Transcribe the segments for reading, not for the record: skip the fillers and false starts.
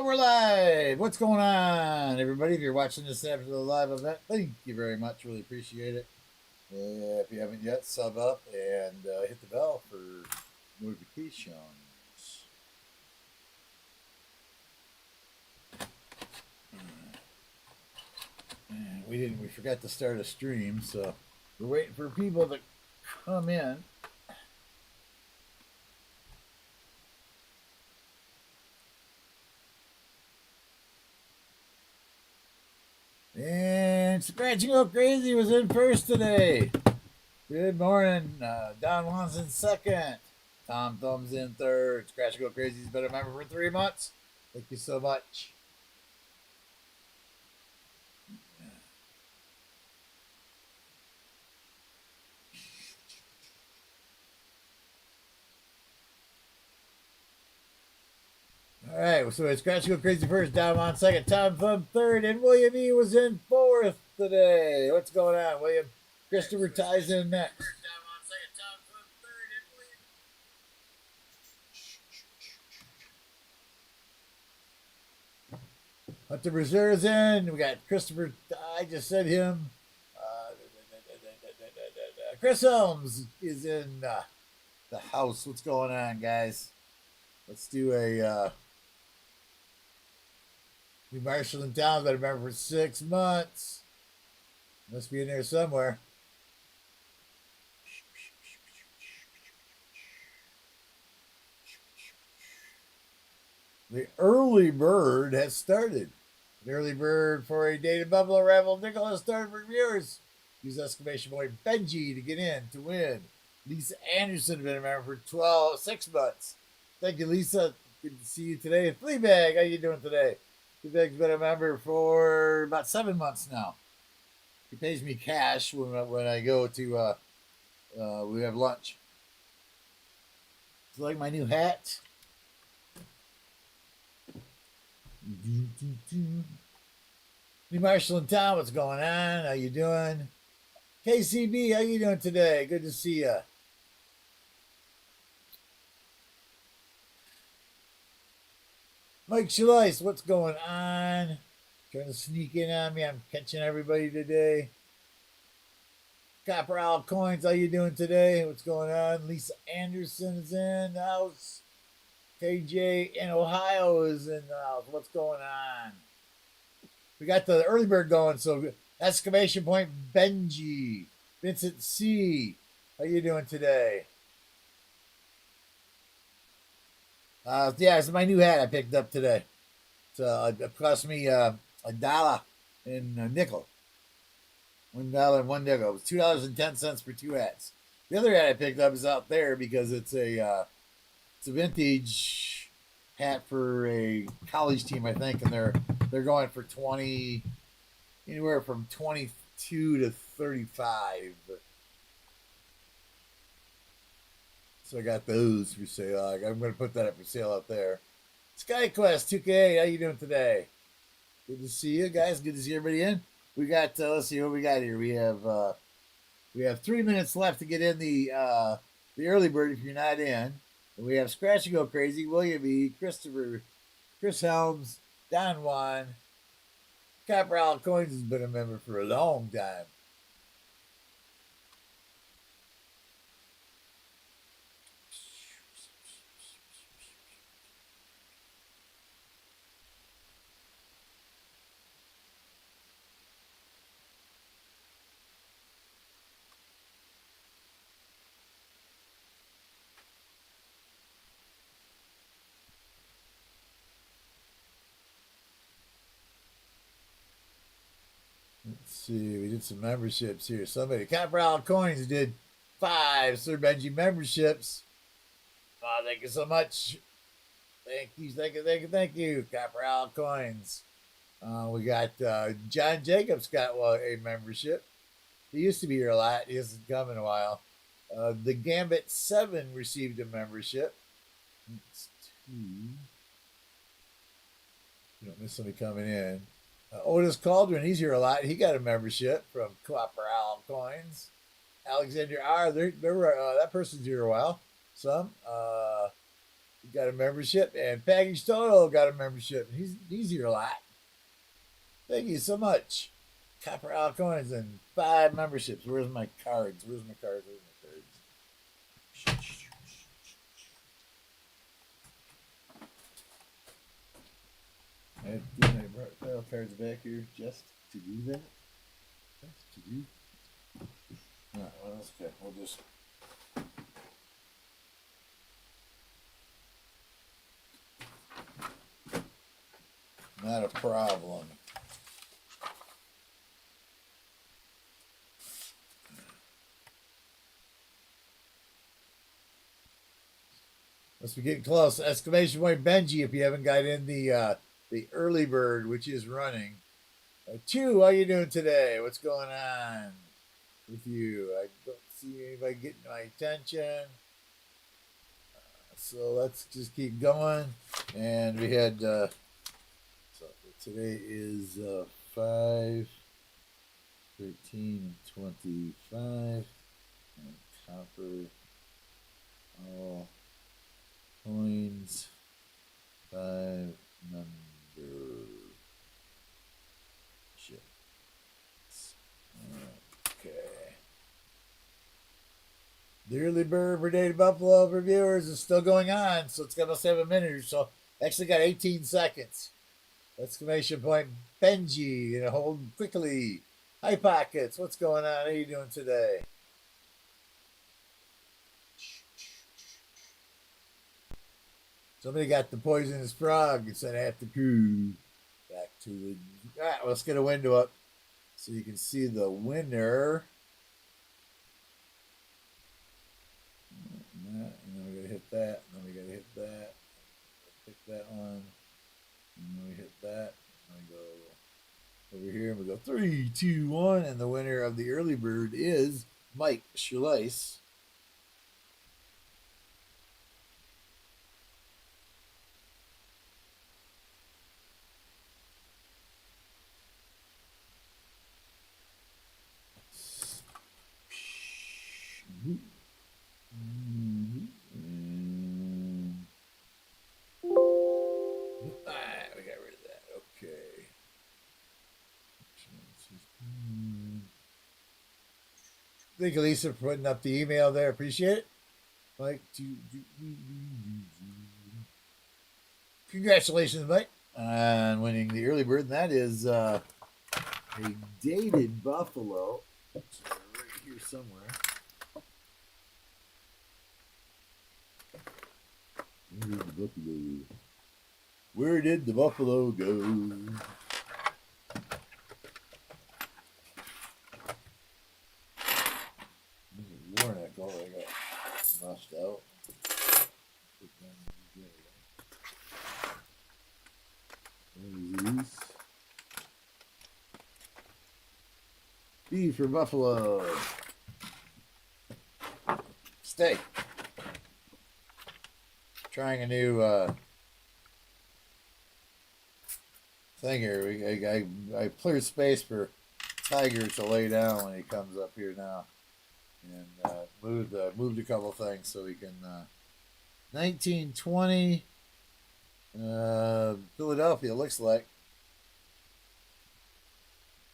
we're live. What's going on, everybody? If you're watching this after the live event, thank you very much. Really appreciate it. If you haven't yet, sub up and hit the bell for notifications. We forgot to start a stream, so we're waiting for people to come in. And Scratch and Go Crazy was in first today. Good morning. Don Juan's in second. Tom Thumb's in third. Scratch and Go Crazy's been a member for 3 months. Thank you so much. All right, so it's Scratch and Go Crazy first, Don Juan second, Tom Thumb third, and William E was in fourth today. What's going on, William? Christopher ties in next. Hunter Reserve's in. We got Christopher. I just said him. Chris Helms is in the house. What's going on, guys? Let's do a. We Marshall in town. Been a member for 6 months. Must be in there somewhere. The early bird has started. The early bird for a Dated Buffalo Raffle nickel has started for viewers. Use exclamation point Benji to get in to win. Lisa Anderson has been a member for 6 months. Thank you, Lisa. Good to see you today. Fleabag, how you doing today? Fleabag's been a member for about 7 months now. He pays me cash when I go to we have lunch. Do you like my new hat? New Marshall in town, what's going on? How you doing? KCB, how you doing today? Good to see you. Mike Shalice, what's going on? Trying to sneak in on me. I'm catching everybody today. Copper Owl Coins, how you doing today? What's going on? Lisa Anderson is in the house. KJ in Ohio is in the house. What's going on? We got the early bird going, so exclamation point Benji. Vincent C. How you doing today? Yeah, it's my new hat I picked up today. It cost me $1 and a nickel. $1 and $1 nickel. It was $2.10 for 2 hats. The other hat I picked up is out there because it's a vintage hat for a college team, I think, and they're going for anywhere from 22 to 35. So I got those for sale. I'm going to put that up for sale out there. SkyQuest 2K, how you doing today? Good to see you guys. Good to see everybody in. We got let's see what we got here. We have 3 minutes left to get in the early bird if you're not in. And we have Scratch and Go Crazy, William E, Christopher, Chris Helms, Don Juan. Copper Owl Coins has been a member for a long time. Let's see, we did some memberships here. Somebody, Copper Owl Coins did 5 Sir Benji memberships. Oh, thank you so much. Thank you, Copper Owl Coins. We got John Jacobs got a membership. He used to be here a lot. He hasn't come in a while. The Gambit 7 received a membership. That's 2. You don't miss somebody coming in. Otis Cauldron, he's here a lot. He got a membership from Copper Owl Coins. Alexander R. That person's here a while. Some. got a membership, and Package Total got a membership. He's here a lot. Thank you so much. Copper Owl coins and 5 memberships. Where's my cards? Where's my cards? I have to do my file cards back here just to do that. Just to do. Alright, well, that's okay. We'll just. Not a problem. Must be getting close. Exclamation point Benji if you haven't got in the early bird, which is running. Chew, how you doing today? What's going on with you? I don't see anybody getting my attention. So let's just keep going. And we had so today is 5, 13, 25, and copper all coins 5 memberships. Okay. The early bird for Day to Buffalo for viewers is still going on, so it's gonna have a minute or so. Actually got 18 seconds. Exclamation point Benji, you know, hold quickly. Hi Pockets, what's going on? How you doing today? Somebody got the poisonous frog and said I have to go back to the. All right, let's get a window up so you can see the winner. And then we gotta hit that, and then we gotta hit that. Pick that one, and then we hit that. And we go over here, and we go 3, 2, 1, and the winner of the early bird is Mike Schleiss. Alright, we got rid of that. Okay. Thank you, Lisa, for putting up the email there. Appreciate it. Mike, congratulations, Mike, on winning the early bird. And that is a dated buffalo. So right here somewhere. Where did the buffalo go? Warnock, oh, I got smushed out. These. B for buffalo. Steak. Trying a new thing here. I cleared space for Tiger to lay down when he comes up here now, and moved a couple things so we can 1920 Philadelphia looks like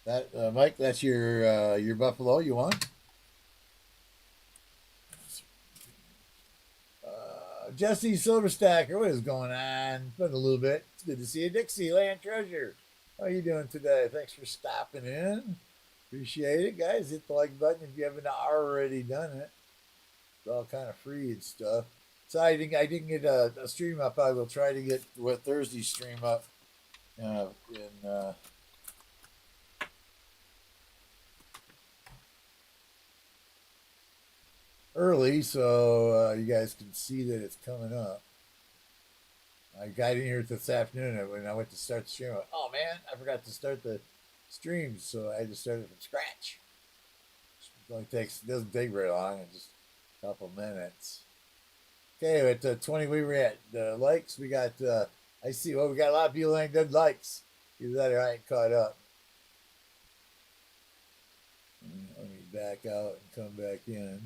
that. Mike, that's your buffalo you won. Jesse Silverstacker, what is going on? It's been a little bit. It's good to see you. Dixieland Treasure, how you doing today? Thanks for stopping in. Appreciate it, guys. Hit the like button if you haven't already done it. It's all kind of free and stuff. So I didn't get a stream up. I will try to get Thursday's stream up early, so you guys can see that it's coming up. I got in here this afternoon, and when I went to start the stream, I went, oh man, I forgot to start the stream, so I had to start it from scratch. It doesn't take very long, it's just a couple minutes. Okay, at 20 we were at likes. We got I see. Well, we got a lot of people ain't done likes. Either that or I ain't caught up. Let me back out and come back in.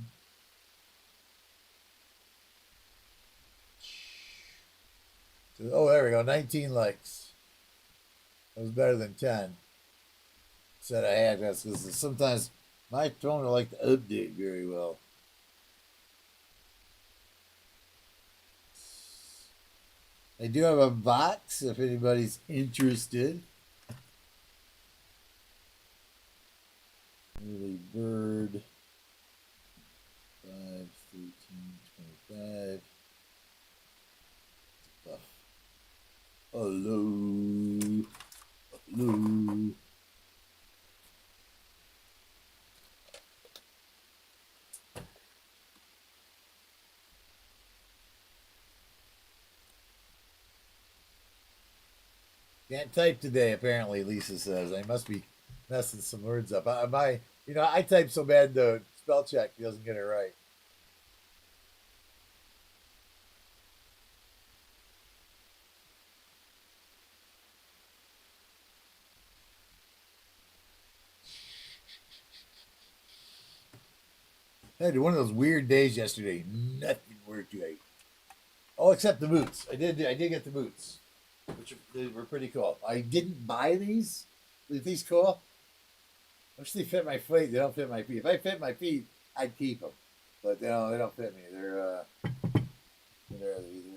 Oh, there we go. 19 likes. That was better than 10. Said I had. That's because sometimes my phone will like to update very well. I do have a box if anybody's interested. Early bird. 5, 13, 25. Hello. Hello. Can't type today, apparently, Lisa says. I must be messing some words up. I type so bad the spell check doesn't get it right. I had one of those weird days yesterday. Nothing worked right. Oh, except the boots. I did get the boots, which they were pretty cool. I didn't buy these. Are these cool? I wish they fit my feet. They don't fit my feet. If I fit my feet, I'd keep them. But they don't fit me. They're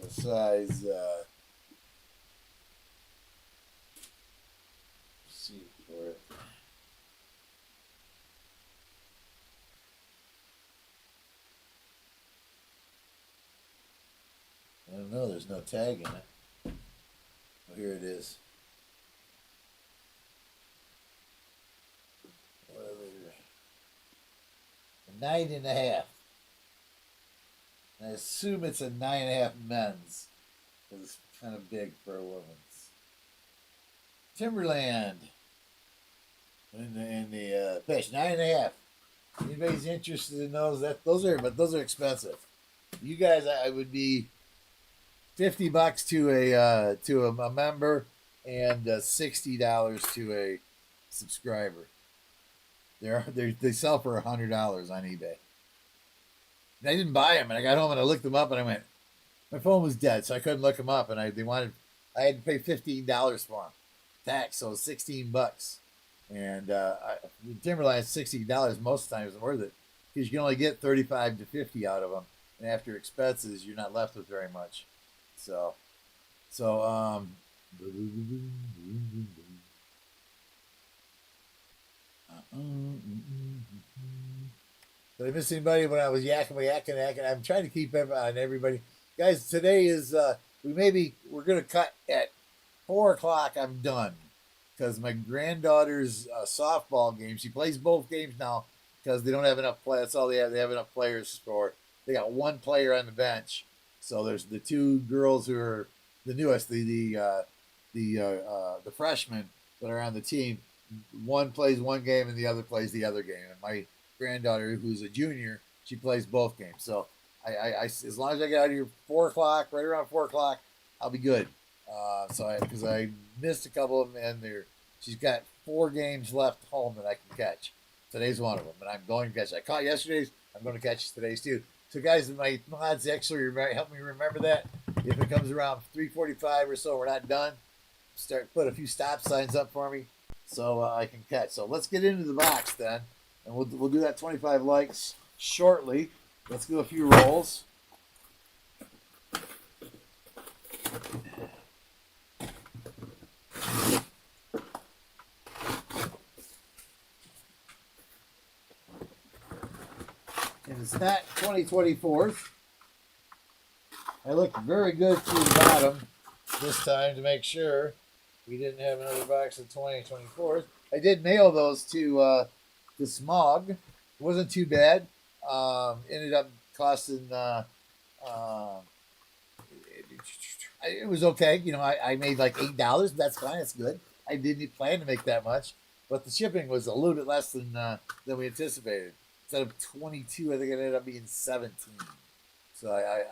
a size. See for it. I don't know. There's no tag in it. Oh, here it is. A 9.5. And I assume it's a 9.5 men's. Because it's kind of big for a woman's. Timberland. In the fish. 9.5. Anybody's interested in those? Those are expensive. You guys, I would be $50 to a member and $60 to a subscriber. They sell for $100 on eBay. And I didn't buy them, and I got home and I looked them up, and I went, my phone was dead, so I couldn't look them up, and I had to pay $15 for them, tax, so $16. And Timberland's $60 most times is worth it because you can only get 35 to 50 out of them, and after expenses, you're not left with very much. So did I miss anybody when I was yakking? I'm trying to keep on everybody. Guys, today is we're gonna cut at 4 o'clock. I'm done because my granddaughter's softball game. She plays both games now because they don't have enough play. That's all they have. They have enough players for. They got one player on the bench. So there's the two girls who are the newest, the freshmen that are on the team. One plays one game and the other plays the other game. And my granddaughter, who's a junior, she plays both games. So I as long as I get out of here 4 o'clock, right around 4 o'clock, I'll be good. Because I missed a couple of them, and she's got 4 games left home that I can catch. Today's one of them, and I'm going to catch. I caught yesterday's. I'm going to catch today's too. So, guys, my mods actually help me remember that. If it comes around 3:45 or so, we're not done. Put a few stop signs up for me so I can catch. So let's get into the box then, and we'll do that 25 likes shortly. Let's do a few rolls. And it's not 2024. I looked very good through the bottom this time to make sure we didn't have another box of 2024. I did mail those to Smog. It wasn't too bad. Ended up costing. It was okay. You know, I made like $8. That's fine. That's good. I didn't plan to make that much, but the shipping was a little bit less than we anticipated. Instead of 22, I think it ended up being 17. So I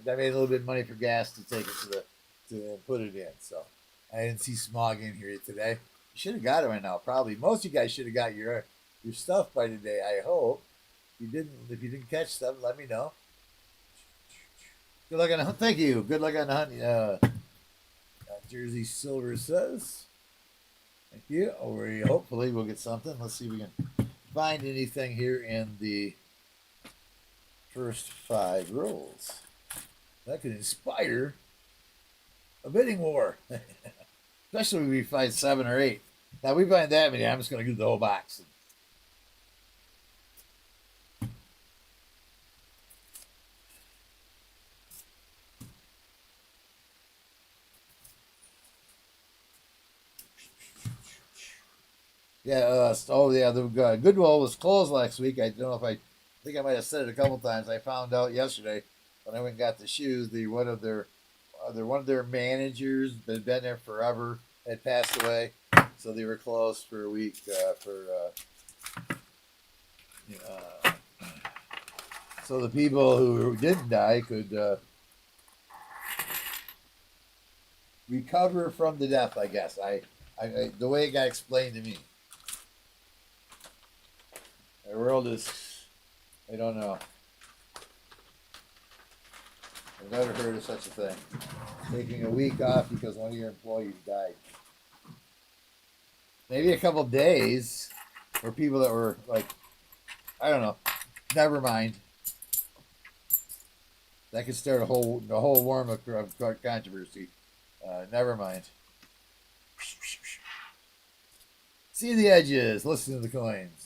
made a little bit of money for gas to take it to put it in. So I didn't see Smog in here today. You should have got it right now. Probably most of you guys should have got your stuff by today. I hope. If you didn't catch stuff, let me know. Good luck on the hunt. Thank you. Good luck on the hunt. Jersey Silver says. Thank you. Hopefully we'll get something. Let's see if we can find anything here in the first 5 rolls that could inspire a bidding war. Especially if we find 7 or 8. Now we find that many, I'm just going to do the whole box. Yeah, the Goodwill was closed last week. I don't know if I think I might have said it a couple times. I found out yesterday when I went and got the shoes. One of their managers been there forever had passed away, so they were closed for a week so the people who didn't die could recover from the death. I guess the way it got explained to me. The world is, I don't know. I've never heard of such a thing. Taking a week off because one of your employees died. Maybe a couple days for people that were like, I don't know. Never mind. That could start a whole worm of controversy. Never mind. See the edges. Listen to the coins.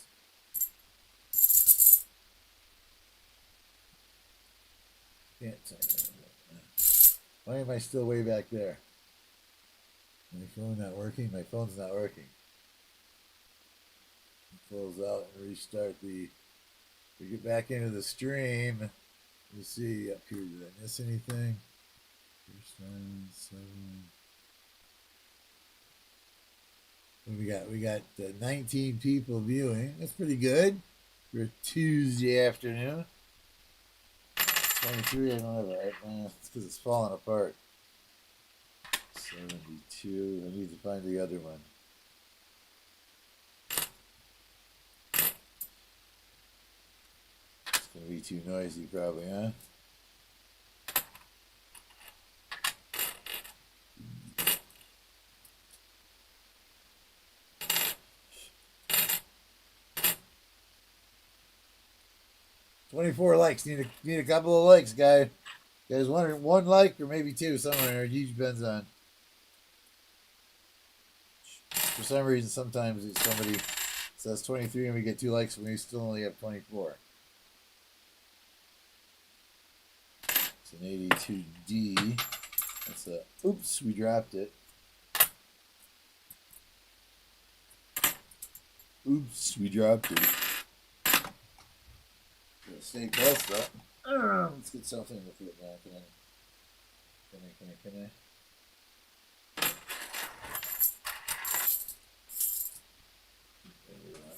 Can't tell you. Why am I still way back there? My phone not working? My phone's not working. Close out and restart we get back into the stream. Let me see up here. Did I miss anything? First one, 7. We got 19 people viewing. That's pretty good for a Tuesday afternoon. 23, I don't have it. It's because it's falling apart. 72. I need to find the other one. It's going to be too noisy, probably, huh? $24 likes. Need a couple of likes, guys. You guys wondering one like or maybe 2 somewhere. It usually depends on. For some reason, sometimes somebody says 23 and we get 2 likes and we still only have 24. It's an 82D. That's a. Oops, we dropped it. Oops, we dropped it. Stay close though. Let's get something with it now. Can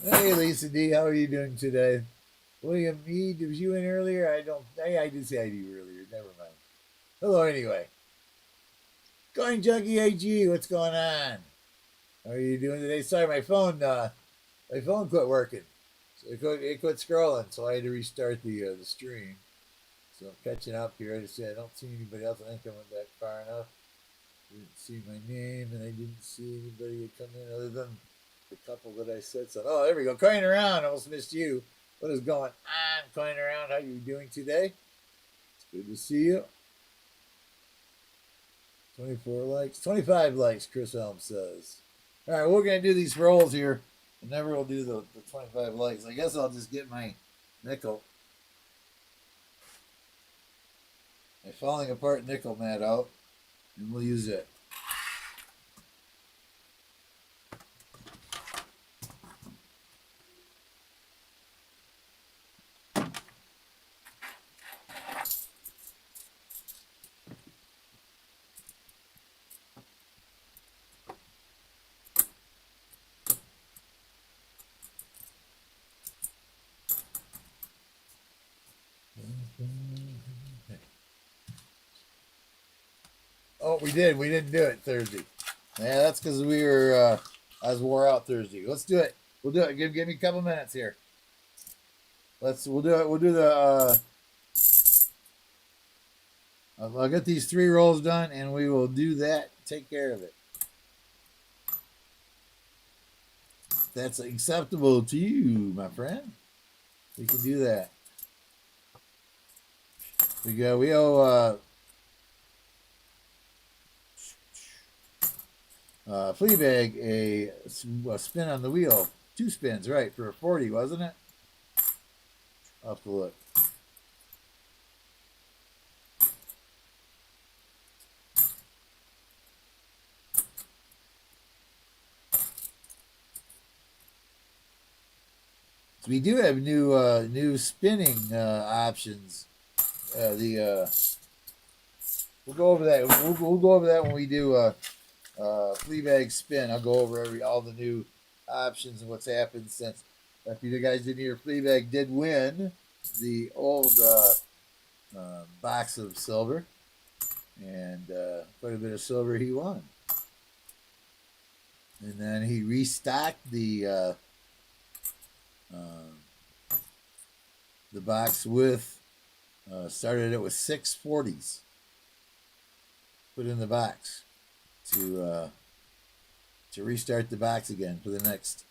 I? Hey Lisa D, how are you doing today? William E, was you in earlier? I did say I do earlier. Never mind. Hello anyway. Going Junkie AG, what's going on? How are you doing today? Sorry, my phone quit working. So it quit scrolling, so I had to restart the stream. So I'm catching up here. I just said I don't see anybody else. I think I went back far enough. I didn't see my name, and I didn't see anybody come in other than the couple that I said. So, oh, there we go. Coin around. Almost missed you. What is going on? Coin around. How are you doing today? It's good to see you. 24 likes. 25 likes, Chris Elm says. All right, we're going to do these rolls here. And never will do the 25 likes. I guess I'll just get my nickel. My falling apart nickel mat out. And we'll use it. Oh, we did. We didn't do it Thursday. Yeah, that's because we were. I was wore out Thursday. Let's do it. We'll do it. Give me a couple minutes here. We'll do it. We'll do the. I'll get these 3 rolls done, and we will do that take care of it. That's acceptable to you, my friend. We can do that. We owe Fleabag a spin on the wheel. 2 spins, right, for a 40, wasn't it? I'll have to look. So we do have new spinning options. We'll go over that. We'll go over that when we do Fleabag spin. I'll go over all the new options and what's happened since. If you guys didn't hear, Fleabag did win the old box of silver, and quite a bit of silver he won. And then he restocked the box with started it with 6 40s put in the box to restart the box again for the next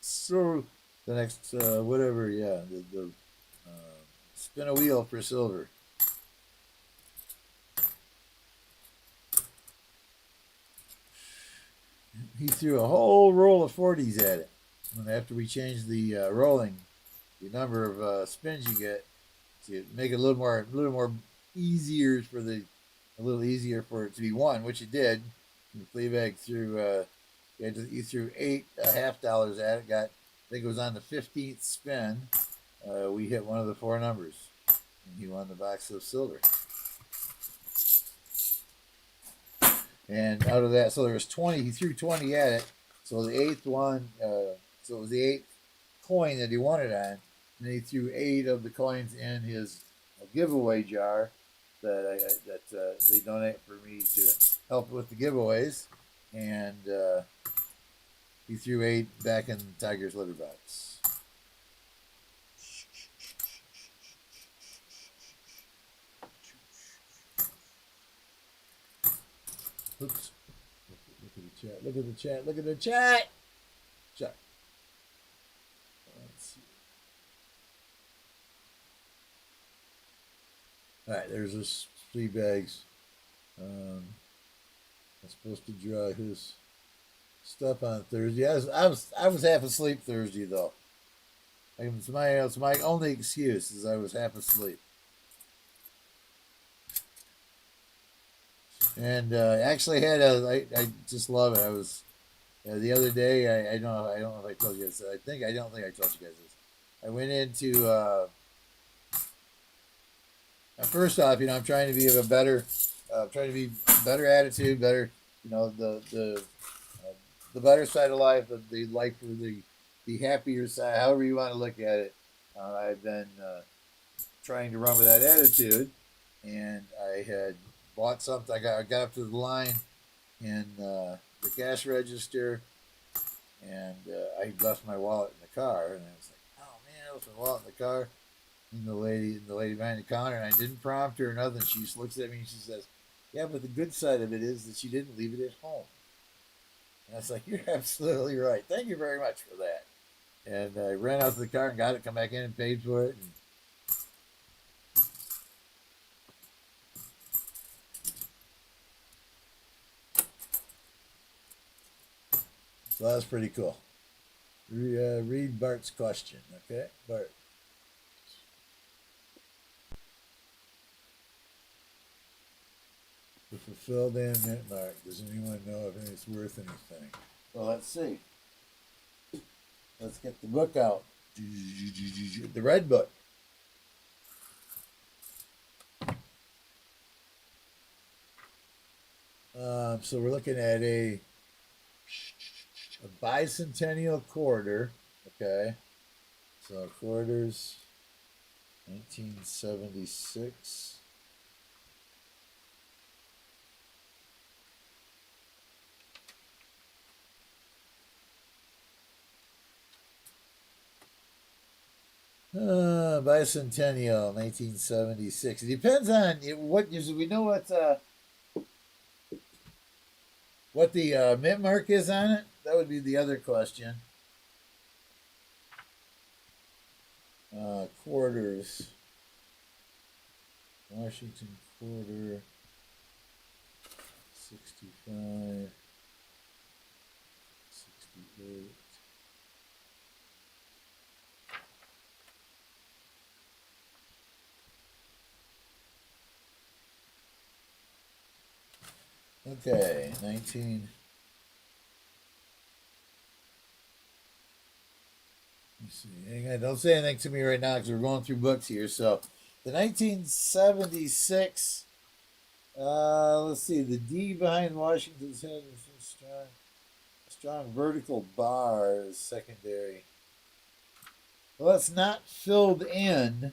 whatever, yeah, the spin a wheel for silver. He threw a whole roll of 40s at it. And after we changed the rolling, the number of spins you get to make it a little more easier for a little easier for it to be won, which it did. And Fleabag threw he threw $8.50 at it. Got, I think it was on the 15th spin. We hit one of the 4 numbers, and he won the box of silver. And out of that, so there was 20. He threw 20 at it. So the 8th one, so it was the 8th coin that he won it on. And he threw 8 of the coins in his giveaway jar that they donate for me to help with the giveaways. And he threw 8 back in Tiger's litter box. Oops. Look at the chat. Look at the chat. Look at the chat. Chat. Let's see. All right, there's this Fleabag's. I'm supposed to draw his stuff on Thursday. I was half asleep Thursday though. It's my only excuse is I was half asleep. And actually had I just love it. I was the other day. I don't know if I told you this. I don't think I told you guys this. I went into first off, I'm trying to be of a better, better attitude, better, the better side of life, the life for the happier side, however you want to look at it. I've been trying to run with that attitude, and I had bought something. I got up to the line in the cash register, and I left my wallet in the car, and I was like, "Oh man, I left my wallet in the car." And the lady behind the counter, and I didn't prompt her or nothing. She just looks at me and she says, "Yeah, but the good side of it is that you didn't leave it at home." And I was like, "You're absolutely right. Thank you very much for that." And I ran out to the car and got it, come back in and paid for it. And so that was pretty cool. Read Bart's question, okay? Bart. The fulfilled and mint mark. Does anyone know if it's worth anything? Well, let's see. Let's get the book out. The red book. So we're looking at a bicentennial quarter. Okay. So quarters, 1976. Bicentennial, 1976. It depends on what we know what What the mint mark is on it? That would be the other question. Quarters. Washington quarter. 65. 68. Okay, 19. Let's see. Hang on, don't say anything to me right now because we're going through books here. So, the 1976. Let's see. The D behind Washington's head is strong. Strong vertical bar is secondary. Well, it's not filled in,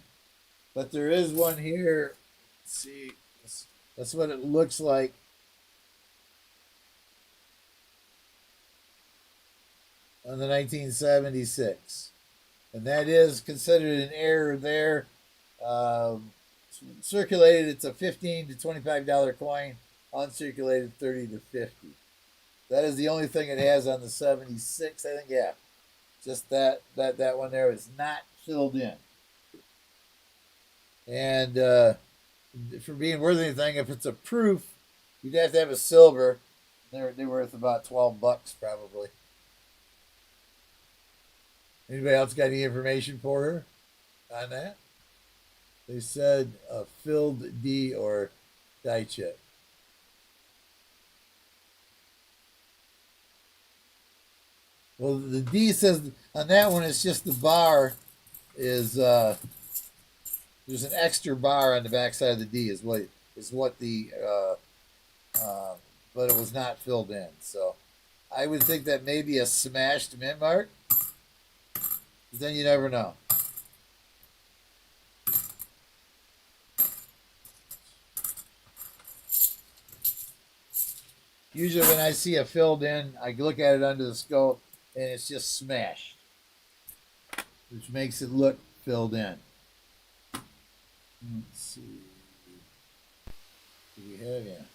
but there is one here. Let's see. That's what it looks like. On the 1976. And that is considered an error there. Circulated, it's a $15 to $25 coin. Uncirculated, 30 to 50. That is the only thing it has on the 76. I think, yeah, just that one there is not filled in. And for being worth anything, if it's a proof, you'd have to have a silver. They're worth about $12 probably. Anybody else got any information for her on that? They said a filled D or die chip. Well, the D says on that one, it's just the bar is there's an extra bar on the backside of the D is what the but it was not filled in. So I would think that maybe a smashed mint mark. But then you never know. Usually when I see a filled in, I look at it under the scope and it's just smashed, which makes it look filled in. Let's see. Do we have yeah?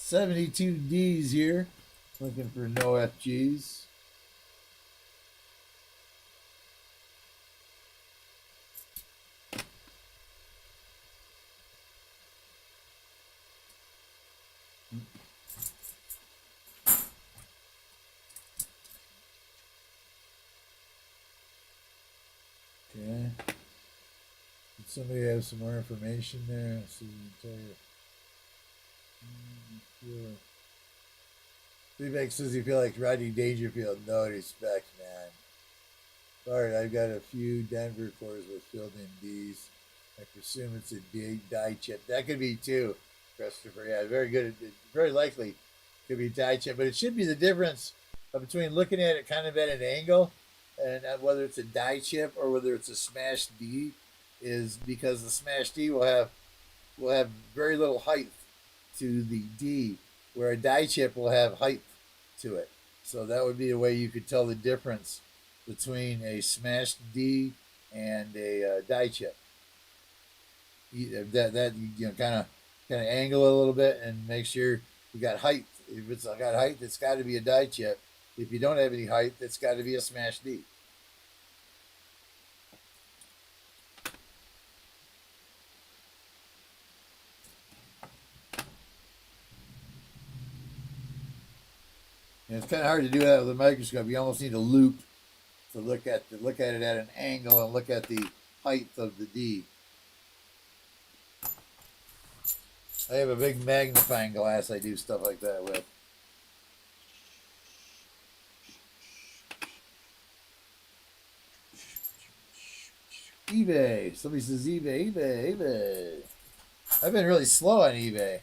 72 Ds here. Looking for no FGs. Okay. Did somebody have some more information there? Let's see the entire. Feedback says you feel like Rodney Dangerfield. No respect, man. Alright, I've got a few Denver cores with filled in D's. I presume it's a D die chip. That could be too, Christopher. Yeah, very good. Very likely could be die chip, but it should be the difference between looking at it kind of at an angle and whether it's a die chip or whether it's a smashed D is because the smashed D will have very little height to the D, where a die chip will have height to it. So that would be a way you could tell the difference between a smashed D and a die chip. That you know kind of angle it a little bit and make sure you got height. If it's got height, it's got to be a die chip. If you don't have any height, it's got to be a smashed D. And it's kind of hard to do that with a microscope. You almost need a loop to look at it at an angle and look at the height of the D. I have a big magnifying glass I do stuff like that with. eBay. Somebody says eBay. I've been really slow on eBay.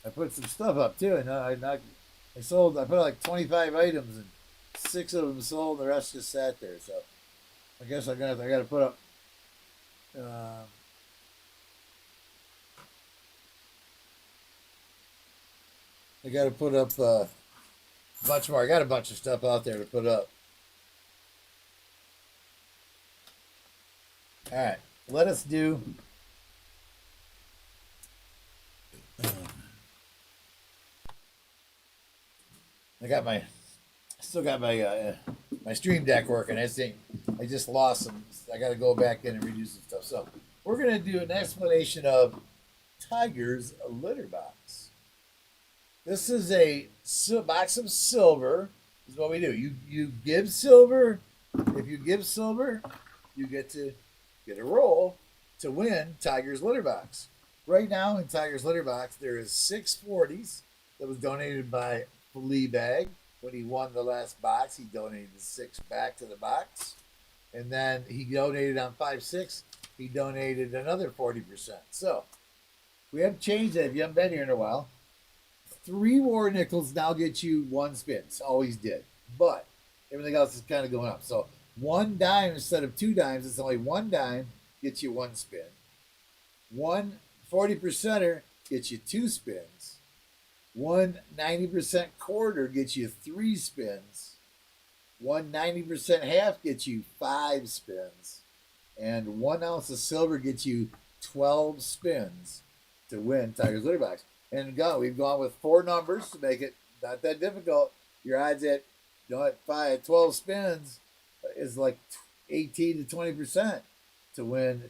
I put some stuff up too, and I put like 25 items, and 6 of them sold, and the rest just sat there. So I guess I got to put up. I got to put up a bunch more. I got a bunch of stuff out there to put up. All right, let us do. Still got my Stream Deck working. I just lost some. I got to go back in and redo some stuff. So we're gonna do an explanation of Tiger's litter box. This is a box of silver. This is what we do. You give silver. If you give silver, you get a roll to win Tiger's litter box. Right now in Tiger's litter box, there is 6 40s that was donated by Fleabag. When he won the last box, he donated 6 back to the box. And then he donated on 5/6, he donated another 40%. So we have changed that if you haven't been here in a while. 3 war nickels now get you 1 spin. It's always did. But everything else is kind of going up. So 1 dime instead of 2 dimes, it's only 1 dime gets you 1 spin. 1 40%er gets you 2 spins. 1 90% quarter gets you 3 spins. 1 90% half gets you 5 spins. And 1 ounce of silver gets you 12 spins to win Tiger's litter box. And we've gone with 4 numbers to make it not that difficult. Your odds at 12 spins is like 18 to 20% to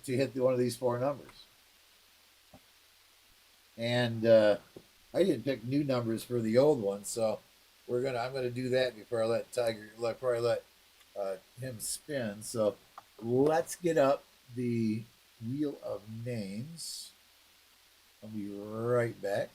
hit one of these 4 numbers. And I didn't pick new numbers for the old ones, so I'm gonna do that before I let him spin. So let's get up the wheel of names. I'll be right back.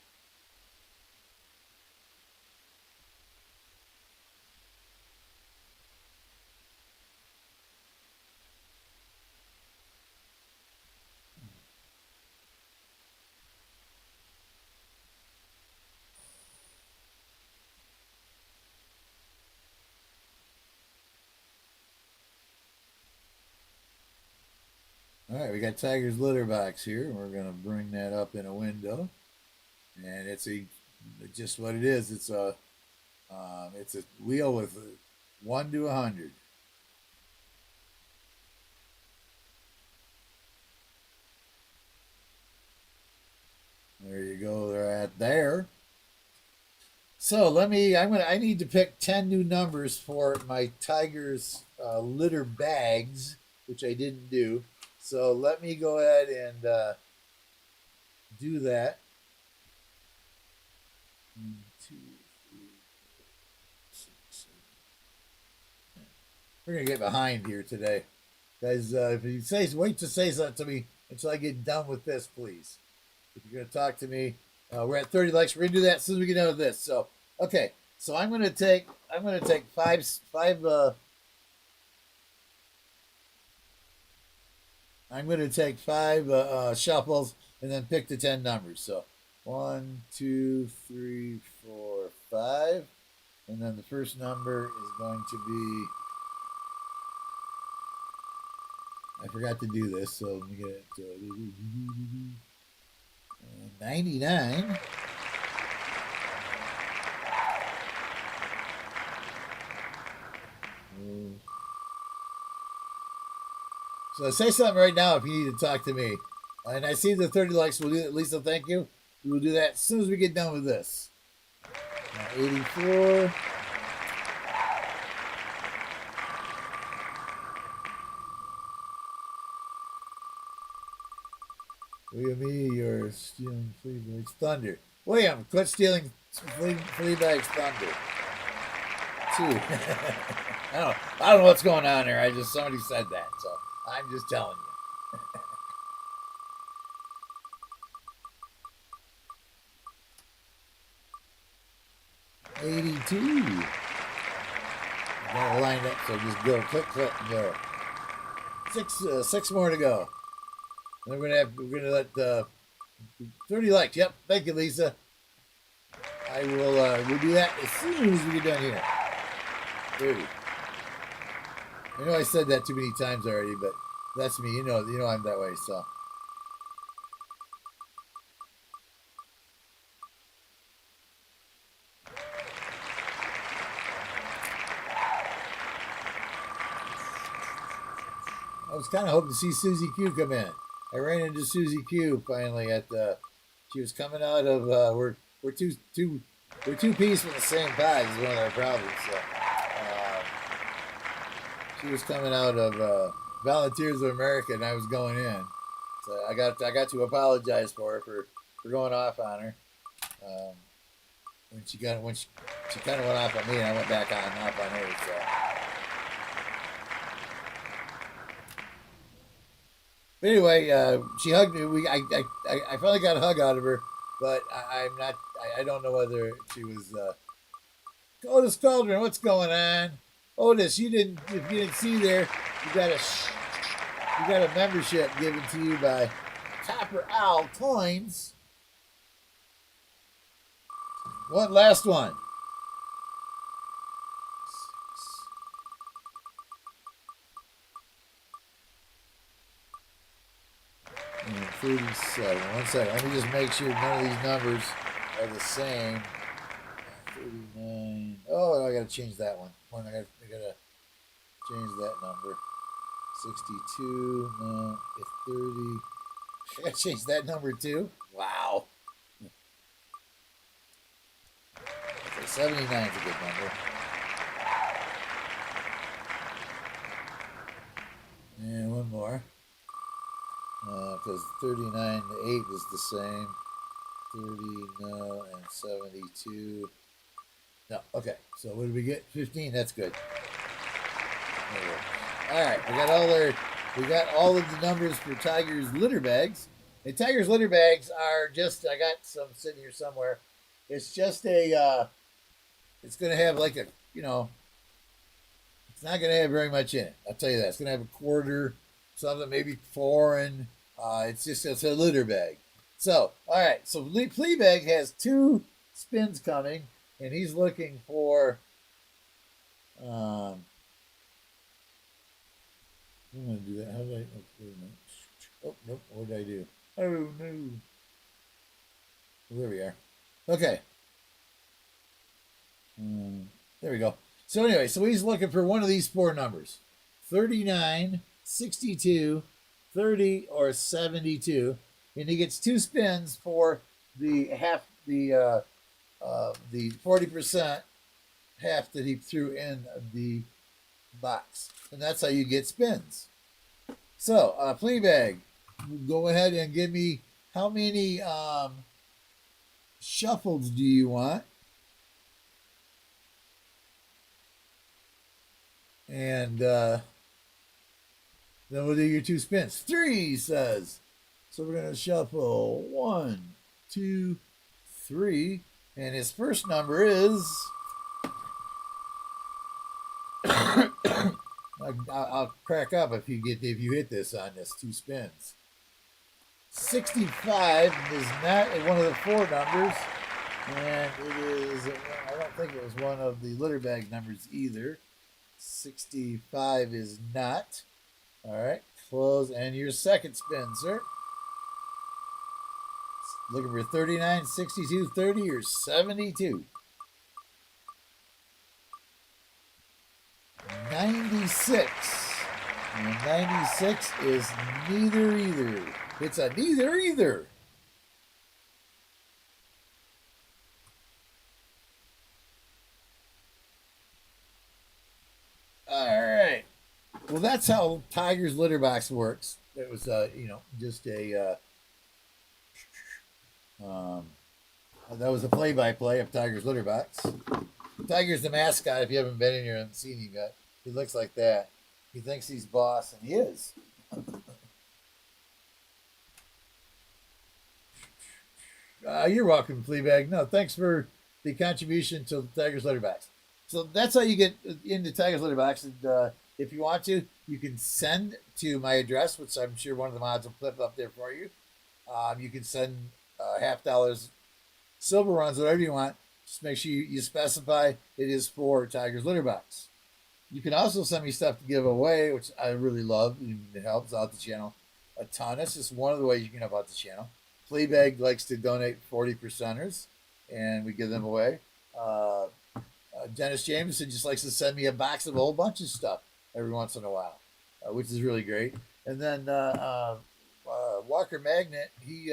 All right, we got Tiger's litter box here. We're gonna bring that up in a window, and it's just what it is. It's a wheel with 1 to 100. There you go. They're at there. So I need to pick 10 new numbers for my Tiger's litter bags, which I didn't do. So let me go ahead and do that. 1, 2, 3, 4, 6, 7. We're gonna get behind here today, guys. If you wait to say something to me until I get done with this, please. If you're gonna talk to me, we're at 30 likes. We're gonna do that as soon as we get done with this. So okay, so I'm gonna take 5. I'm going to take 5 shuffles and then pick the 10 numbers. So 1, 2, 3, 4, 5. And then the first number is going to be. I forgot to do this, so let me get it. 99. So say something right now if you need to talk to me. And I see the 30 likes. We'll do that. Lisa, thank you. We'll do that as soon as we get done with this. 84. William E., you're stealing Fleabag's thunder. William, quit stealing Fleabag's thunder. 2. I don't know what's going on there. Somebody said that, so I'm just telling you. 82. Got it lined up, so just go click, click, and go. Six more to go. And we're gonna let 30 likes. Yep, thank you, Lisa. I will we'll do that as soon as we get done here. 30. I know I said that too many times already, but that's me. You know I'm that way, so. I was kind of hoping to see Susie Q come in. I ran into Susie Q finally at the. She was coming out of we're two peas from the same pie is one of our problems. So, she was coming out of Volunteers of America, and I was going in. So I got to apologize for her for going off on her. When she kind of went off on me, and I went back off on her. So. But anyway, she hugged me. I finally got a hug out of her, but I'm not. I don't know whether she was. Otis Cauldron, what's going on? Otis, if you didn't see there, you got a membership given to you by Copper Owl Coins. One last one. 37. 1 second. Let me just make sure none of these numbers are the same. 39. Oh, I gotta change that one. I gotta change that number. 62. No, it's 30. I gotta change that number too. Wow. Okay, 79 is a good number. And one more. Because 39 to 8 is the same. 30, no, and 72. No, okay. So what did we get? 15. That's good. All right, we got all of the numbers for Tiger's litter bags. And Tiger's litter bags are just. I got some sitting here somewhere. It's just a. It's going to have like a. It's not going to have very much in it. I'll tell you that. It's going to have a quarter, something maybe foreign. It's a litter bag. So, all right. So Fleabag has 2 spins coming, and he's looking for. I'm going to do that. How did I? Oh, nope. What did I do? Oh, no. Well, there we are. Okay. There we go. So anyway, he's looking for one of these 4 numbers. 39, 62, 30, or 72. And he gets 2 spins for the 40% half that he threw in the box. And that's how you get spins. So, Fleabag, go ahead and give me how many shuffles do you want? And then we'll do your 2 spins. 3, he says. So we're going to shuffle 1, 2, 3. And his first number is... I'll crack up if you hit this on this 2 spins. 65 is not one of the 4 numbers. And it is... I don't think it was one of the litter bag numbers either. 65 is not. All right, close. And your second spin, sir. Looking for 39, 62, 30, or 72. 96. And 96 is neither either. It's a neither either. Well, that's how Tiger's litter box works. It was, just a, that was a play-by-play of Tiger's litter box. Tiger's the mascot. If you haven't been in here and seen him yet, he looks like that. He thinks he's boss, and he is. You're welcome, Fleabag. No, thanks for the contribution to the Tigers Litter Box. So that's how you get into Tigers Litter Box. And if you want to, you can send to my address, which I'm sure one of the mods will flip up there for you. You can send $50 silver runs, whatever you want. Just make sure you specify it is for Tigers Litter Box. You can also send me stuff to give away, which I really love. It helps out the channel a ton. That's just one of the ways you can help out the channel. Fleabag likes to donate 40%ers, and we give them away. Dennis Jameson just likes to send me a box of a whole bunch of stuff every once in a while, which is really great. And then Walker Magnet, he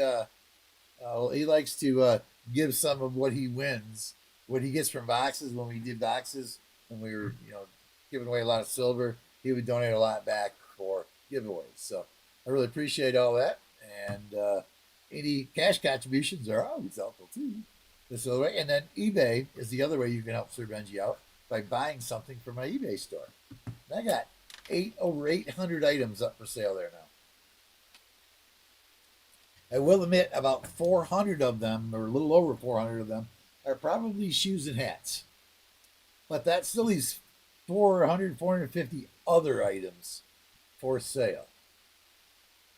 likes to give some of what he wins, what he gets from boxes. When we did boxes, when we were giving away a lot of silver, he would donate a lot back for giveaways. So I really appreciate all that, and any cash contributions are always helpful too. This other way, and then eBay is the other way you can help Sir Benji out by buying something from my eBay store. And I got over 800 items up for sale there now. I will admit about 400 of them, or a little over 400 of them, are probably shoes and hats. But that still leaves 450 other items for sale.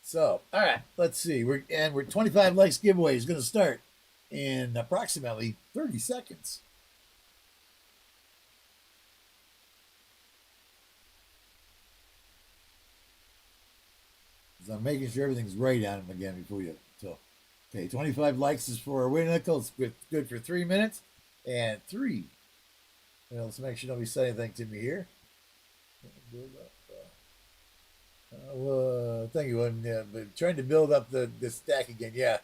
So, all right, let's see. We're 25 likes giveaway is going to start in approximately 30 seconds. So I'm making sure everything's right on them again before you. So, okay, 25 likes is for a win nickel. It's good for 3 minutes. And 3. Let's make sure nobody said anything to me here. Build up. Thank you. But trying to build up the stack again. Yeah.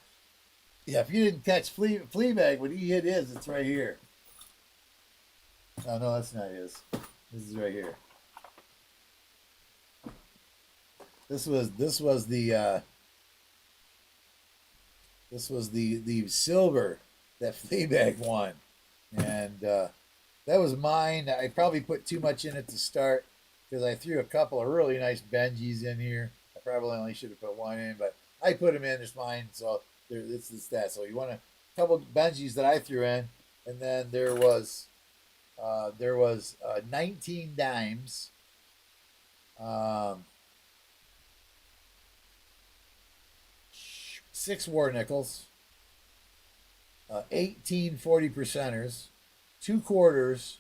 Yeah, if you didn't catch Fleabag, when he hit his, it's right here. Oh, no, that's not his. This is right here. This was the silver that Fleabag won, and that was mine. I probably put too much in it to start because I threw a couple of really nice Benjis in here. I probably only should have put one in, but I put them in. It's mine, so it's the stat. So you want a couple of Benjis that I threw in, and then there was 19 dimes. 6 war nickels, 18 40%ers, 2 quarters,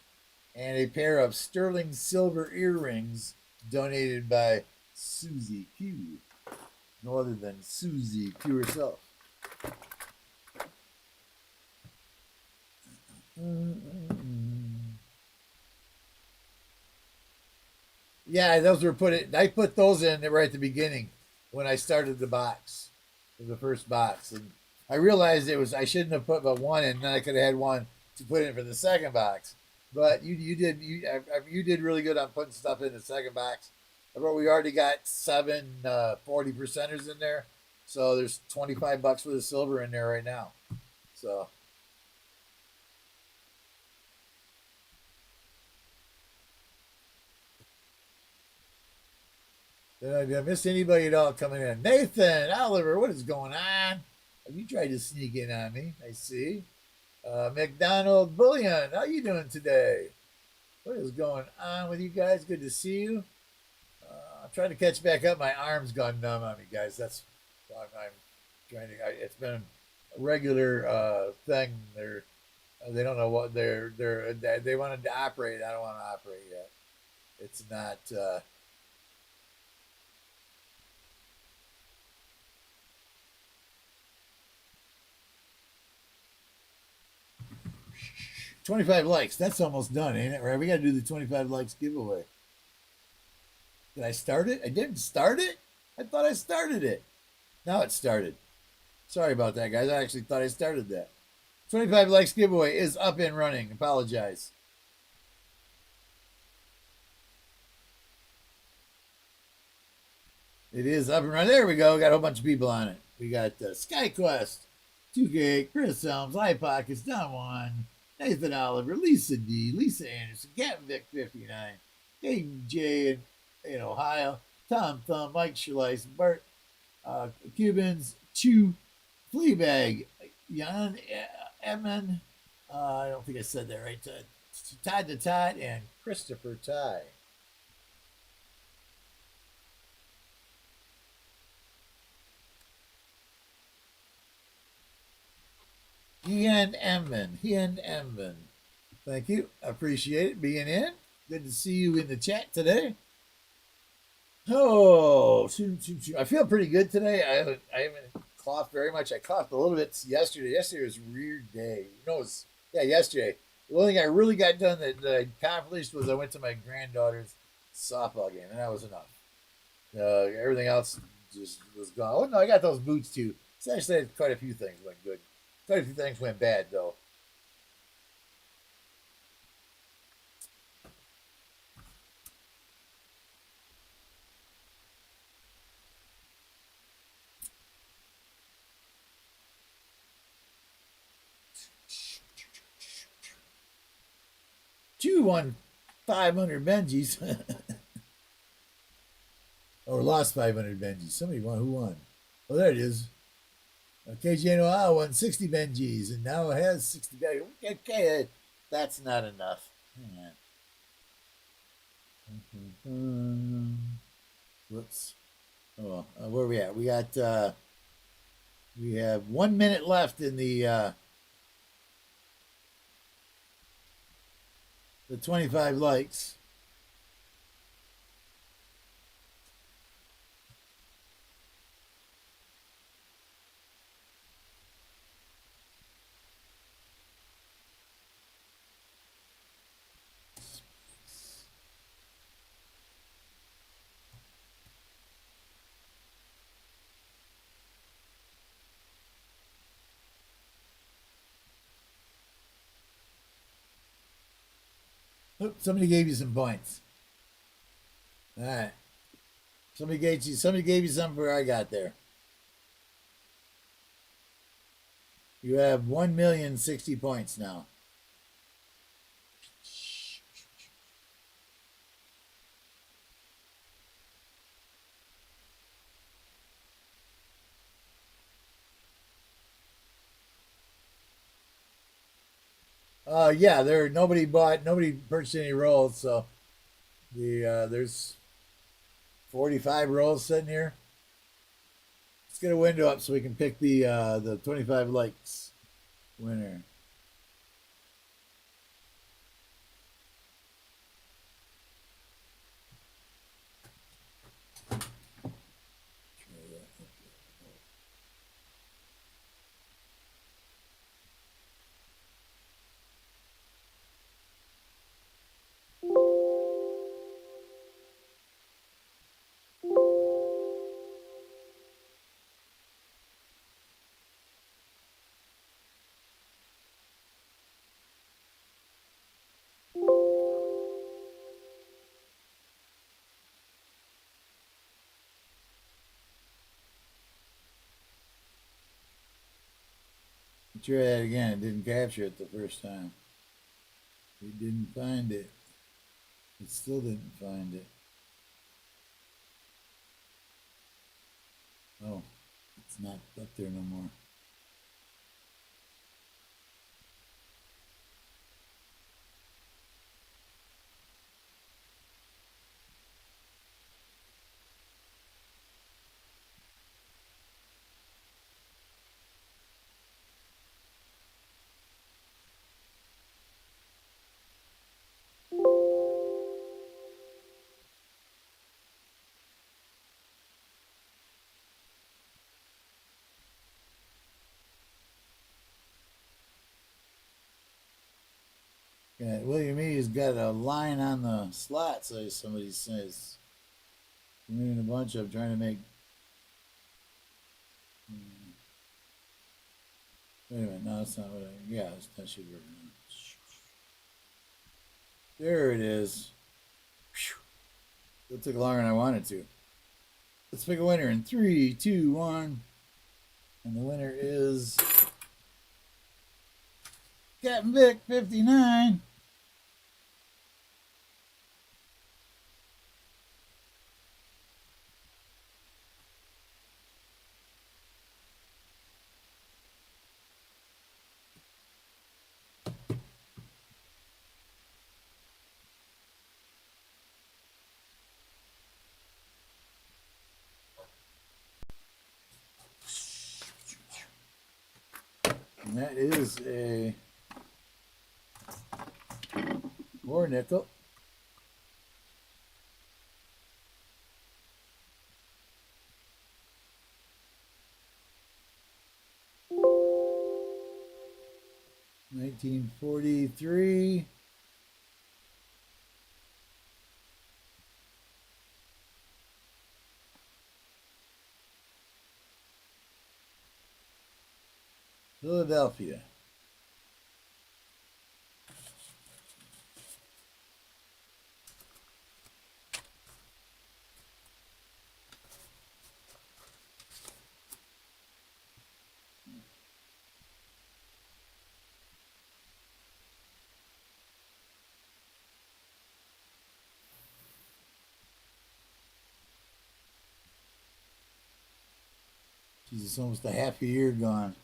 and a pair of sterling silver earrings donated by Susie Q. No other than Susie Q herself. Yeah, those were I put those in right at the beginning when I started the box. The first box, and I realized I shouldn't have put but one in, and then I could have had one to put in for the second box. But you did really good on putting stuff in the second box. But we already got 7 40%ers in there, so there's $25 worth of silver in there right now. So. Did I miss anybody at all coming in? Nathan, Oliver, what is going on? Have you tried to sneak in on me? I see. McDonald Bullion, how you doing today? What is going on with you guys? Good to see you. I'm trying to catch back up. My arm's gone numb on me, guys. That's why I'm trying to. It's been a regular thing. They don't know what they wanted to operate. I don't want to operate yet. It's not. 25 likes. That's almost done, ain't it? Right? We got to do the 25 likes giveaway. Did I start it? I didn't start it? I thought I started it. Now it started. Sorry about that, guys. I actually thought I started that. 25 likes giveaway is up and running. Apologize. It is up and running. There we go. Got a whole bunch of people on it. We got SkyQuest, 2K, Chris Helms, Eye Pockets, Don Juan, Nathan Oliver, Lisa D, Lisa Anderson, Captain Vic 59, Hayden J in Ohio, Tom Thumb, Mike Schleiss, Bart Cubans, Chew, Fleabag, Jan Edmund, I don't think I said that right. Todd to Todd and Christopher Ty. Ian Emman. Ian Emman. Thank you. I appreciate it being in. Good to see you in the chat today. Oh, I feel pretty good today. I haven't coughed very much. I coughed a little bit yesterday. Yesterday was a weird day. Yesterday. The only thing I really got done that I accomplished was I went to my granddaughter's softball game, and that was enough. Everything else just was gone. Oh no, I got those boots too. So actually, quite a few things went good. Quite a few things went bad though. Two won 500 Benjis. Or lost 500 Benjis. Somebody won. Who won? Oh, there it is. KJ Noah won 60 Benjis and now has 60 Benjis. Okay, that's not enough. Hang on. Whoops. Oh, where are we at? We have 1 minute left in the 25 likes. Oops, somebody gave you some points. All right. Somebody gave you something for I got there. You have 1,060,000 points now. Yeah, nobody purchased any rolls, so there's 45 rolls sitting here. Let's get a window up so we can pick the 25 likes winner. Try that again. It didn't capture it the first time. It didn't find it. It still didn't find it. Oh, it's not up there no more. Yeah, William E. has got a line on the slot, so somebody says. Winning a bunch of trying to make. Wait a minute, no, that's not what I. Yeah, that should work. There it is. It took longer than I wanted to. Let's pick a winner in 3, 2, 1. And the winner is Captain Vic 59. And that is a war nickel. $19.43. Philadelphia. Jesus, almost a half a year gone.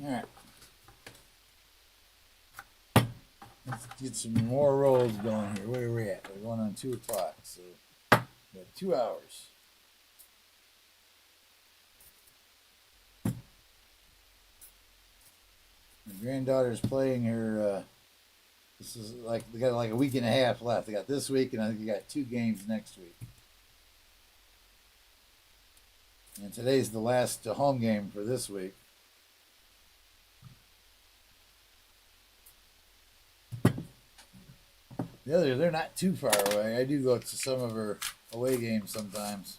All right. Let's get some more rolls going here. Where are we at? We're going on 2 o'clock, so we have 2 hours. My granddaughter's playing her. This is like they got like a week and a half left. They got this week, and I think they got 2 games next week. And today's the last home game for this week. The others, they're not too far away. I do go to some of her away games sometimes.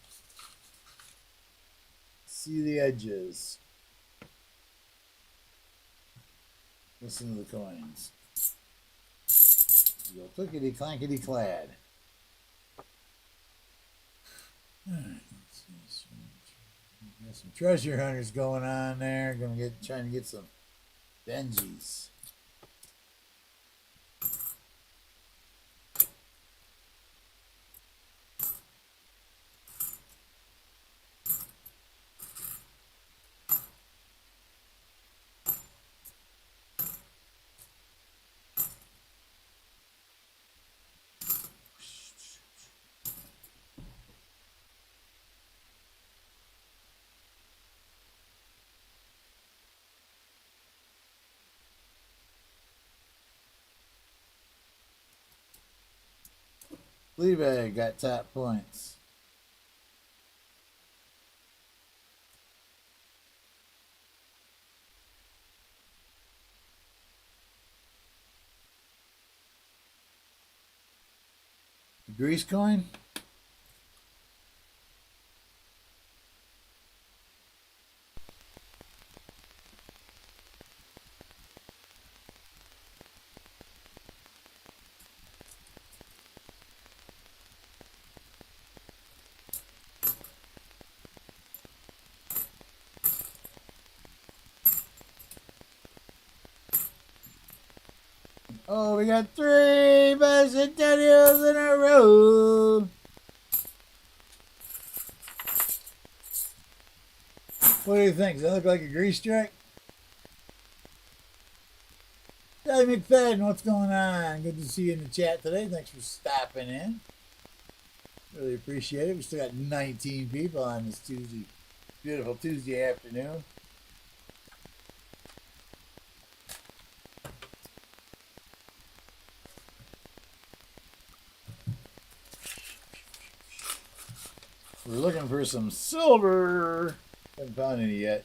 See the edges. Listen to the coins. You go clickety clankety clad. Alright, let's see. Got some treasure hunters going on there. Trying to get some Benjis. Fleabag got top points. The grease coin? Oh, we got 3 bicentennials in a row. What do you think? Does that look like a grease strike? Hey, McFadden, what's going on? Good to see you in the chat today. Thanks for stopping in. Really appreciate it. We still got 19 people on this beautiful Tuesday afternoon. We're looking for some silver. Haven't found any yet.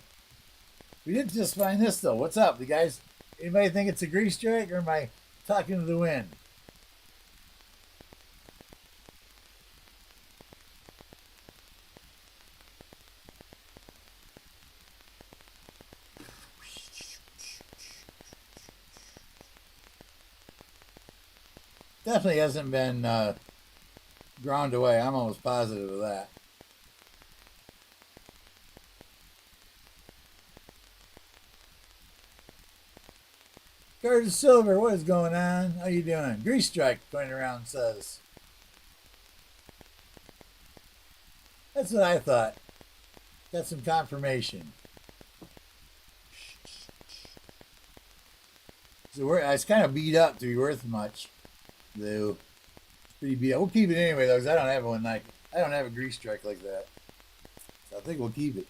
We did just find this though. What's up, you guys? Anybody think it's a grease strike, or am I talking to the wind? Definitely hasn't been ground away. I'm almost positive of that. Curtis Silver, what is going on? How you doing? Grease Strike going around says. That's what I thought. Got some confirmation. So it's kind of beat up to be worth much, though. Pretty beat up. We'll keep it anyway though, because I don't have one like I don't have a Grease Strike like that. So I think we'll keep it.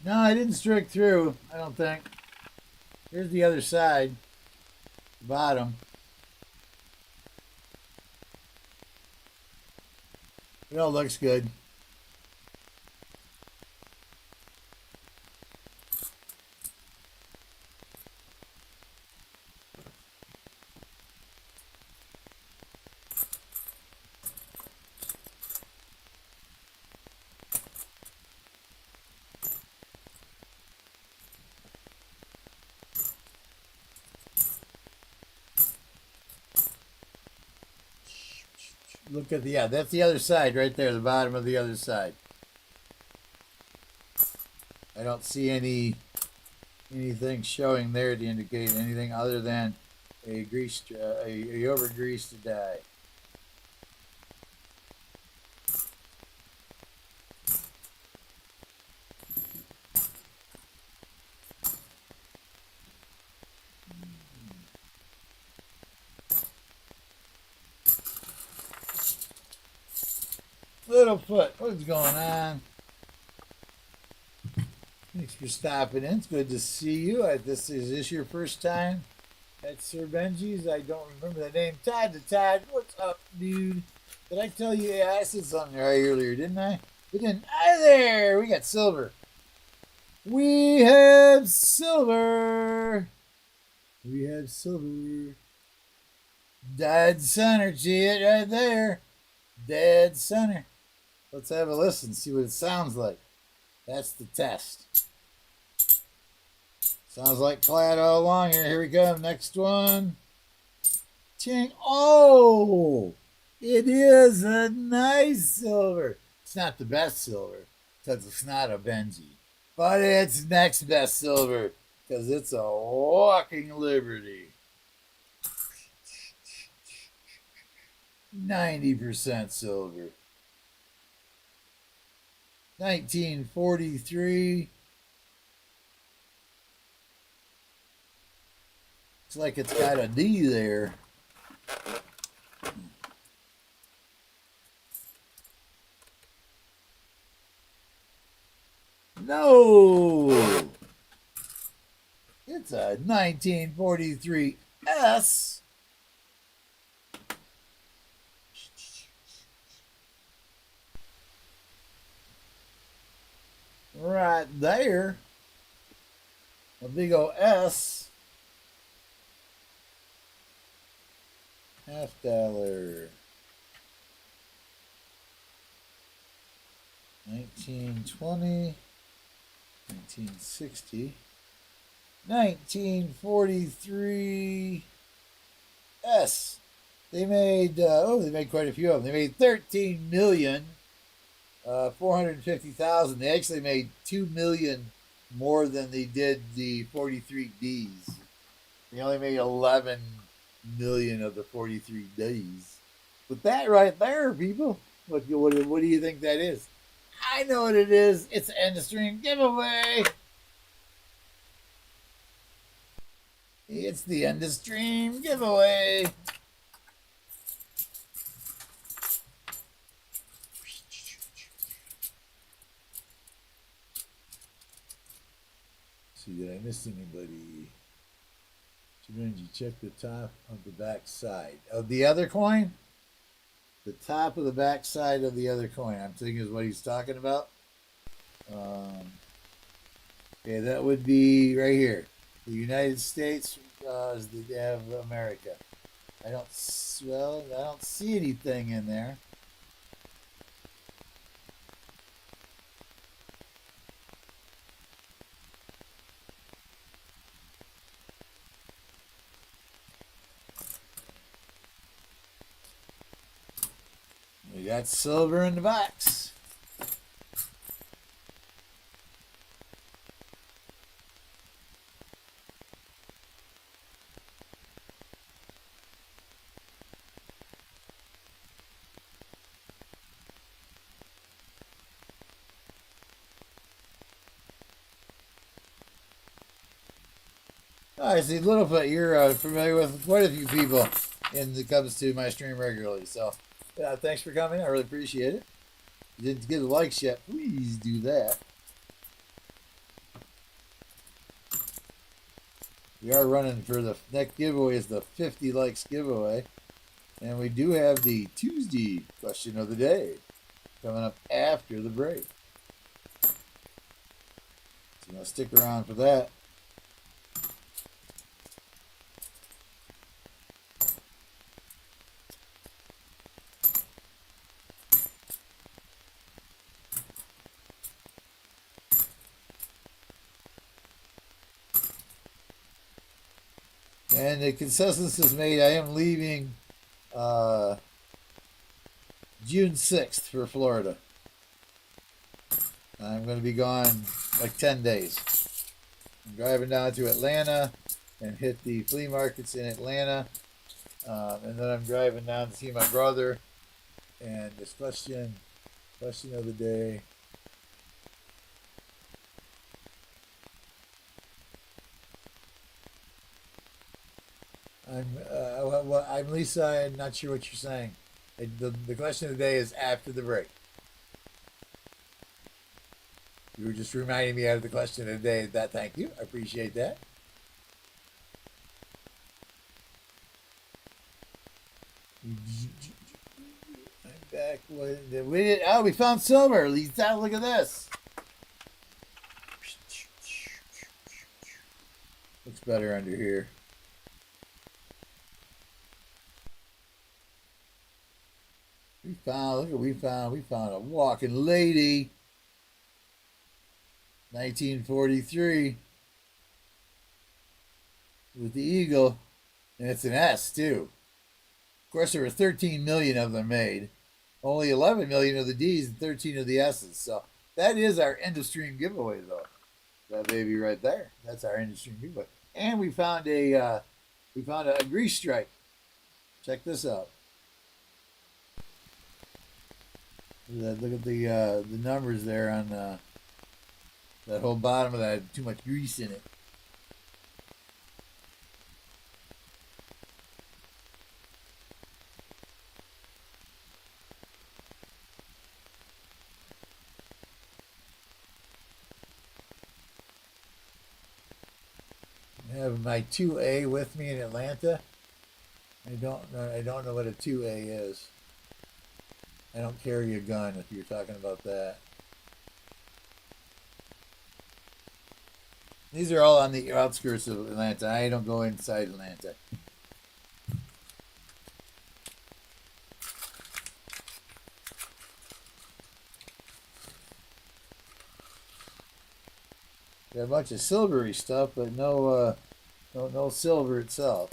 No, I didn't strike through. I don't think. Here's the other side, the bottom. It all looks good. Look at that's the other side right there, the bottom of the other side. I don't see anything showing there to indicate anything other than a over greased die. Littlefoot, what's going on? Thanks for stopping in. It's good to see you. Is this your first time at Sir Benji's? I don't remember the name. Todd to Todd, what's up, dude? Did I tell you? Yeah, I said something right earlier, didn't I? We didn't. Hi there. We got silver. We have silver. We have silver. Dead center. See it right there. Dead center. Let's have a listen, see what it sounds like. That's the test. Sounds like clad all along here. Here we go. Next one. Ching. Oh, it is a nice silver. It's not the best silver because it's not a Benji. But it's next best silver because it's a walking liberty. 90% silver. 1943. Looks like it's got a D there. No! It's a 1943 S. Right there. A big old S. $50. 1920. 1960. 1943 S. They made they made quite a few of them. They made 13,450,000. They actually made 2 million more than they did the 43 Ds. They only made 11 million of the 43 Ds. But that right there, people, what do you think that is? I know what it is. It's an end of stream giveaway. It's the end of stream giveaway. See, did I miss anybody? Benji, check the top of the back side of the other coin. The top of the back side of the other coin, I'm thinking is what he's talking about. Okay, that would be right here. The United States is the of America. I don't see anything in there. We got silver in the box. I see, Littlefoot, you're familiar with quite a few people in it comes to my stream regularly. So, yeah, thanks for coming. I really appreciate it. If you didn't get the likes yet, please do that. We are running for the next giveaway is the 50 likes giveaway. And we do have the Tuesday question of the day coming up after the break. So you know, stick around for that. And the consensus is made. I am leaving June 6th for Florida. I'm going to be gone like 10 days. I'm driving down to Atlanta and hit the flea markets in Atlanta. And then I'm driving down to see my brother. And this question of the day. I'm Lisa. I'm not sure what you're saying. The question of the day is after the break. You were just reminding me of the question of the day. That thank you. I appreciate that. I'm back. We found silver. Lisa, look at this. Looks better under here. We found a walking lady. 1943 with the eagle, and it's an S too. Of course, there were 13 million of them made. Only 11 million of the D's and 13 of the S's. So that is our end of stream giveaway, though. That baby right there. That's our end of stream giveaway. And we found a grease stripe. Check this out. Look at the numbers there on that whole bottom of that had too much grease in it. I have my 2A with me in Atlanta. I don't know what a 2A is. I don't carry a gun if you're talking about that. These are all on the outskirts of Atlanta. I don't go inside Atlanta. Got a bunch of silvery stuff, but no silver itself.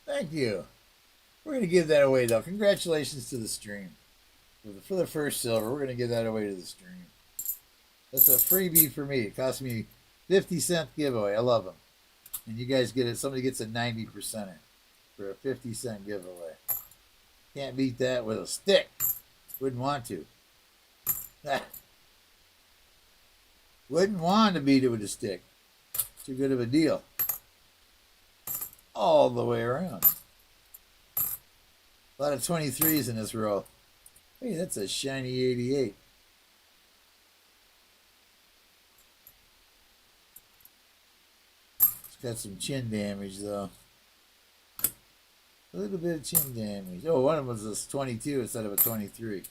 Thank you. We're going to give that away, though. Congratulations to the stream. For the first silver, we're going to give that away to the stream. That's a freebie for me. It cost me 50-cent giveaway. I love them. And you guys get it. Somebody gets a 90%er for a 50-cent giveaway. Can't beat that with a stick. Wouldn't want to. Wouldn't want to beat it with a stick. Too good of a deal. All the way around. A lot of 23s in this row. Hey, that's a shiny 88. It's got some chin damage, though. A little bit of chin damage. Oh, one of them was a 22 instead of a 23.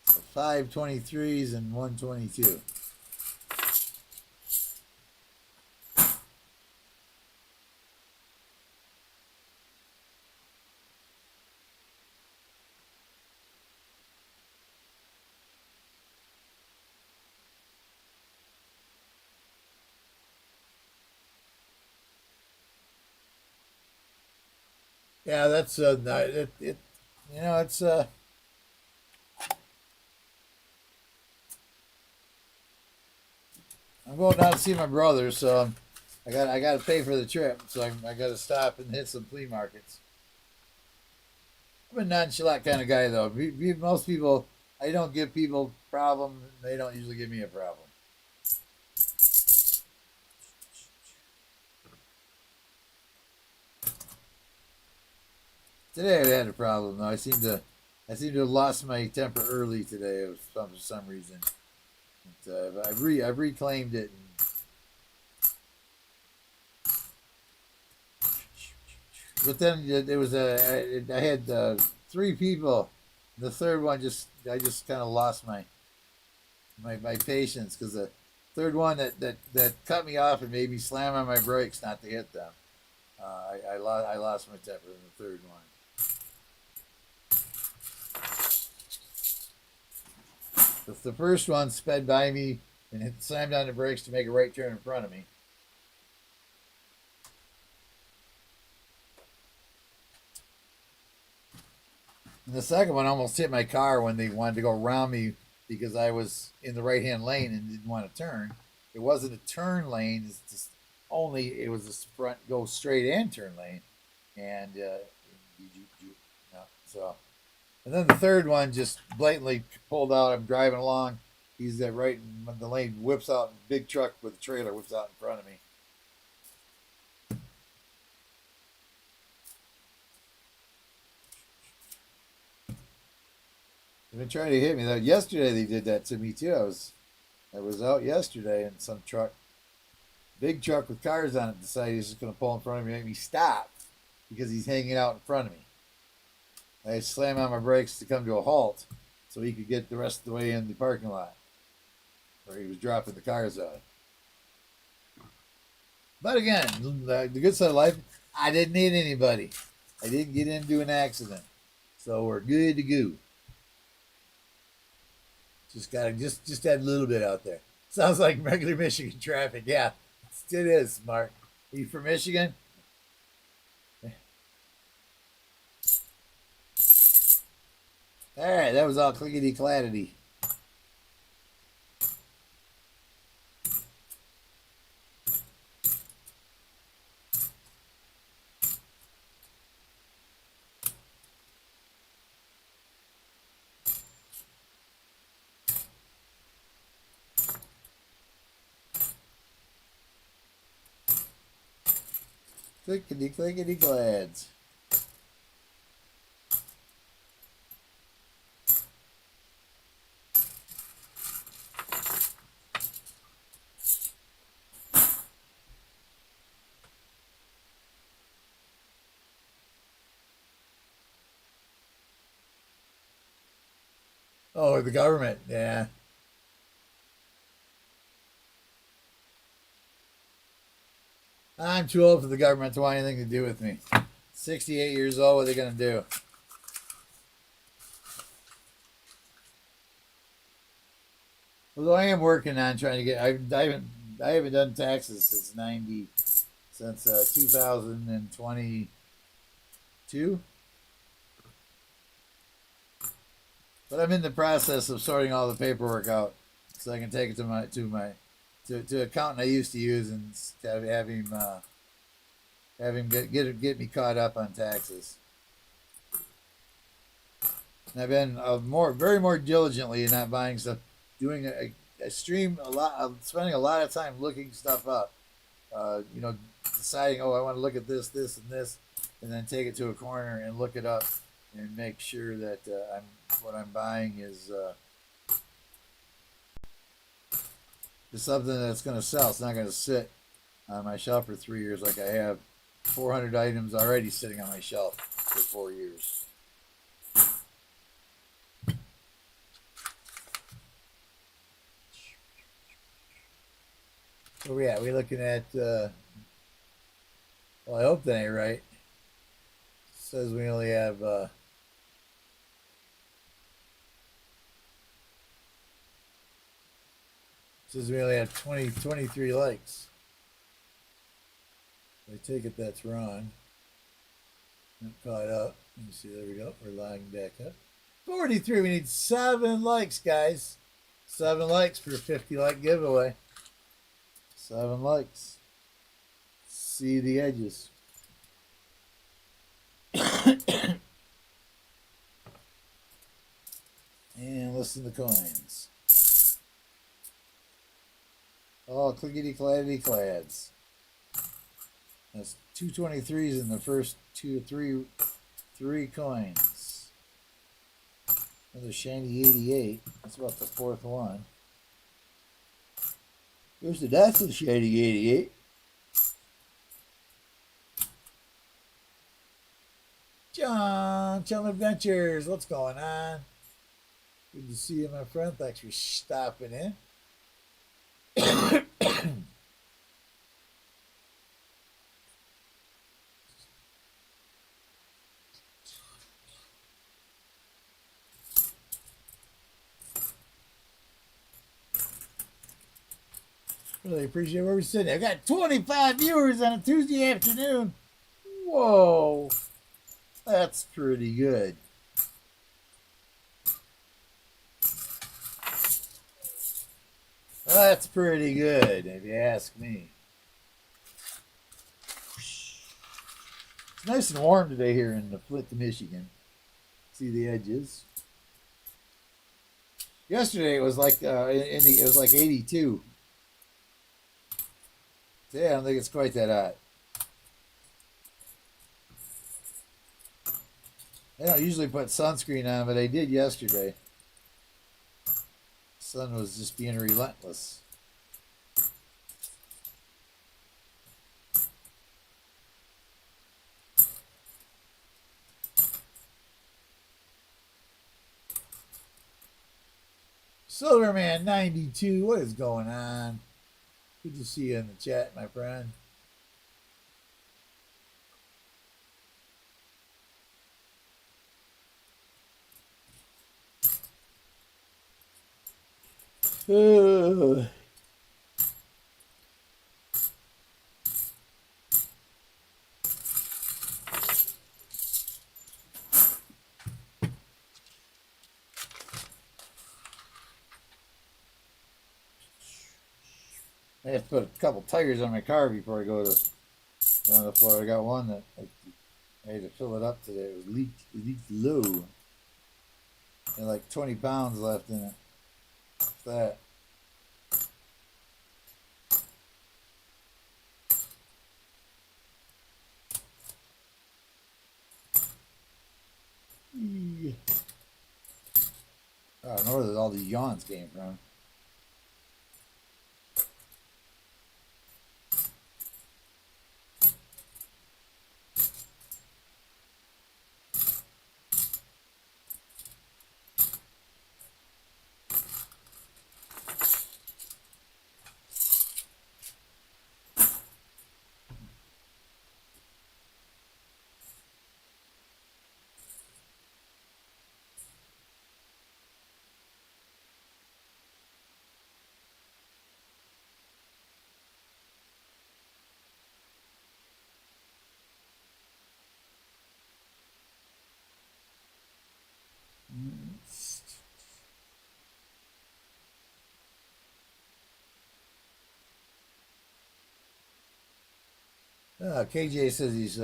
So 5 23s and 1 22. Yeah, that's it. You know, it's I'm going down to see my brother, so I got to pay for the trip, so I got to stop and hit some flea markets. I'm a nonchalant kind of guy, though. Most people, I don't give people problems. They don't usually give me a problem. Today I had a problem though. I seem to have lost my temper early today for some reason. But, I've reclaimed it. But then there was I had three people. The third one I just kind of lost my patience because the third one that cut me off and made me slam on my brakes not to hit them. I lost my temper in the third one. The first one sped by me and slammed on the brakes to make a right turn in front of me. And the second one almost hit my car when they wanted to go around me because I was in the right-hand lane and didn't want to turn. It wasn't a turn lane. It's just it was a front go straight and turn lane. And so, and then the third one just blatantly pulled out. I'm driving along. He's right in the lane, whips out, big truck with a trailer whips out in front of me. They've been trying to hit me. Yesterday they did that to me too. I was out yesterday and some big truck with cars on it, decided he's just going to pull in front of me and make me stop because he's hanging out in front of me. I slammed on my brakes to come to a halt so he could get the rest of the way in the parking lot where he was dropping the cars out. But again, the good side of life, I didn't hit anybody. I didn't get into an accident. So we're good to go. Just add a little bit out there. Sounds like regular Michigan traffic. Yeah, it is, Mark. Are you from Michigan? All right, that was all clickety clackety. Clickety clickety glads. Oh, the government, yeah. I'm too old for the government to want anything to do with me. 68 years old, what are they going to do? Although I am working on trying to get, I haven't done taxes since 2022. But I'm in the process of sorting all the paperwork out so I can take it to an accountant I used to use and have him get me caught up on taxes. And I've been very more diligently in not buying stuff, doing a stream a lot, spending a lot of time looking stuff up. Deciding, I want to look at this, this, and this, and then take it to a corner and look it up and make sure that what I'm buying is something that's going to sell. It's not going to sit on my shelf for 3 years like I have 400 items already sitting on my shelf for 4 years. Where we at? We looking at, well, I hope that ain't right. It says we only have, says we only have 23 likes. I take it that's wrong. Not caught up. Let me see, there we go. We're lagging back up. 43, we need 7 likes, guys. 7 likes for a 50 like giveaway. 7 likes. See the edges. listing the coins. Oh, clickety claddity clads. That's 223s in the first three coins. Another shiny 88. That's about the fourth one. Here's the death of the shiny 88. John, Chum Adventures, what's going on? Good to see you, my friend. Thanks for stopping in. Really appreciate where we're sitting. I got 25 viewers on a Tuesday afternoon. Whoa, that's pretty good. That's pretty good, if you ask me. It's nice and warm today here in Flint, Michigan. See the edges. Yesterday it was like it was like 82. Today I don't think it's quite that hot. I don't usually put sunscreen on, but I did yesterday. The sun was just being relentless. Silverman 92, what is going on? Good to see you in the chat, my friend. I have to put a couple tires on my car before I go on the floor. I got one that I had to fill it up today. It was leaked low. And like 20 pounds left in it. That. I don't know where all these yawns came from. KJ says he's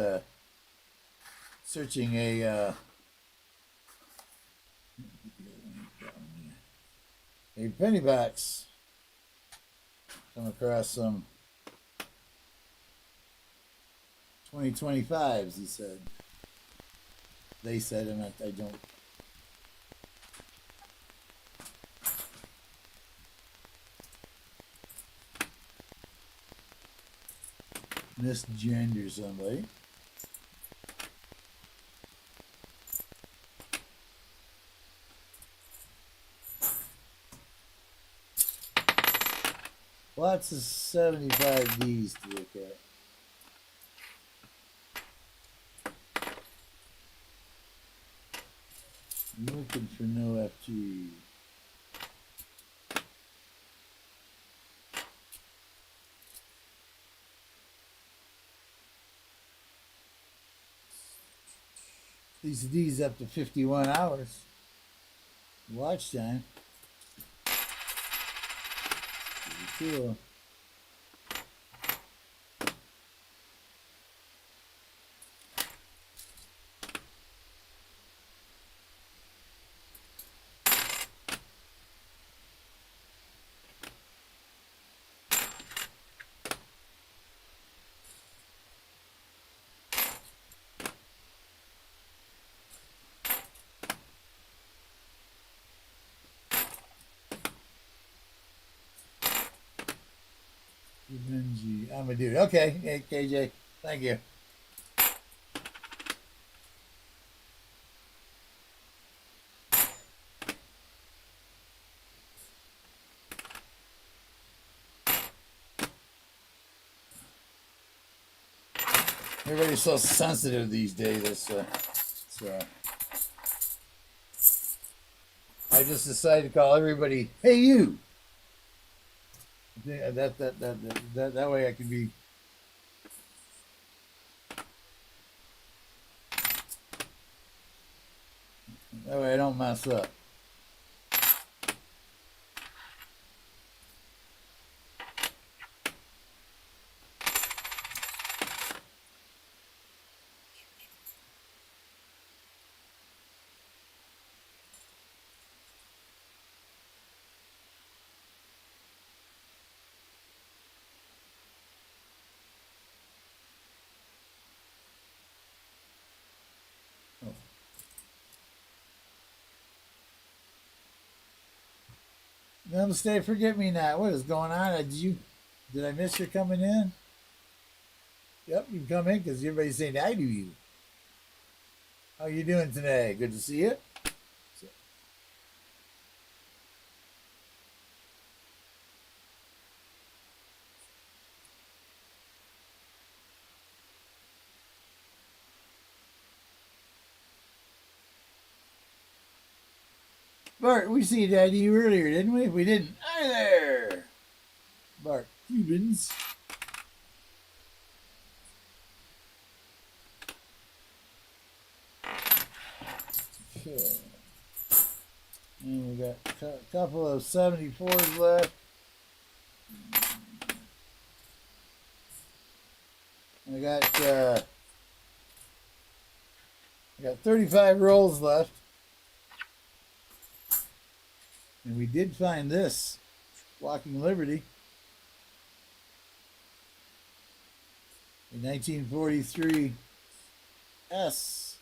searching a penny box. Come across some 2025s, he said. They said, and I don't. Misgender somebody. Lots of 75Ds to look at. I'm looking for no FG. These D's up to 51 hours. Watch time. Pretty cool. Benji, I'm a dude. Okay, hey, KJ, thank you. Everybody's so sensitive these days. I just decided to call everybody, "Hey, you." That way I can be. That way I don't mess up. Oh. Namaste, forget me not. What is going on? Did I miss you coming in? Yep, you can come in because everybody's saying I do you. How you doing today? Good to see you. Bart, we see that you earlier, didn't we? If we didn't, hi there, Bart Cubans. Okay. And we got a couple of 74s left. I got 35 rolls left. And we did find this Walking Liberty in 1943 S.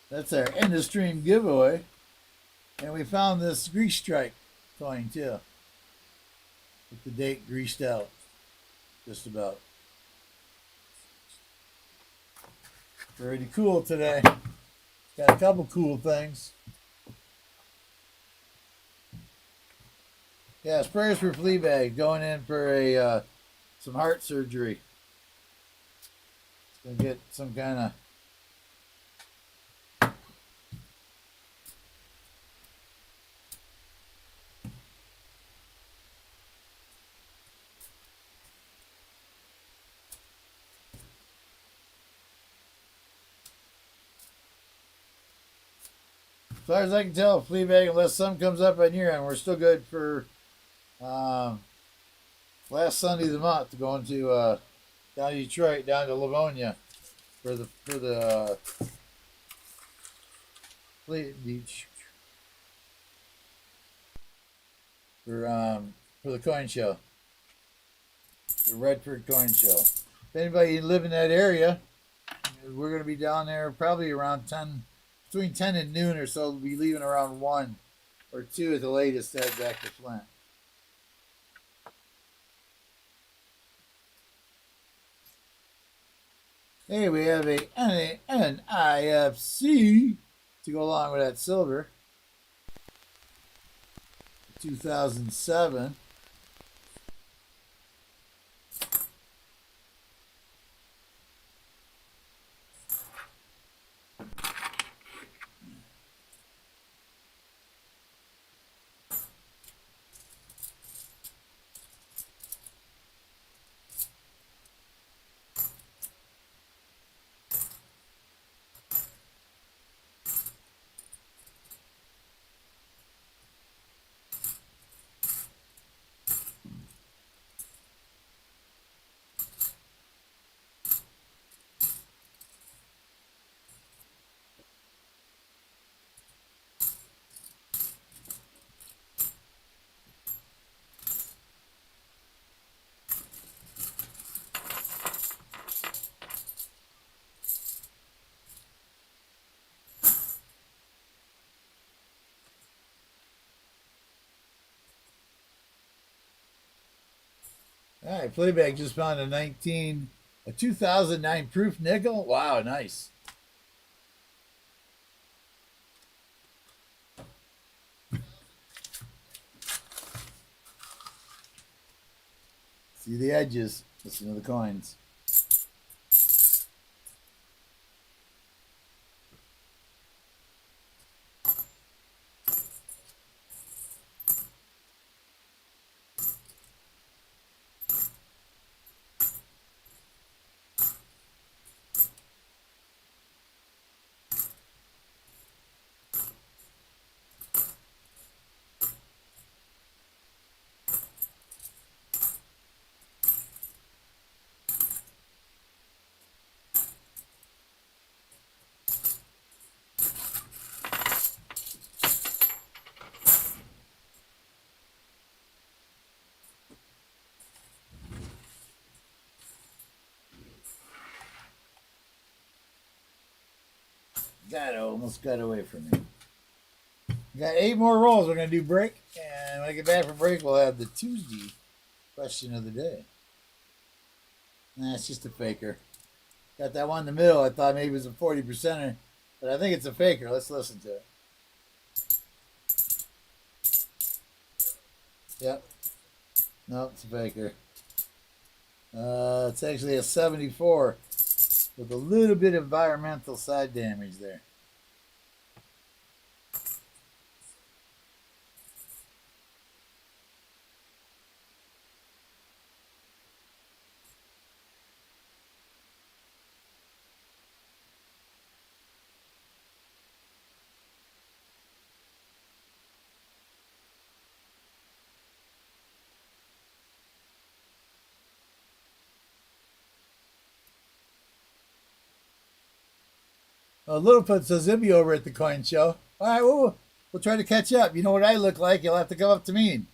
That's our end of stream giveaway. And we found this grease strike coin too. With the date greased out. Just about. Pretty cool today. Got a couple cool things. Yeah, prayers for Fleabag going in for some heart surgery. It's gonna get some kind of as far as I can tell, Fleabag, unless something comes up on your end, we're still good for last Sunday of the month, going to down to Detroit, down to Livonia for the for the coin show, the Redford coin show. If anybody live in that area, we're going to be down there probably around 10, between 10 and noon or so. We'll be leaving around 1 or 2 at the latest to head back to Flint. Hey, we have a NIFC to go along with that silver. 2007. All right, Playback just found a 2009 proof nickel. Wow, nice. See the edges. Listen to the coins. That almost got away from me. We got 8 more rolls. We're going to do break. And when I get back from break, we'll have the Tuesday question of the day. Nah, it's just a faker. Got that one in the middle. I thought maybe it was a 40%er, but I think it's a faker. Let's listen to it. Yep. No, it's a faker. It's actually a 74 with a little bit of environmental side damage there. Littlefoot says he'll be over at the coin show. All right, we'll try to catch up. You know what I look like. You'll have to come up to me and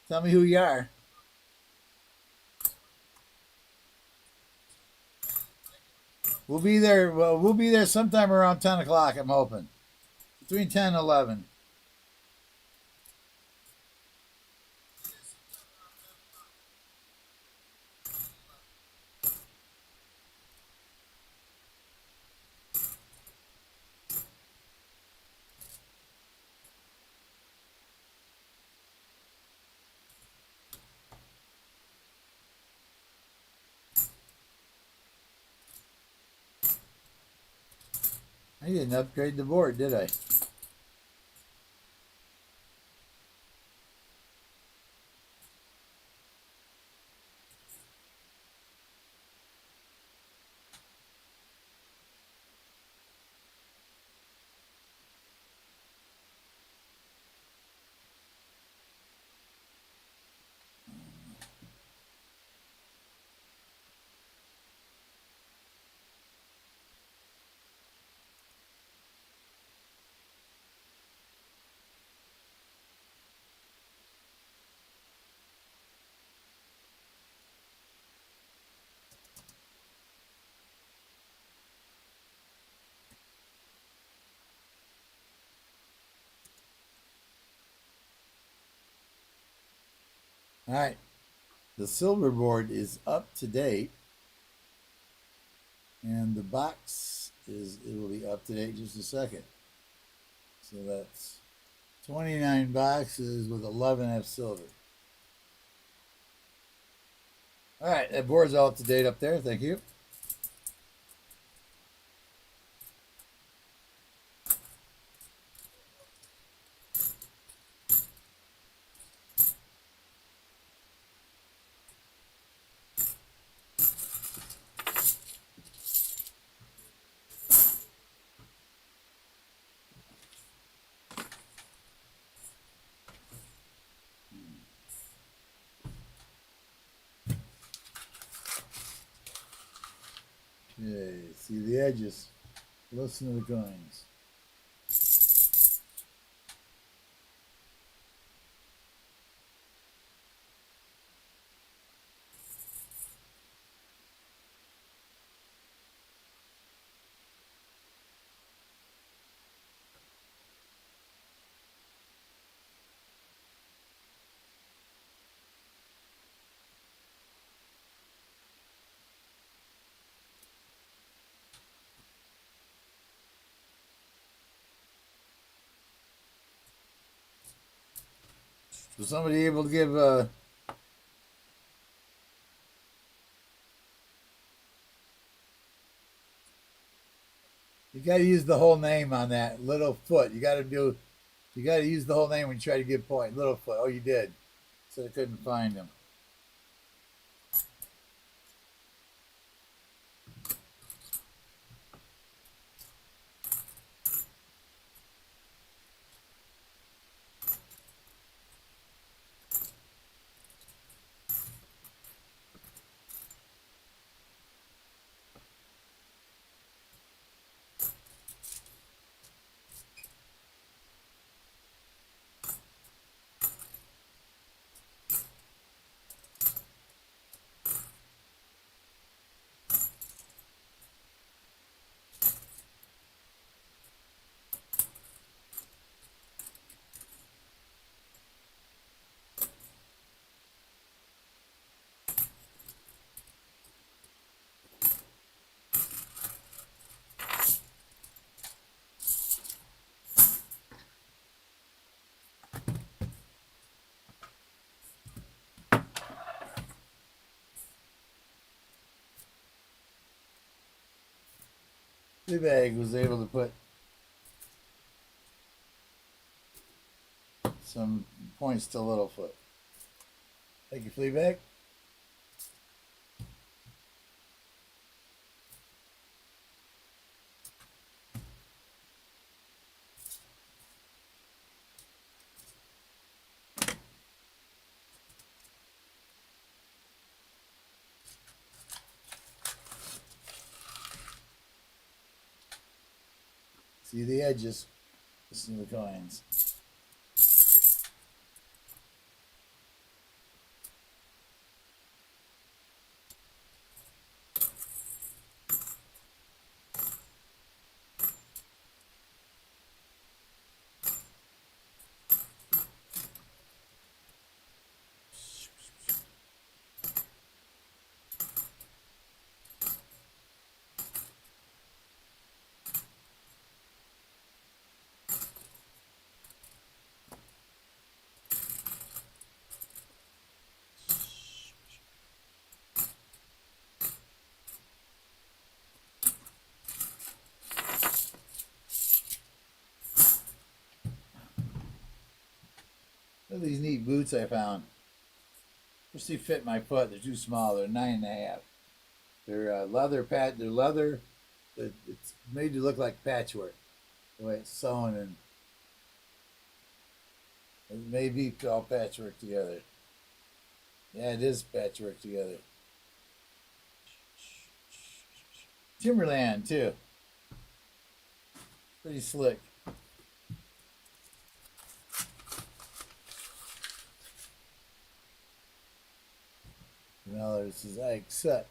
tell me who you are. We'll be there. Well, we'll be there sometime around 10 o'clock, I'm hoping. Between 10 and 11. I didn't upgrade the board, did I? All right. The silver board is up to date. And the box it will be up to date in just a second. So that's 29 boxes with 11 F silver. All right, that board's all up to date up there. Thank you. Okay, see the edges. Listen to the coins. Was somebody able to give you got to use the whole name on that little foot. You got to use the whole name when you try to give point. Little foot. Oh, you did. So I couldn't find him. Fleabag was able to put some points to Littlefoot. Thank you, Fleabag. See the edges. Listen to the coins. Look at these neat boots I found. Just they fit my foot. They're too small. They're 9.5. They're leather pad. They're leather. It's made to look like patchwork. The way it's sewn and it may be all patchwork together. Yeah, it is patchwork together. Timberland too. Pretty slick. Miller says, I accept.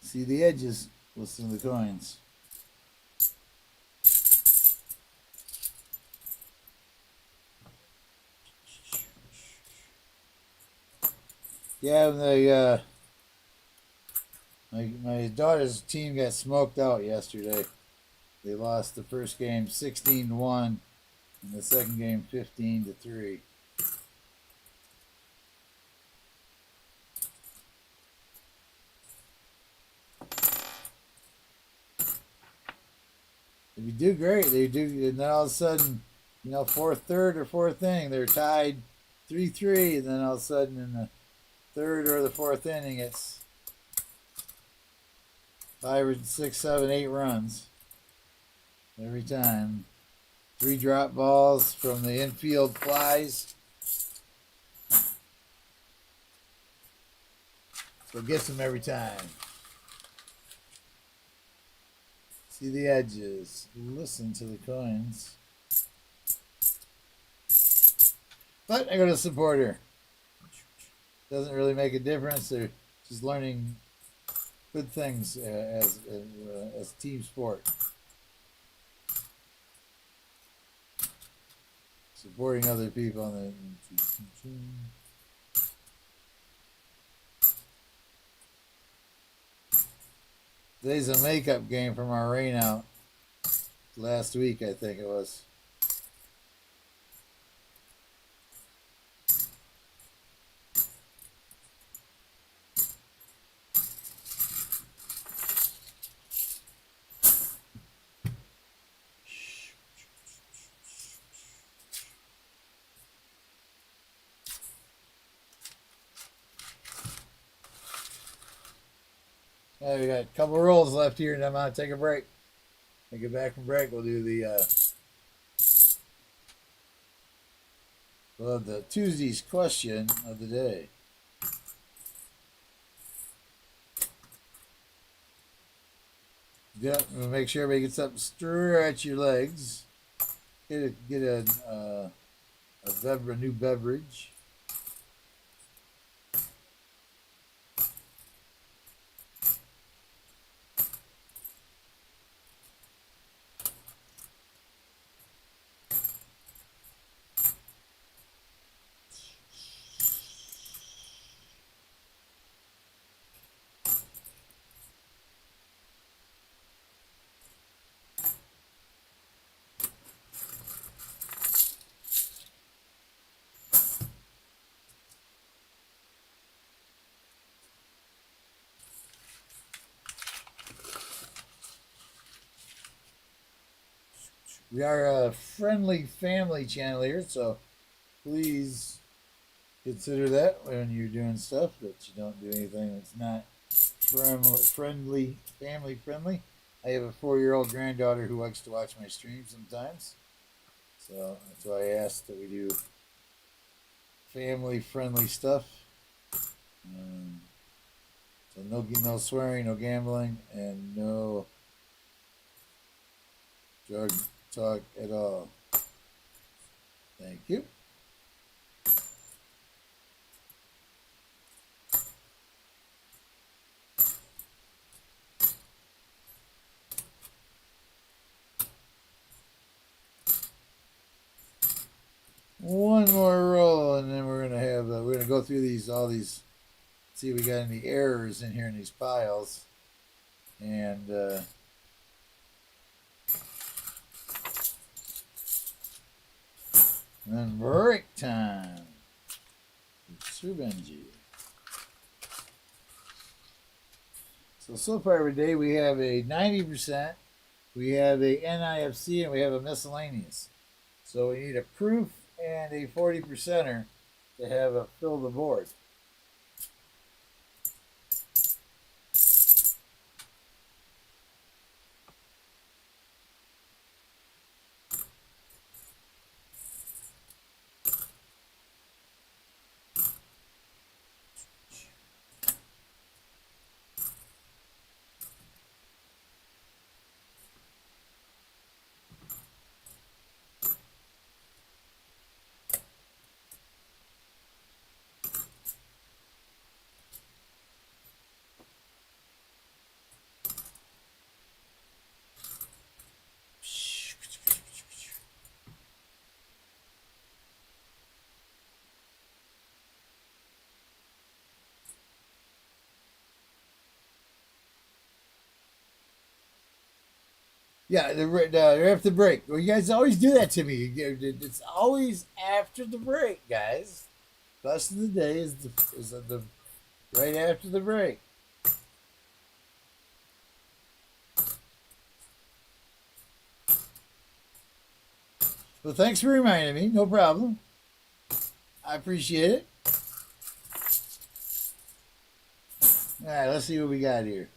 See the edges. Listen to the coins. Yeah, my daughter's team got smoked out yesterday. They lost the first game 16-1, and the second game 15-3. If you do great, they do, and then all of a sudden, third or fourth inning, they're tied 3-3, and then all of a sudden in the third or the fourth inning, it's 5 or 6, 7, 8 runs every time. 3 drop balls from the infield flies. So it gets them every time. See the edges. Listen to the coins. But I got to support her. Doesn't really make a difference. They're just learning good things as team sport. supporting other people on the. Today's a makeup game from our rain out last week, I think it was. We got a couple rolls left here, and I'm gonna take a break. When we get back from break, we'll do the Tuesday's question of the day. Yeah, we'll make sure everybody gets up and stretch your legs. Get a new beverage. We are a friendly family channel here, so please consider that when you're doing stuff, that you don't do anything that's not family friendly. I have a 4-year-old granddaughter who likes to watch my streams sometimes, so that's why I asked that we do family friendly stuff. So no swearing, no gambling, and no drug talk at all. Thank you. One more roll, and then we're gonna go through all these, see if we got any errors in here in these piles, and then break time. Sir Benji. So far every day we have a 90%, we have a NIFC, and we have a miscellaneous. So we need a proof and a 40%er to have a fill the board. Yeah, they're after the break. Well, you guys always do that to me. It's always after the break, guys. Best of the day is the right after the break. Well, thanks for reminding me. No problem. I appreciate it. All right, let's see what we got here.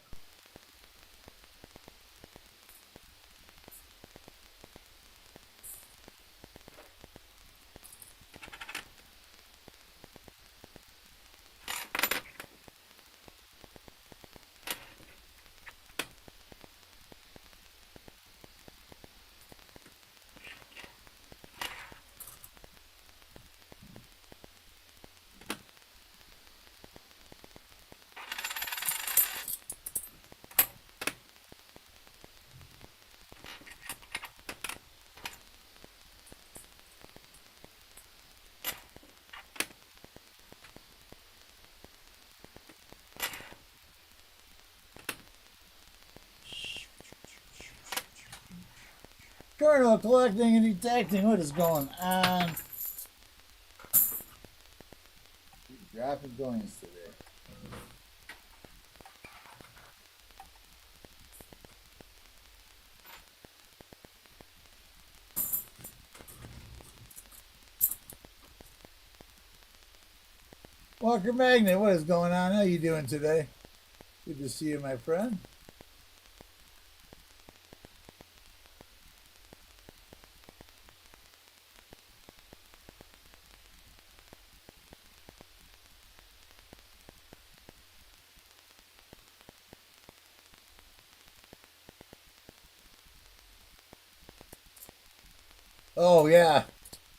Colonel collecting and detecting. What is going on? Dropping coins today. Walker Magnet, what is going on? How you doing today? Good to see you, my friend. Oh yeah,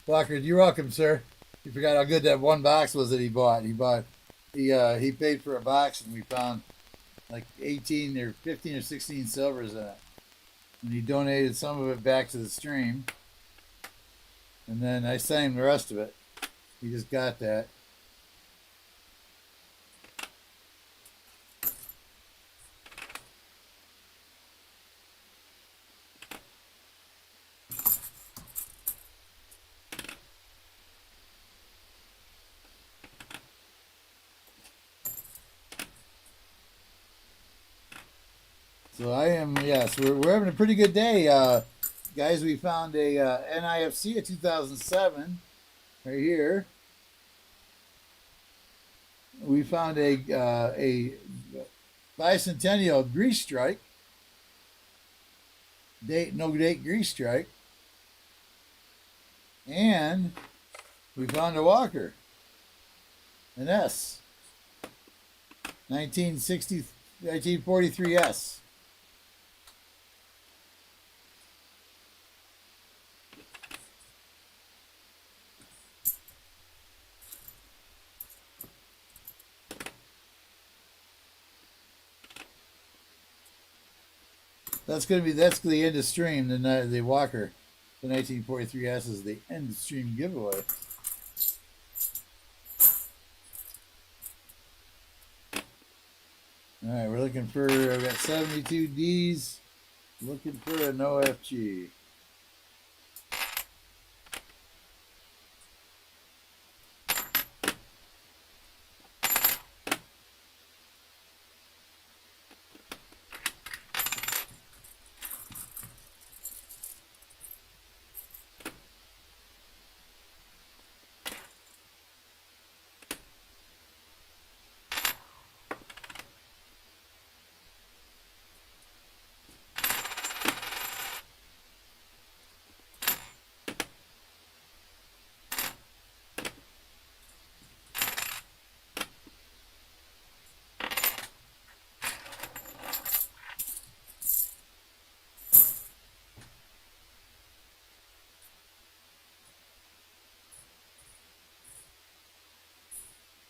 Walker, you're welcome, sir. You forgot how good that one box was that he bought. He paid for a box, and we found like 18 or 15 or 16 silvers in it. And he donated some of it back to the stream. And then I sent him the rest of it. He just got that. So I am, yes, we're having a pretty good day. Guys, we found a NIFC of 2007 right here. We found a bicentennial grease strike. No date grease strike. And we found a Walker. An S. 1943 S. That's the end of stream. The Walker, the 1943 S is the end of stream giveaway. All right, we're looking for. I've got 72 Ds. Looking for an OFG.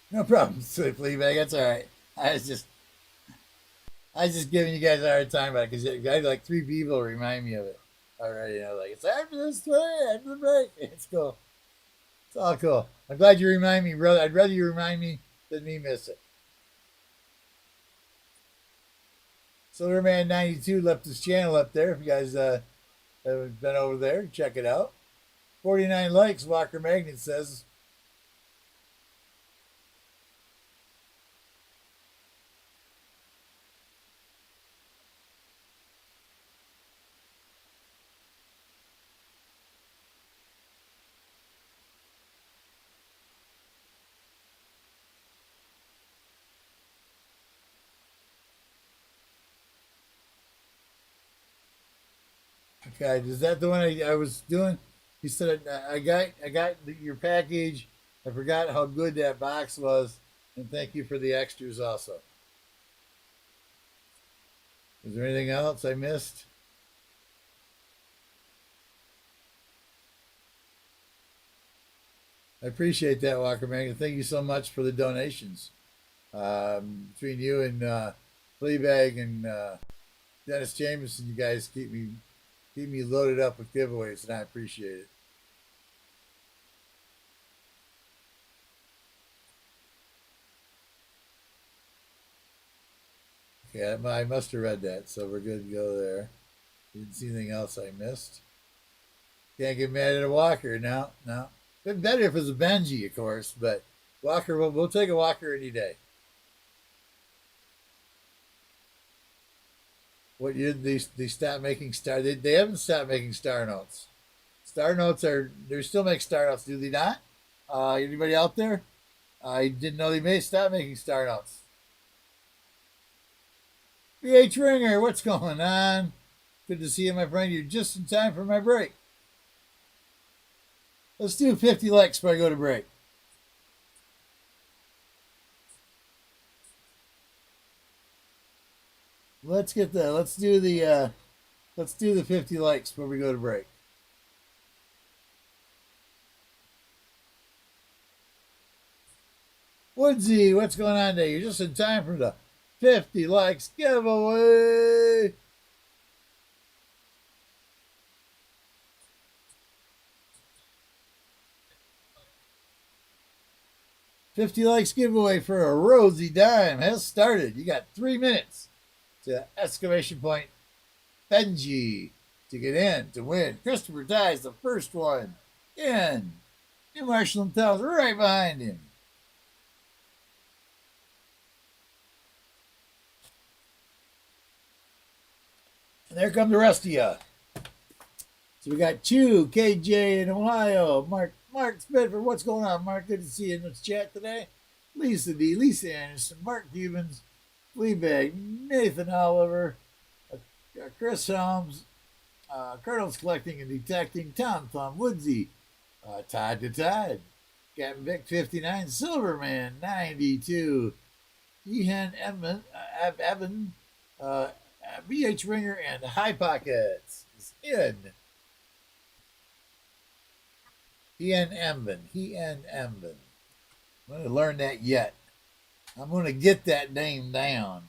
No problem, Swift Fleabag. That's all right. I was just giving you guys a hard time about it because I had like 3 people remind me of it already. You know, like it's after this play, after the break. It's cool. It's all cool. I'm glad you remind me, brother. I'd rather you remind me than me miss it. Silverman92 left his channel up there. If you guys haven't been over there, check it out. 49 likes, Walker Magnet says. Okay, is that the one I was doing? He said I got your package. I forgot how good that box was, and thank you for the extras also. Is there anything else I missed? I appreciate that, Walker Magnet. Thank you so much for the donations. Between you and Fleabag and Dennis Jameson, you guys keep me loaded up with giveaways, and I appreciate it. Okay, I must have read that, so we're good to go there. Didn't see anything else I missed. Can't get mad at a Walker. No, no. Been better if it was a Benji, of course, but Walker, we'll take a Walker any day. What year did they stop making star? They haven't stopped making star notes. Star notes are they still make star notes, do they not? Anybody out there? I didn't know they may stop making star notes. BH Ringer, what's going on? Good to see you, my friend. You're just in time for my break. Let's do 50 likes before I go to break. Let's do the 50 likes before we go to break. Woodsy, what's going on today? You're just in time for the 50 likes giveaway. $50 likes giveaway for a Rosie dime has started. You got 3 minutes to exclamation point Benji to get in to win. Christopher Ties the first one in. New Marshall and Towns right behind him. And there come the rest of you. So we got Chew, KJ in Ohio, Mark Bedford. What's going on, Mark? Good to see you in the chat today. Lisa D, Lisa Anderson, Mark Cubans, Fleabag, Nathan Oliver, Chris Holmes, Colonel's Collecting and Detecting, Tom Thumb, Woodsy, Todd to Todd, Captain Vic 59, Silverman 92, Ehan Evan, BH Ringer, and High Pockets is in. Ehan Emben. I'm going to learn that yet. I'm going to get that name down.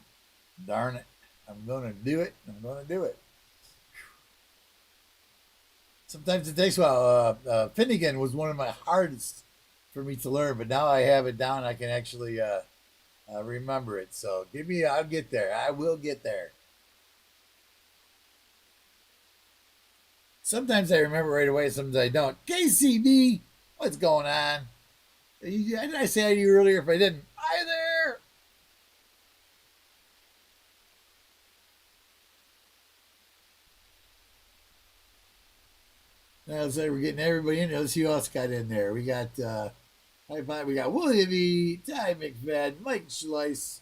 Darn it. I'm going to do it. Sometimes it takes a while. Finnegan was one of my hardest for me to learn, but now I have it down. I can actually remember it. So I'll get there. I will get there. Sometimes I remember right away. Sometimes I don't. KCB, what's going on? Did I say hi to you earlier? If I didn't, hi there. Now let's say we're getting everybody in. Let's see who else got in there. We got William E, Ty McFadden, Mike Schleiss,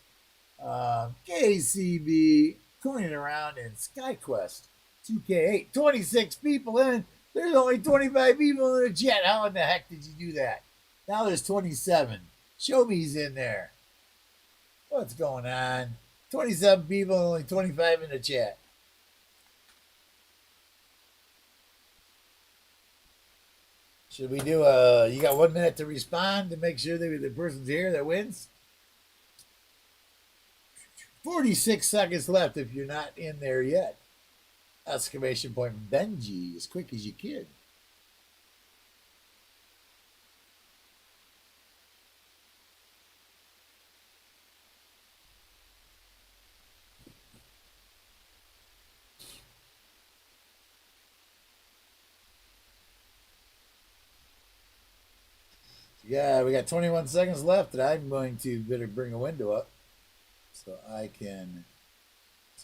KCB, Coining Around, and SkyQuest 2K8. 26 people in. There's only 25 people in the chat. How in the heck did you do that? Now there's 27. Show me he's in there. What's going on? 27 people, only 25 in the chat. Should we do you got 1 minute to respond to make sure that the person's here that wins? 46 seconds left if you're not in there yet. Exclamation point Benji, as quick as you can. Yeah, we got 21 seconds left, and I'm going to better bring a window up so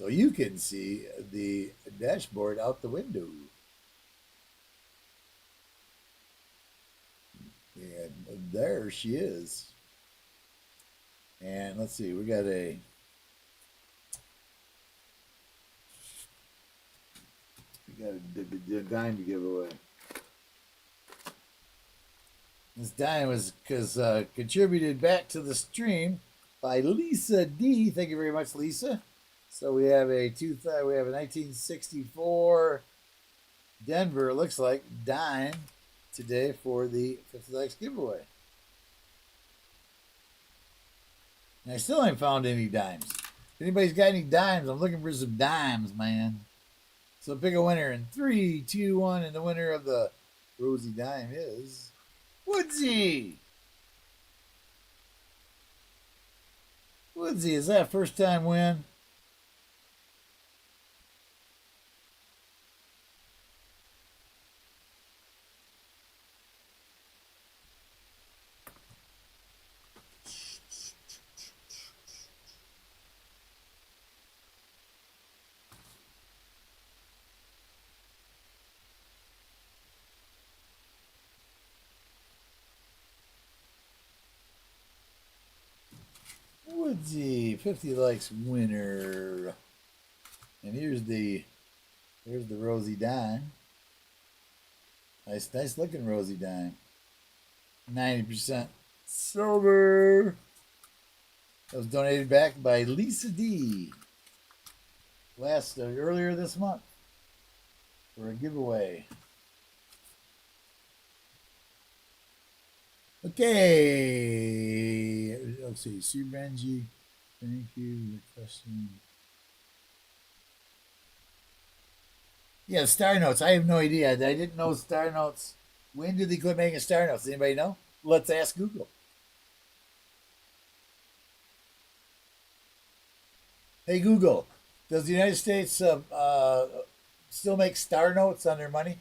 you can see the dashboard out the window. And there she is. And let's see, we got a dime to give away. This dime was contributed back to the stream by Lisa D. Thank you very much, Lisa. So we have a 1964 Denver, it looks like, dime today for the 50 likes giveaway. And I still ain't found any dimes. If anybody's got any dimes, I'm looking for some dimes, man. So pick a winner in 3, 2, 1, and the winner of the Rosie dime is Woodsy. Woodsy, is that a first time win? Woodsy 50 likes winner. And here's the Rosie dime. Nice looking Rosie dime. 90% silver. That was donated back by Lisa D. Earlier this month for a giveaway. Okay. Let's see. Sue Benji. Thank you for the question. Yeah, Star Notes. I have no idea. I didn't know Star Notes. When did they quit making Star Notes? Anybody know? Let's ask Google. Hey Google, does the United States still make Star Notes on their money?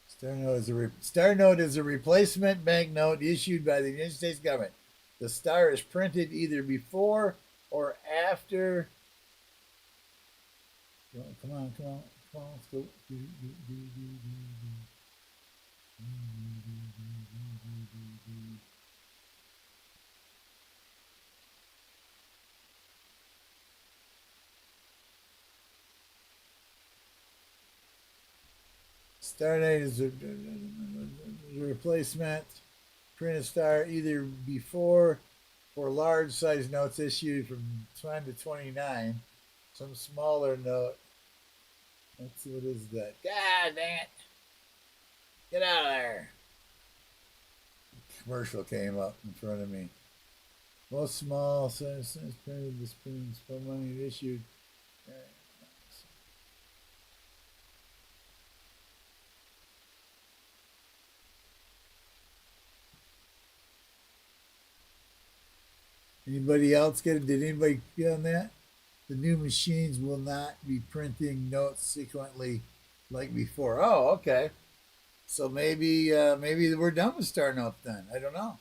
Star Note is a replacement banknote issued by the United States government. The star is printed either before or after. Come on, let's go. Star Note is a replacement printed star either before or large size notes issued from 1 to 29. Some smaller note. Let's see, what is that? God dang it. Get out of there. Commercial came up in front of me. Most small size printed dispense for money issued. Anybody else get it? Did anybody get on that? The new machines will not be printing notes sequentially like before. Oh, okay. So maybe we're done with Star Notes then. I don't know.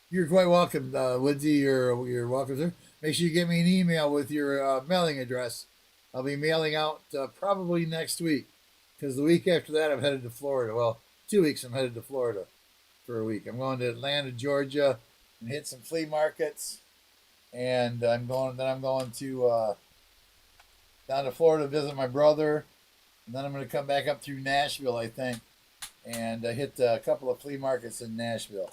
You're quite welcome, Woodsy. You're welcome, sir. Make sure you get me an email with your mailing address. I'll be mailing out probably next week, because the week after that I'm headed to Florida. Well, 2 weeks I'm headed to Florida for a week. I'm going to Atlanta, Georgia, and hit some flea markets, and I'm going to down to Florida to visit my brother, and then I'm going to come back up through Nashville, I think, and hit a couple of flea markets in Nashville.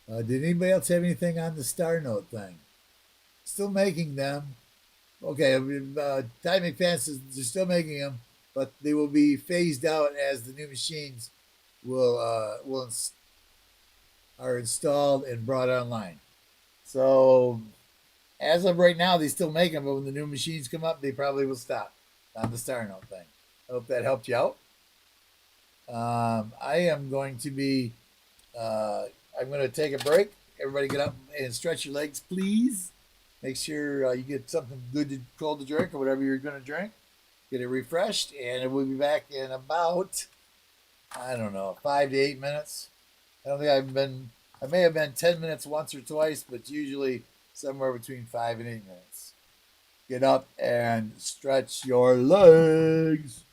Did anybody else have anything on the Star Note thing? Still making them. Okay, Ty McFadden says they're still making them, but they will be phased out as the new machines will are installed and brought online. So as of right now, they still make them, but when the new machines come up, they probably will stop on the Star Note thing. I hope that helped you out. I am going to be. Uh, I'm going to take a break. Everybody, get up and stretch your legs, please. Make sure you get something cold to drink or whatever you're going to drink. Get it refreshed, and we'll be back in about, I don't know, 5 to 8 minutes. I don't think I may have been 10 minutes once or twice, but usually somewhere between 5 and 8 minutes. Get up and stretch your legs.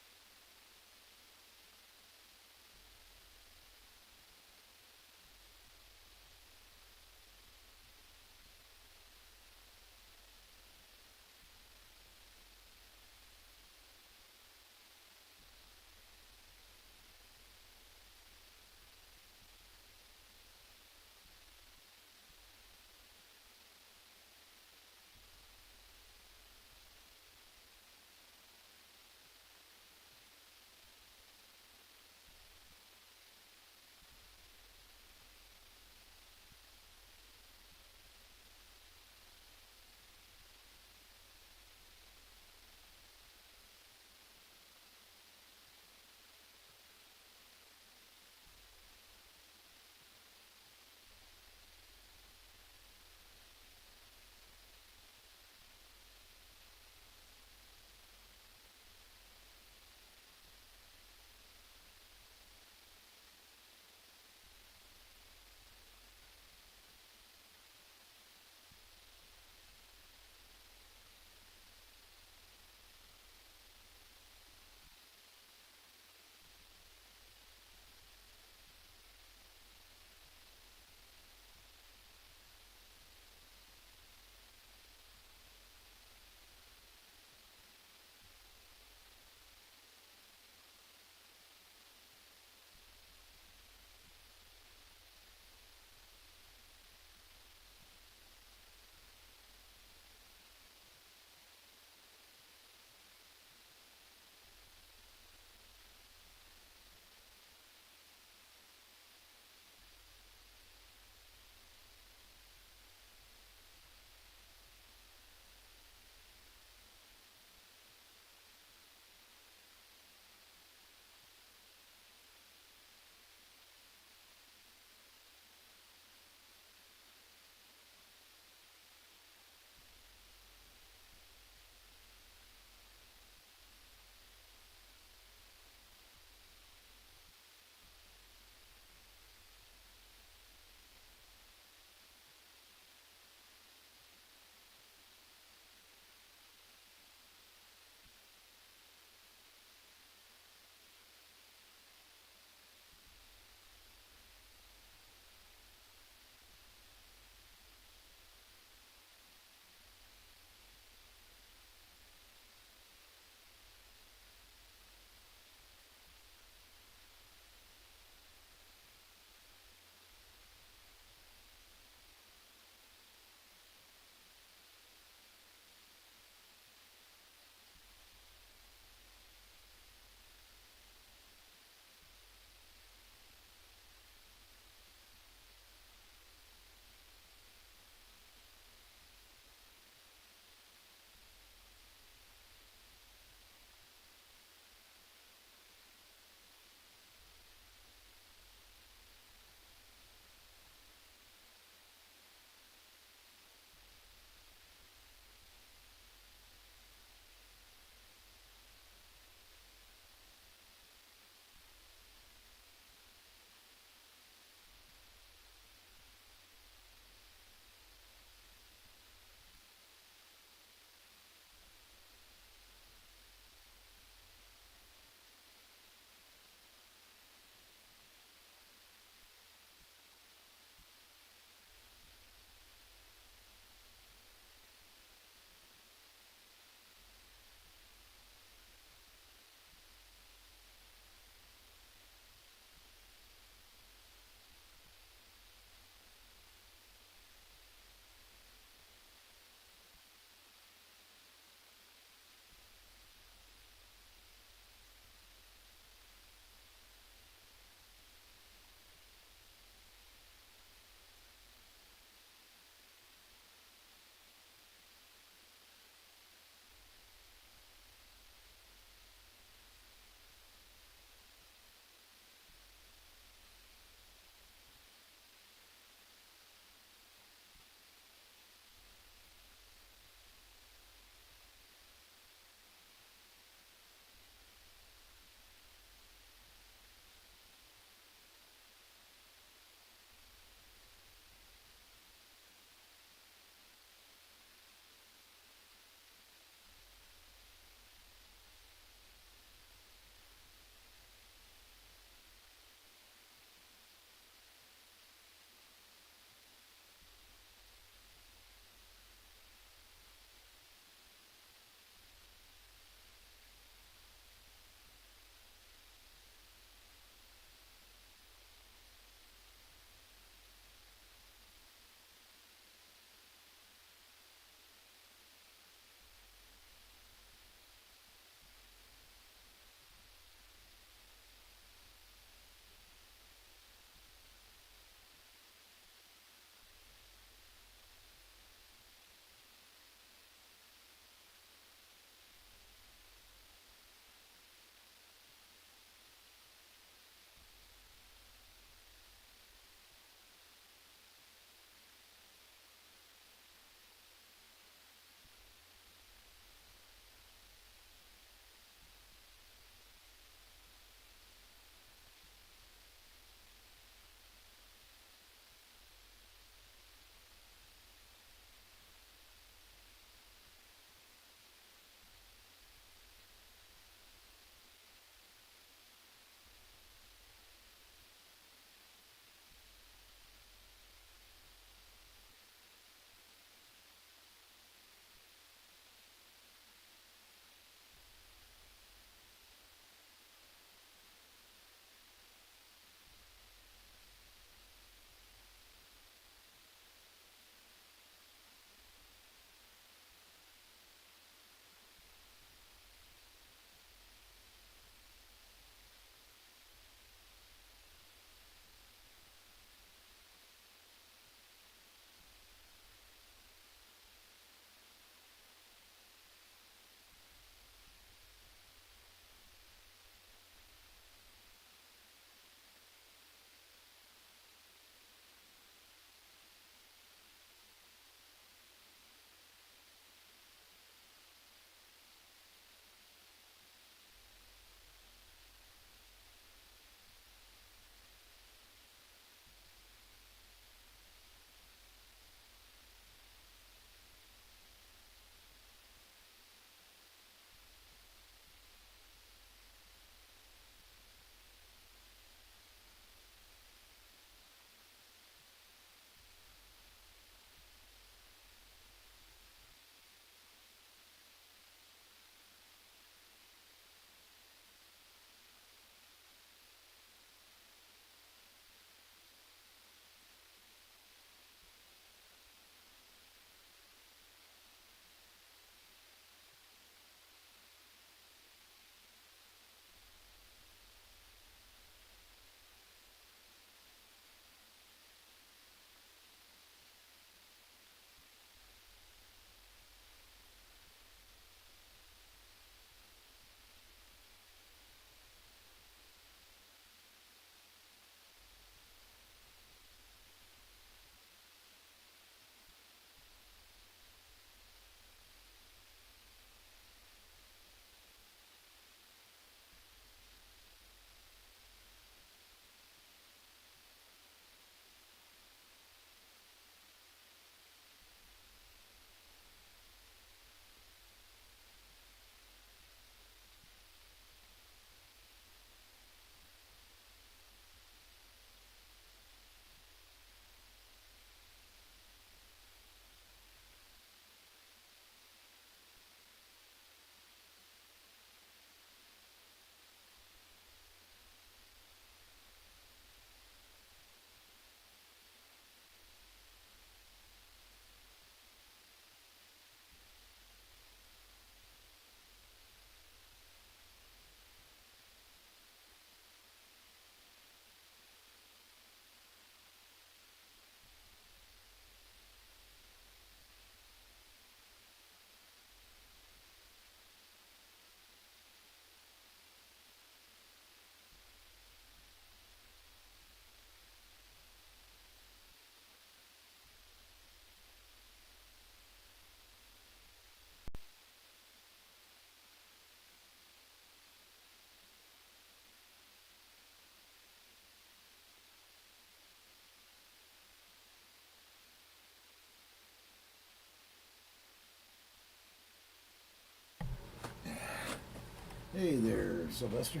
Hey there, Sylvester.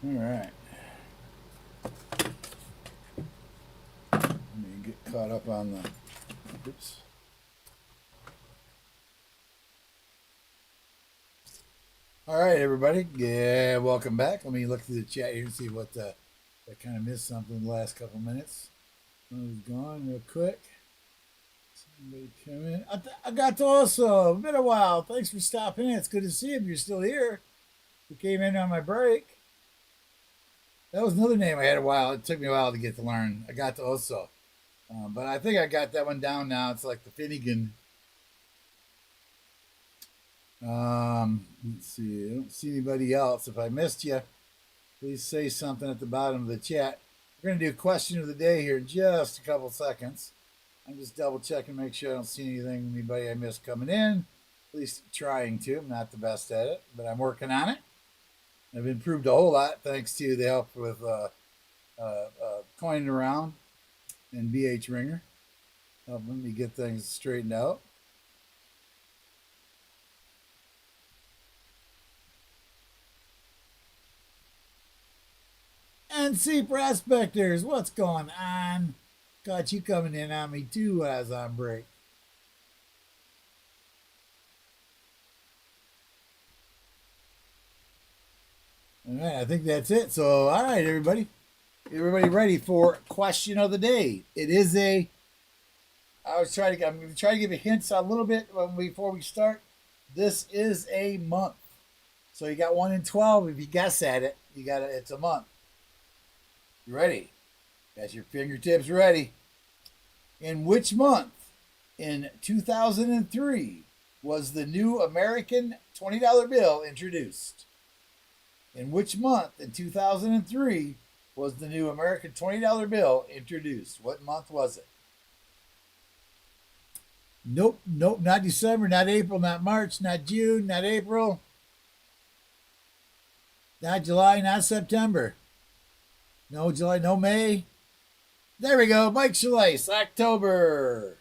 All right. Let me get caught up on the. Oops. All right, everybody. Yeah, welcome back. Let me look through the chat here and see what I kind of missed something the last couple minutes. I was gone real quick. Somebody come in. I got to also. Been a while. Thanks for stopping in. It's good to see you. You're still here. You came in on my break. That was another name I had a while. It took me a while to get to learn. I got to also. But I think I got that one down now. It's like the Finnegan. Let's see. I don't see anybody else. If I missed you, please say something at the bottom of the chat. We're going to do a question of the day here in just a couple seconds. I'm just double checking, make sure I don't see anybody I missed coming in. At least trying to. I'm not the best at it, but I'm working on it. I've improved a whole lot thanks to the help with Coining Around and BH Ringer, helping me get things straightened out. NC Prospectors, what's going on? Got you coming in on me too as on break. All right, I think that's it. So, all right, everybody. Everybody ready for question of the day? It is a. I'm going to try to give you hints a little bit before we start. This is a month. So you got 1 in 12. If you guess at it, it's a month. You ready? Got your fingertips ready. In which month in 2003 was the new American $20 bill introduced? In which month in 2003 was the new American $20 bill introduced? What month was it? Nope, not December, not April, not March, not June, not April, not July, not September. No July, no May. There we go, Mike Shalice, October.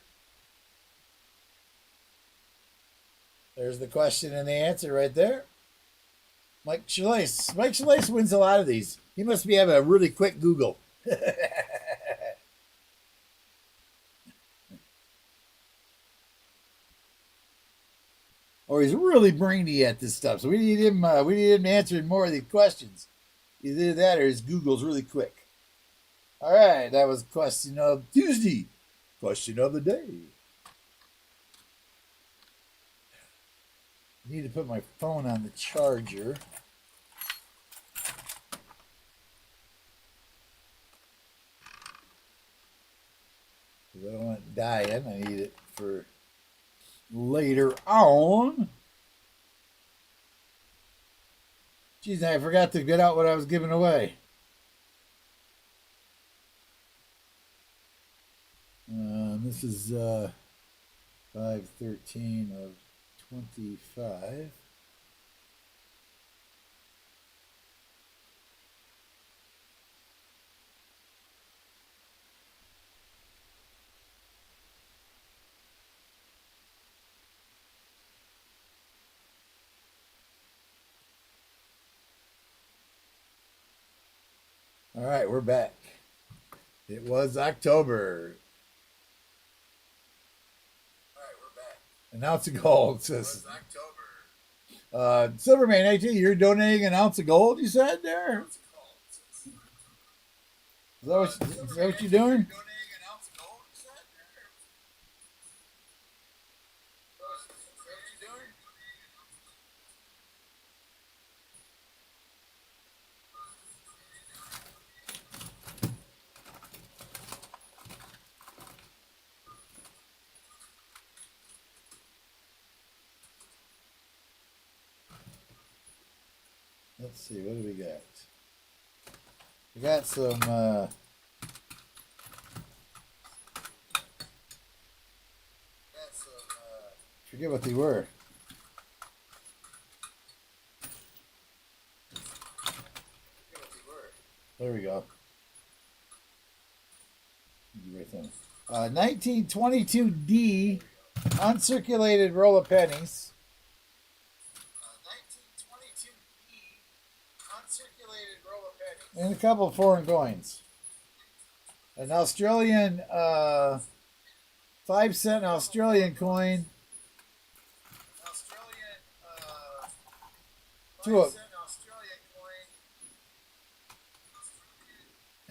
There's the question and the answer right there. Mike Shalice. Mike Shalice wins a lot of these. He must be having a really quick Google. Or he's really brainy at this stuff. So we need him answering more of these questions. Either that or his Google's really quick. All right, that was question of Tuesday. Question of the day. I need to put my phone on the charger. Because I don't want it dying. I need it for later on. Geez, I forgot to get out what I was giving away. This is 5/13 of 25. All right, we're back. It was October. All right, we're back. An ounce of gold says. It was October. Silverman, AT, you're donating an ounce of gold, you said there? Is that what you're doing? Let's see, what do we got? We got some forget what they were. There we go. 1922D uncirculated roll of pennies. 1922 and a couple of foreign coins. An Australian 5 cent Australian coin. Two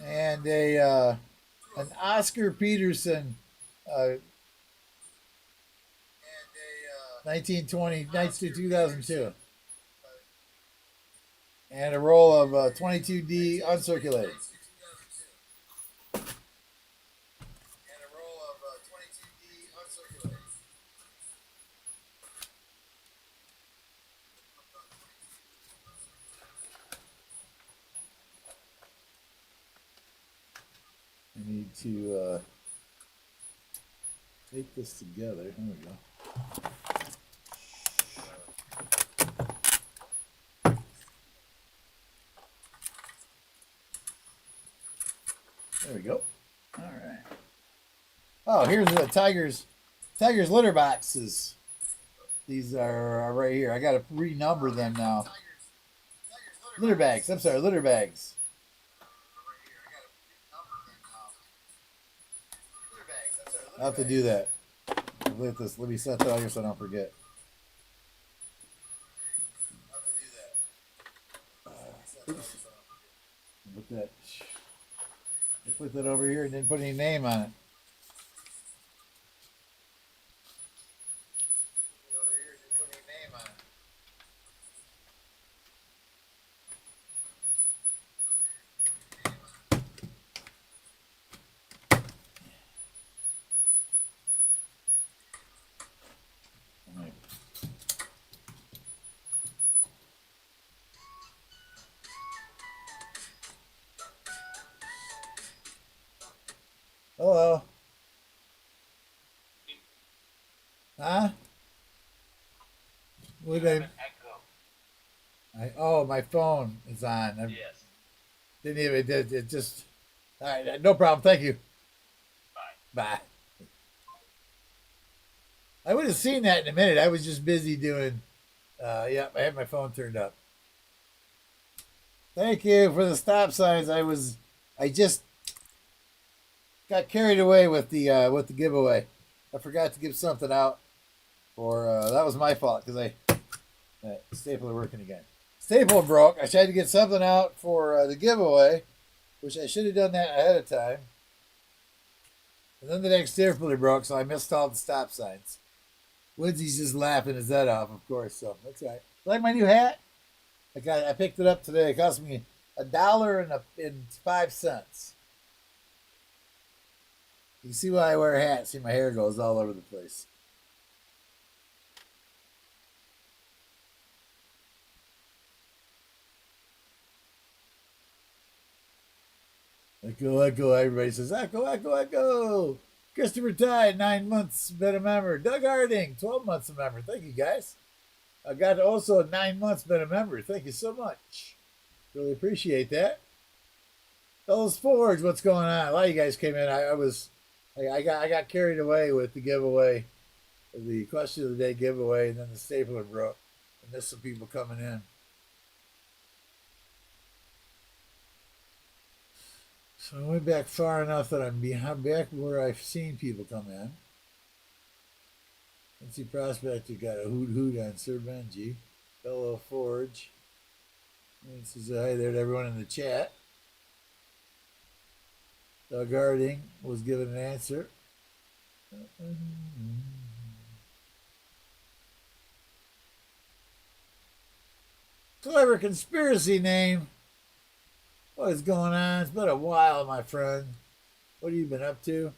and a an Oscar Peterson 1920 2002 and a roll of 22D uncirculated. I need to take this together. There we go. There we go. All right. Oh, here's the Tiger's litter boxes. These are right here. I got to renumber them now. Litter bags. I'm sorry, litter bags. I'll have to do that. Let me set that out here so I don't forget. Put that over here and didn't put any name on it. Hello. Huh? What oh, my phone is on. Yes. Didn't even it just. All right, no problem. Thank you. Bye. Bye. I would have seen that in a minute. I was just busy doing. Yeah, I had my phone turned up. Thank you for the stop signs. I just got carried away with the giveaway. I forgot to give something out, or that was my fault because stapler working again. Staple broke. I tried to get something out for the giveaway, which I should have done that ahead of time. And then the next stapler broke, so I missed all the stop signs. Woodsy's just laughing his head off, of course. So that's all right. Like my new hat? I picked it up today. It cost me $1.05. You can see why I wear a hat. See, my hair goes all over the place. Echo, echo. Everybody says, echo, echo, echo. Christopher Tide, 9 months, been a member. Doug Harding, 12 months a member. Thank you, guys. I got also 9 months, been a member. Thank you so much. Really appreciate that. Fellas Forge, what's going on? A lot of you guys came in. I got carried away with the giveaway, the question of the day giveaway, and then the stapler broke. And there's some people coming in. So I went back far enough that I'm back where I've seen people come in. Let's see, Prospect, you got a hoot on Sir Benji. Fellow Forge. And says hi there to everyone in the chat. Doug Harding was given an answer. Clever conspiracy name. What is going on? It's been a while, my friend. What have you been up to?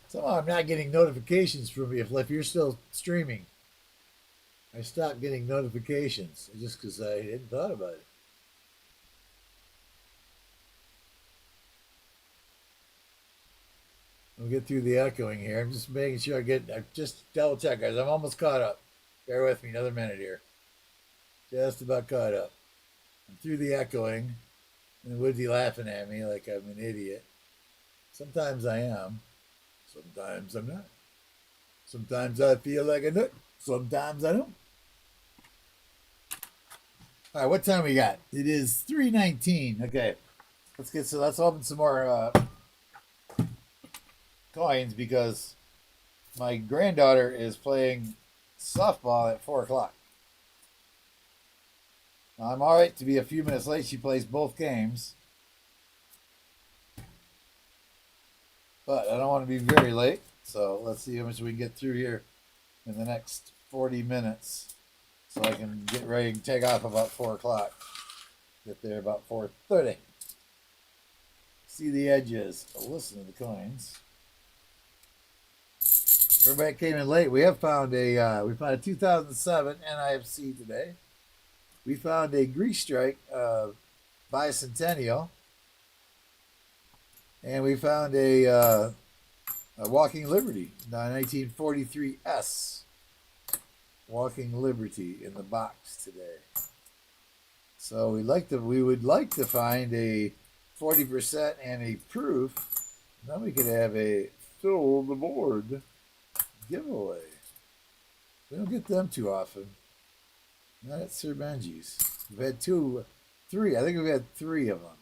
Somehow I'm not getting notifications from you if you're still streaming. I stopped getting notifications just because I hadn't thought about it. We'll get through the echoing here. I'm just making sure I just double check, guys. I'm almost caught up. Bear with me another minute here. Just about caught up. I'm through the echoing. And Woodsy laughing at me like I'm an idiot. Sometimes I am. Sometimes I'm not. Sometimes I feel like a nut. Sometimes I don't. All right, what time we got? It is 3:19. Okay, let's open some more coins because my granddaughter is playing softball at 4 o'clock. Now, I'm all right to be a few minutes late. She plays both games, but I don't want to be very late. So let's see how much we can get through here in the next 40 minutes, so I can get ready and take off about 4 o'clock. Get there about 4:30. See the edges. Listen to the coins. Everybody came in late. We found a 2007 NIFC today. We found a Grease Strike bicentennial, and we found a Walking Liberty 1943 S Walking Liberty in the box today. So we would like to find a 40% and a proof. Then we could have a fill the board giveaway. We don't get them too often. Not at Sir Benji's. We've had three. I think we've had three of them.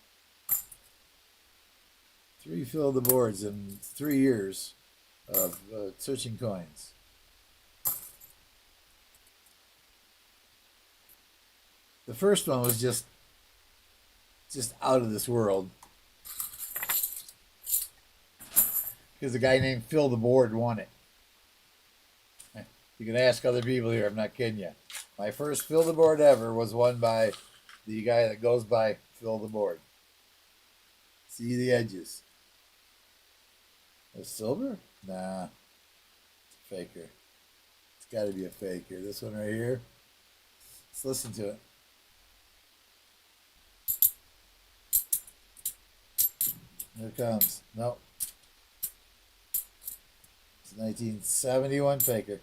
3 fill the boards in 3 years of searching coins. The first one was just out of this world because a guy named Phil the Board won it. You can ask other people here. I'm not kidding you. My first Phil the Board ever was won by the guy that goes by Phil the Board. See the edges. A silver? Nah. It's a faker. It's got to be a faker. This one right here. Let's listen to it. Here it comes. Nope. It's a 1971 faker.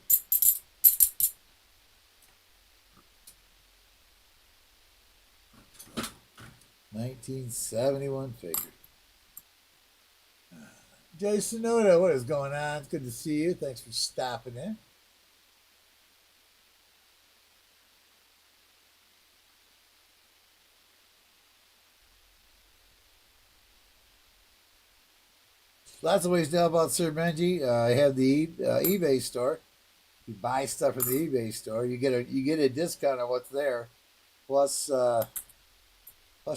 '71 faker. Jason Noda, what is going on? It's good to see you. Thanks for stopping in. Lots of ways to know about Sir Benji. I have the eBay store. You buy stuff from the eBay store. You get a discount on what's there. Plus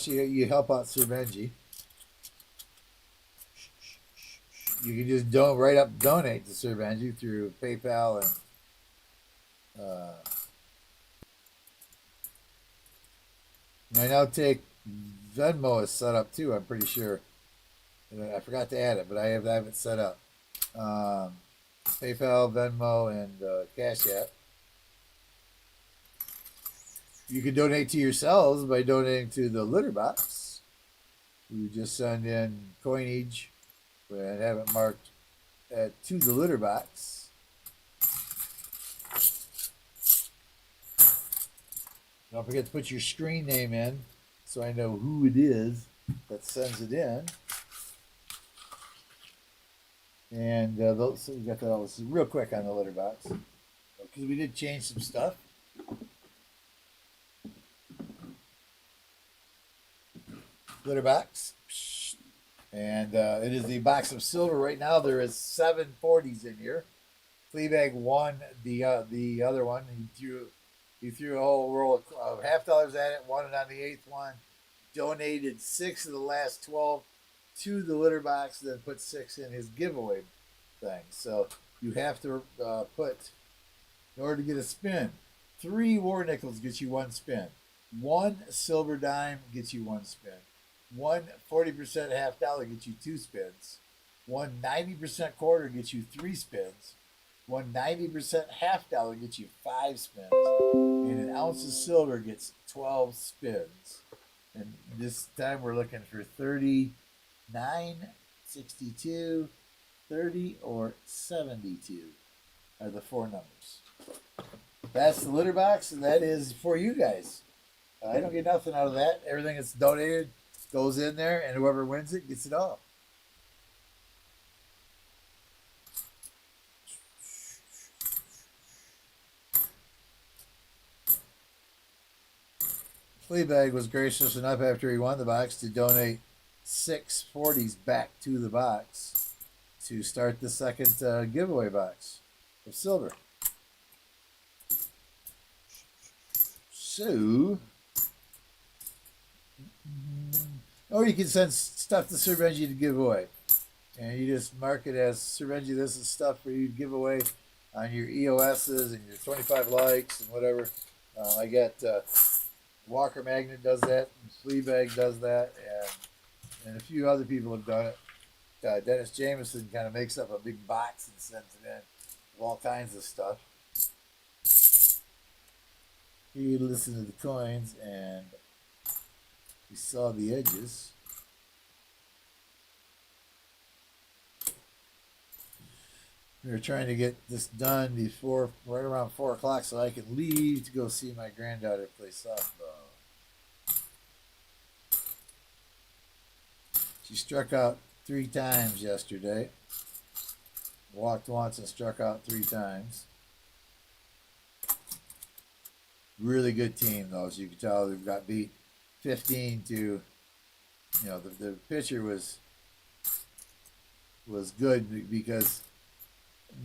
you help out Sir Benji. You can just donate to Sir Benji through PayPal and I now take Venmo is set up too. I'm pretty sure. I forgot to add it, but I have it set up. PayPal, Venmo, and Cash App. You can donate to yourselves by donating to the litter box. You just send in coinage and have it marked to the litter box. Don't forget to put your screen name in so I know who it is that sends it in. And so we got that all real quick on the litter box because we did change some stuff. Litter box, and it is the box of silver. Right now there is 7 40s in here. Fleabag won the other one. He threw a whole roll of $50 at it, won it on the 8th one. Donated 6 of the last 12 to the litter box, then put 6 in his giveaway thing. So you have to put, in order to get a spin, 3 war nickels gets you 1 spin. 1 silver dime gets you 1 spin. 1 40% half dollar gets you 2 spins. 1 90% quarter gets you 3 spins. 1 90% half dollar gets you 5 spins. And an ounce of silver gets 12 spins. And this time we're looking for 39, 62, 30, or 72 are the 4 numbers. That's the litter box, and that is for you guys. I don't get nothing out of that. Everything that's donated goes in there, and whoever wins it gets it all. Fleabag was gracious enough after he won the box to donate 640s back to the box to start the second giveaway box of silver. So, or you can send stuff to Sir Benji to give away. And you just mark it as Sir Benji, this is stuff for you to give away on your EOSs and your 25 likes and whatever. I got Walker Magnet does that, and Fleabag does that, and a few other people have done it. Dennis Jameson kind of makes up a big box and sends it in with all kinds of stuff. He listened to the coins and he saw the edges. We were trying to get this done before, right around 4 o'clock, so I can leave to go see my granddaughter play softball. She struck out 3 times yesterday. Walked once and struck out 3 times. Really good team, though. As you can tell, they've got beat 15 to, you know, the pitcher was good because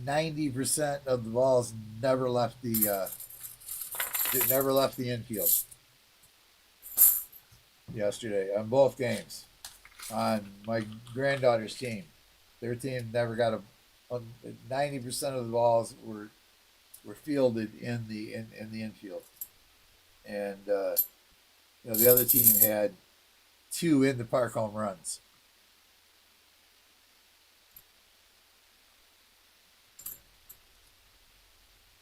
90% of the balls never left the infield yesterday on both games. On my granddaughter's team, their team never got 90% of the balls were fielded in the infield, and you know, the other team had 2 in the park home runs.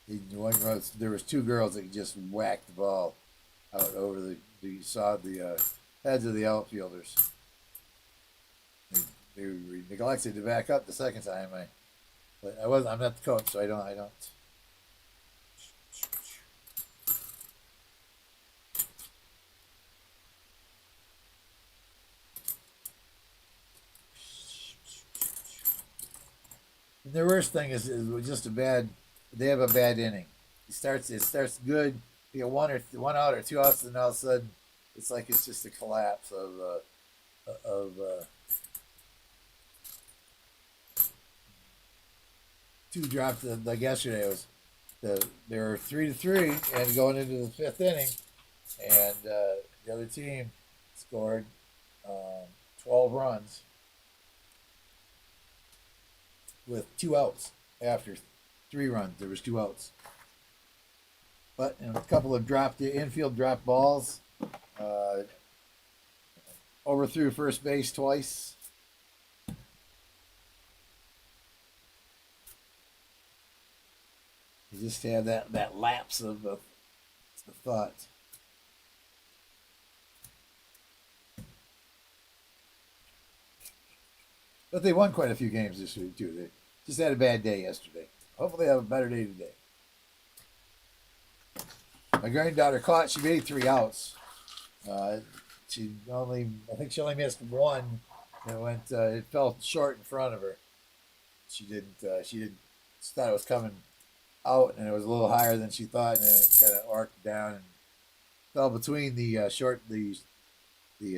There was 2 girls that just whacked the ball out over the heads of the outfielders. They neglected to back up the second time. I'm not the coach, so I don't. And the worst thing is just they have a bad inning. It starts good. You get one out or 2 outs, and all of a sudden, it's like it's just a collapse of 2 dropped. Like yesterday was they were 3-3 and going into the 5th inning, and the other team scored 12 runs with 2 outs after 3 runs. There was 2 outs, but a couple of infield drop balls. Overthrew first base twice. You just have that lapse of thought. But they won quite a few games this week too. They just had a bad day yesterday. Hopefully they have a better day today. My granddaughter she made 3 outs. I think she only missed 1. It fell short in front of her. She thought it was coming out, and it was a little higher than she thought, and it kind of arced down and fell between the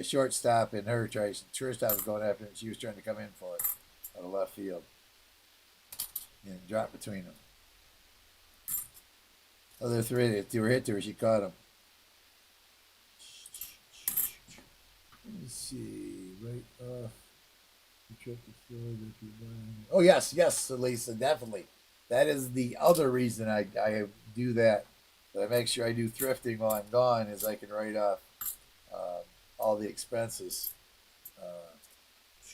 shortstop and her. Shortstop was going after it, and she was trying to come in for it out of left field, and it dropped between them. Other 3, if they were hit to her, she caught them. Let me see. Right off. Oh yes, Lisa, definitely. That is the other reason I do that. That I make sure I do thrifting while I'm gone, is I can write off all the expenses.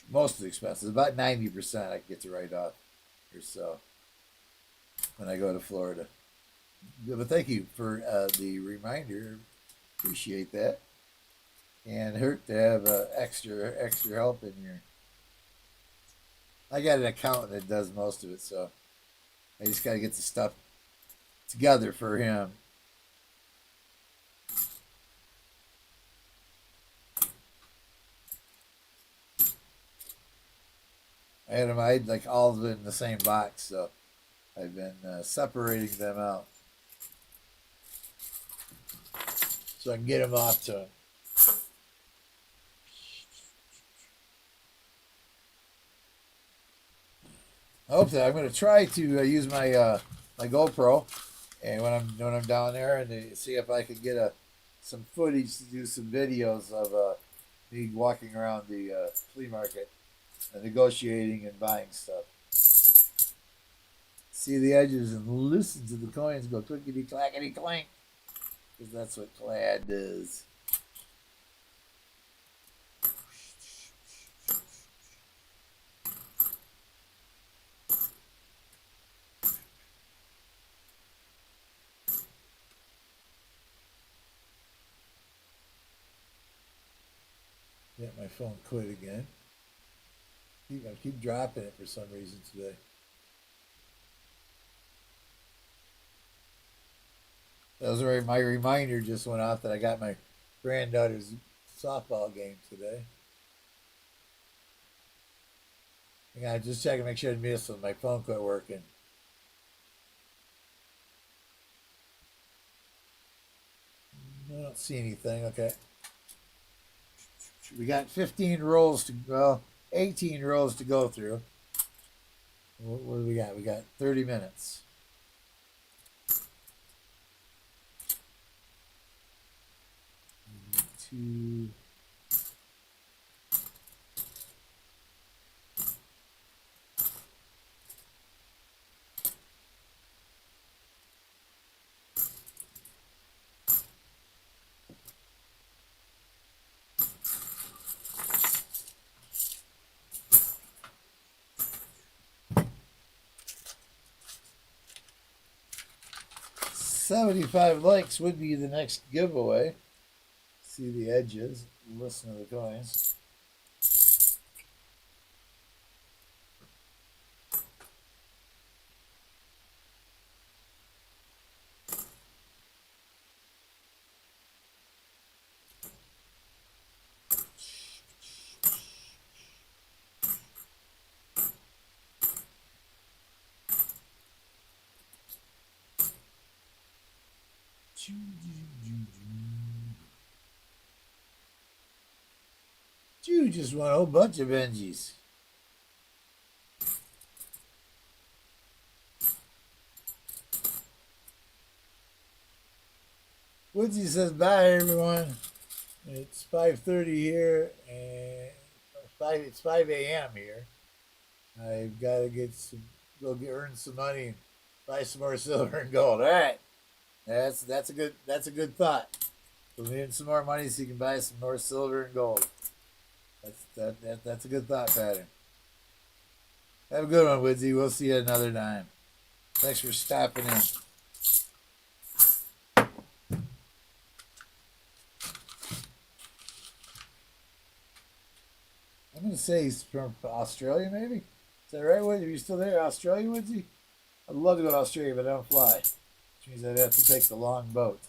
Most of the expenses, about 90%, I can get to write off or so when I go to Florida. But thank you for the reminder. Appreciate that. And hurt to have extra help in your. I got an accountant that does most of it, so I just got to get the stuff together for him. I had like all of it in the same box, so I've been separating them out. so I can get them off to him. I hope that I'm going to try to use my my GoPro, and when I'm down there, and to see if I can get some footage to do some videos of me walking around the flea market, negotiating and buying stuff. See the edges and listen to the coins go clickety clackety clank, because that's what clad does. Yeah, my phone quit again. I keep dropping it for some reason today. That was my reminder just went off that I got my granddaughter's softball game today. I gotta just check and make sure I missed it. My phone quit working. I don't see anything. Okay. We got 15 rolls to, well, 18 rolls to go through. What do we got? We got 30 minutes. Two. $75 likes would be the next giveaway. See the edges, listen to the coins. You just won a whole bunch of Benjis. Woodsy says bye everyone. It's 5:30 here and it's 5 a.m. here. I've got to earn some money and buy some more silver and gold. All right, that's a good thought. We'll need some more money so you can buy some more silver and gold. That's a good thought pattern. Have a good one, Woodsy. We'll see you another time. Thanks for stopping in. I'm going to say he's from Australia, maybe? Is that right, Woodsy? Are you still there? Australia, Woodsy? I'd love to go to Australia, but I don't fly. Which means I'd have to take the long boat.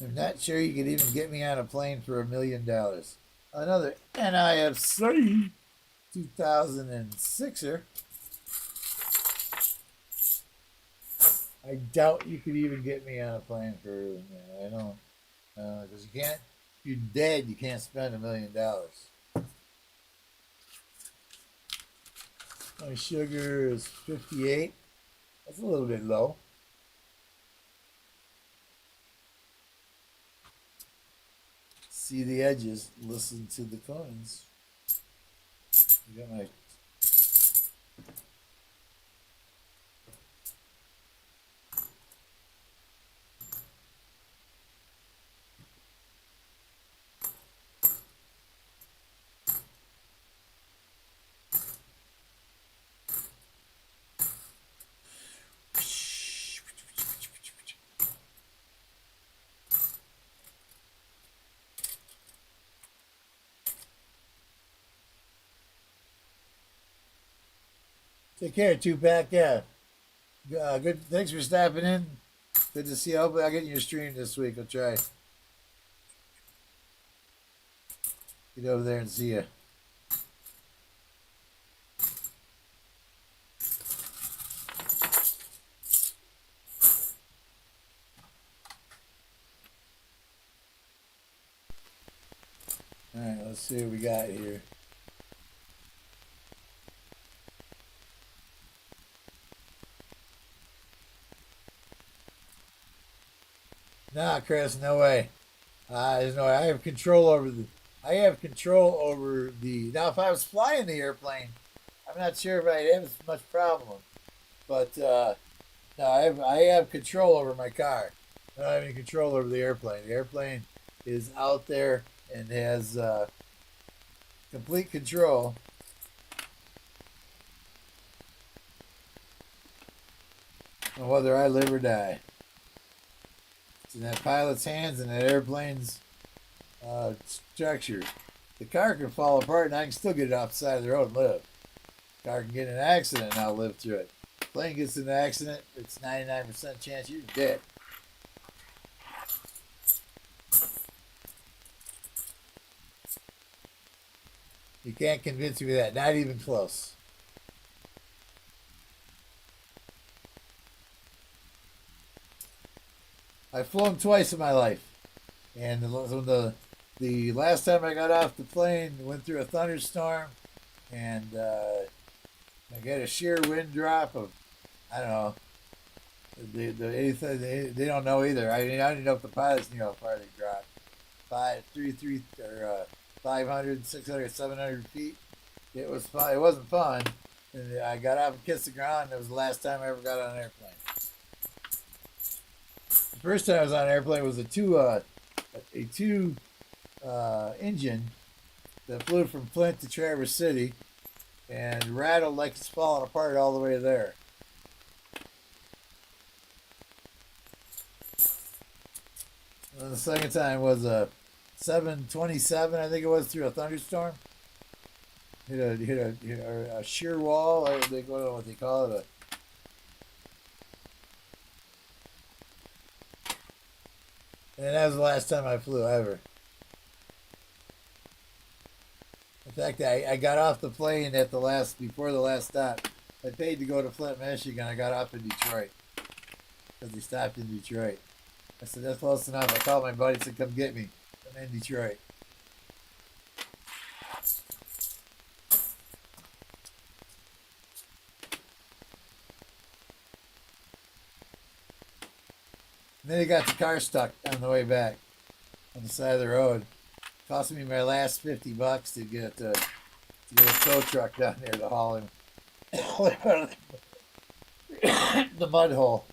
I'm not sure you could even get me on a plane for $1 million. Another NIFC 2006er. I doubt you could even get me on a plane for, I don't, because you can't, if you're dead, you can't spend $1 million. My sugar is 58. That's a little bit low. See the edges, listen to the coins. You got my Take care, Tupac. Yeah. Good. Thanks for stopping in. Good to see you. Hopefully, I'll get in your stream this week. I'll try. Get over there and see you. All right, let's see what we got here. Nah, Chris, no way. There's no way. I have control over the. I have control over the. Now, if I was flying the airplane, I'm not sure if I'd have as much problem. But no, I have control over my car. I don't have any control over the airplane. The airplane is out there and has complete control. On whether I live or die. It's in that pilot's hands and that airplane's structure. The car can fall apart and I can still get it off the side of the road and live. The car can get in an accident and I'll live through it. The plane gets in an accident, it's 99% chance you're dead. You can't convince me of that. Not even close. I've flown twice in my life. And the last time I got off the plane, went through a thunderstorm, and I got a sheer wind drop of, I don't know, they don't know either. I mean, I don't even know if the pilots knew how far they dropped. 500, 600, 700 feet. It was fun. It wasn't fun. And I got off and kissed the ground. And it was the last time I ever got on an airplane. The first time I was on an airplane was a two engine that flew from Flint to Traverse City and rattled like it's falling apart all the way there. And the second time was a 727, I think it was, through a thunderstorm. Hit a shear wall, or they go to what they call it. And that was the last time I flew ever. In fact, I got off the plane before the last stop. I paid to go to Flint, Michigan. I got off in Detroit because they stopped in Detroit. I said, that's close enough. I called my buddy and said, come get me. I'm in Detroit. And then he got the car stuck on the way back on the side of the road. Cost me my last $50 to get a tow truck down there to haul him out of the mud hole.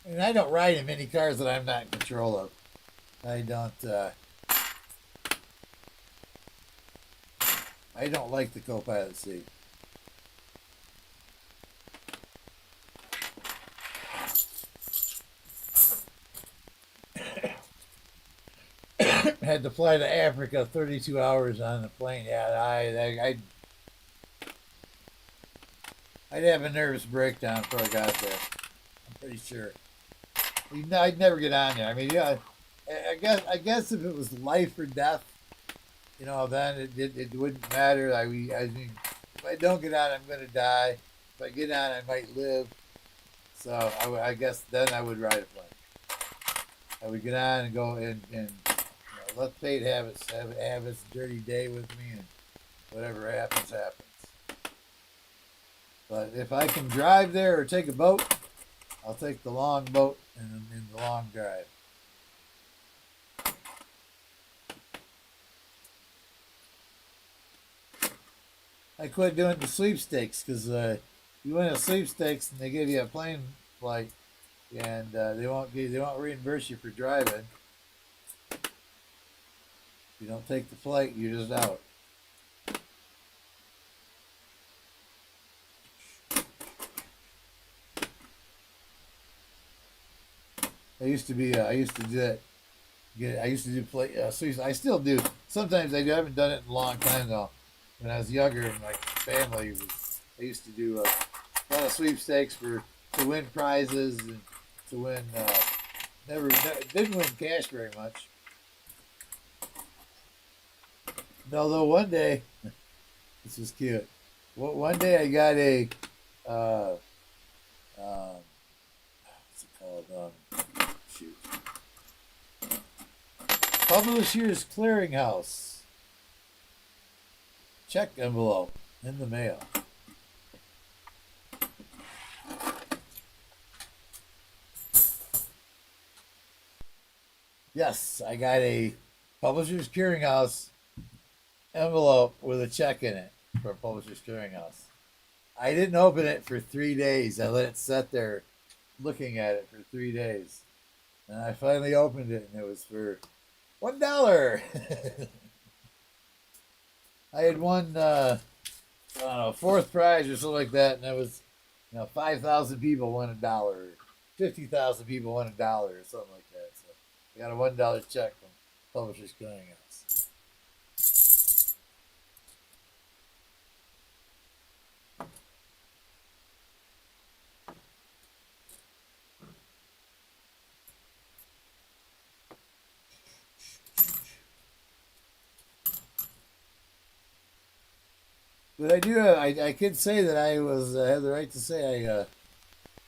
And I don't ride in many cars that I'm not in control of. I don't like the co-pilot seat. Had to fly to Africa 32 hours on the plane. Yeah, I'd have a nervous breakdown before I got there. I'm pretty sure. I'd never get on there. I mean, yeah, I guess if it was life or death, then it wouldn't matter. I mean, if I don't get on, I'm gonna die. If I get on, I might live. So I guess then I would ride a plane. I would get on and go and let fate have its dirty day with me, and whatever happens, happens. But if I can drive there or take a boat, I'll take the long boat and the long drive. I quit doing the sweepstakes because you win a sweepstakes and they give you a plane flight. and they won't reimburse you for driving. If you don't take the flight, you're just out. I used to be. I used to do that. I used to do play. So I still do. Sometimes I do. I haven't done it in a long time though. When I was younger, and my family was, I used to do a lot of sweepstakes to win prizes and to win. Never didn't win cash very much. Although one day, this was cute. One day I got a uh, what's it called? Shoot, Publishers Clearinghouse check envelope in the mail. Yes, I got a Publishers Clearinghouse envelope with a check in it for Publishers Clearinghouse. I didn't open it for 3 days. I let it sit there looking at it for 3 days. And I finally opened it, and it was for $1. I had won, I don't know, fourth prize or something like that, and that was, 5,000 people won $1, or 50,000 people won $1, or something like that. So I got a $1 check from Publishers Clearinghouse. But I do. I could say that I was. I have the right to say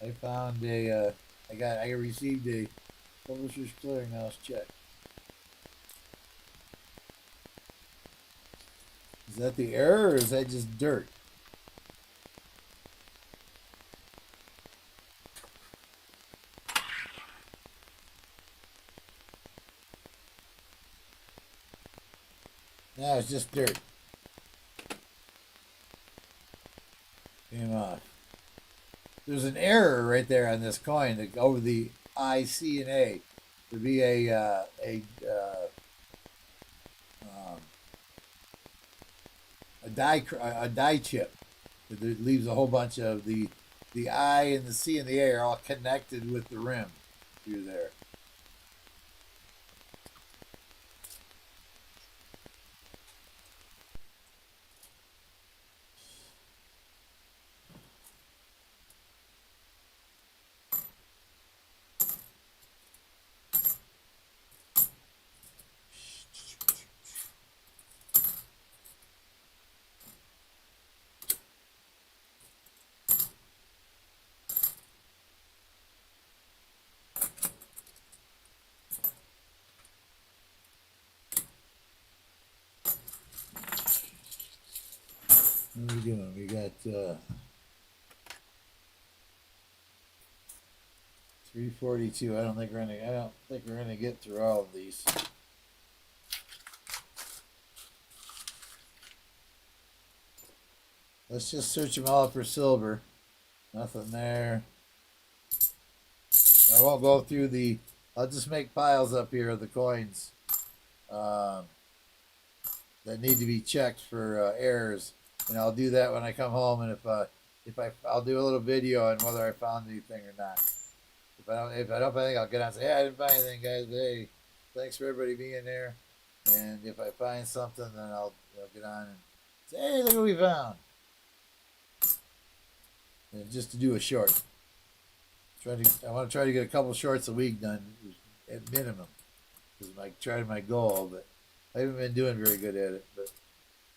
I found I received a Publishers Clearinghouse check. Is that the error, or is that just dirt? No, it's just dirt. Came off. There's an error right there on this coin over the I, C, and A. There'd be a die chip that leaves a whole bunch of the I and the C and the A are all connected with the rim through there. What are we doing? We got 342. I don't think we're gonna get through all of these. Let's just search them all for silver. Nothing there. I won't go through the. I'll just make piles up here of the coins that need to be checked for errors, and I'll do that when I come home. And I'll do a little video on whether I found anything or not. If I don't find anything, I'll get on and say, hey, I didn't find anything, guys. Hey, thanks for everybody being there. And if I find something, then I'll get on and say, hey, look what we found. And just to do a short. I want to try to get a couple shorts a week done at minimum. Is my goal, but I haven't been doing very good at it. But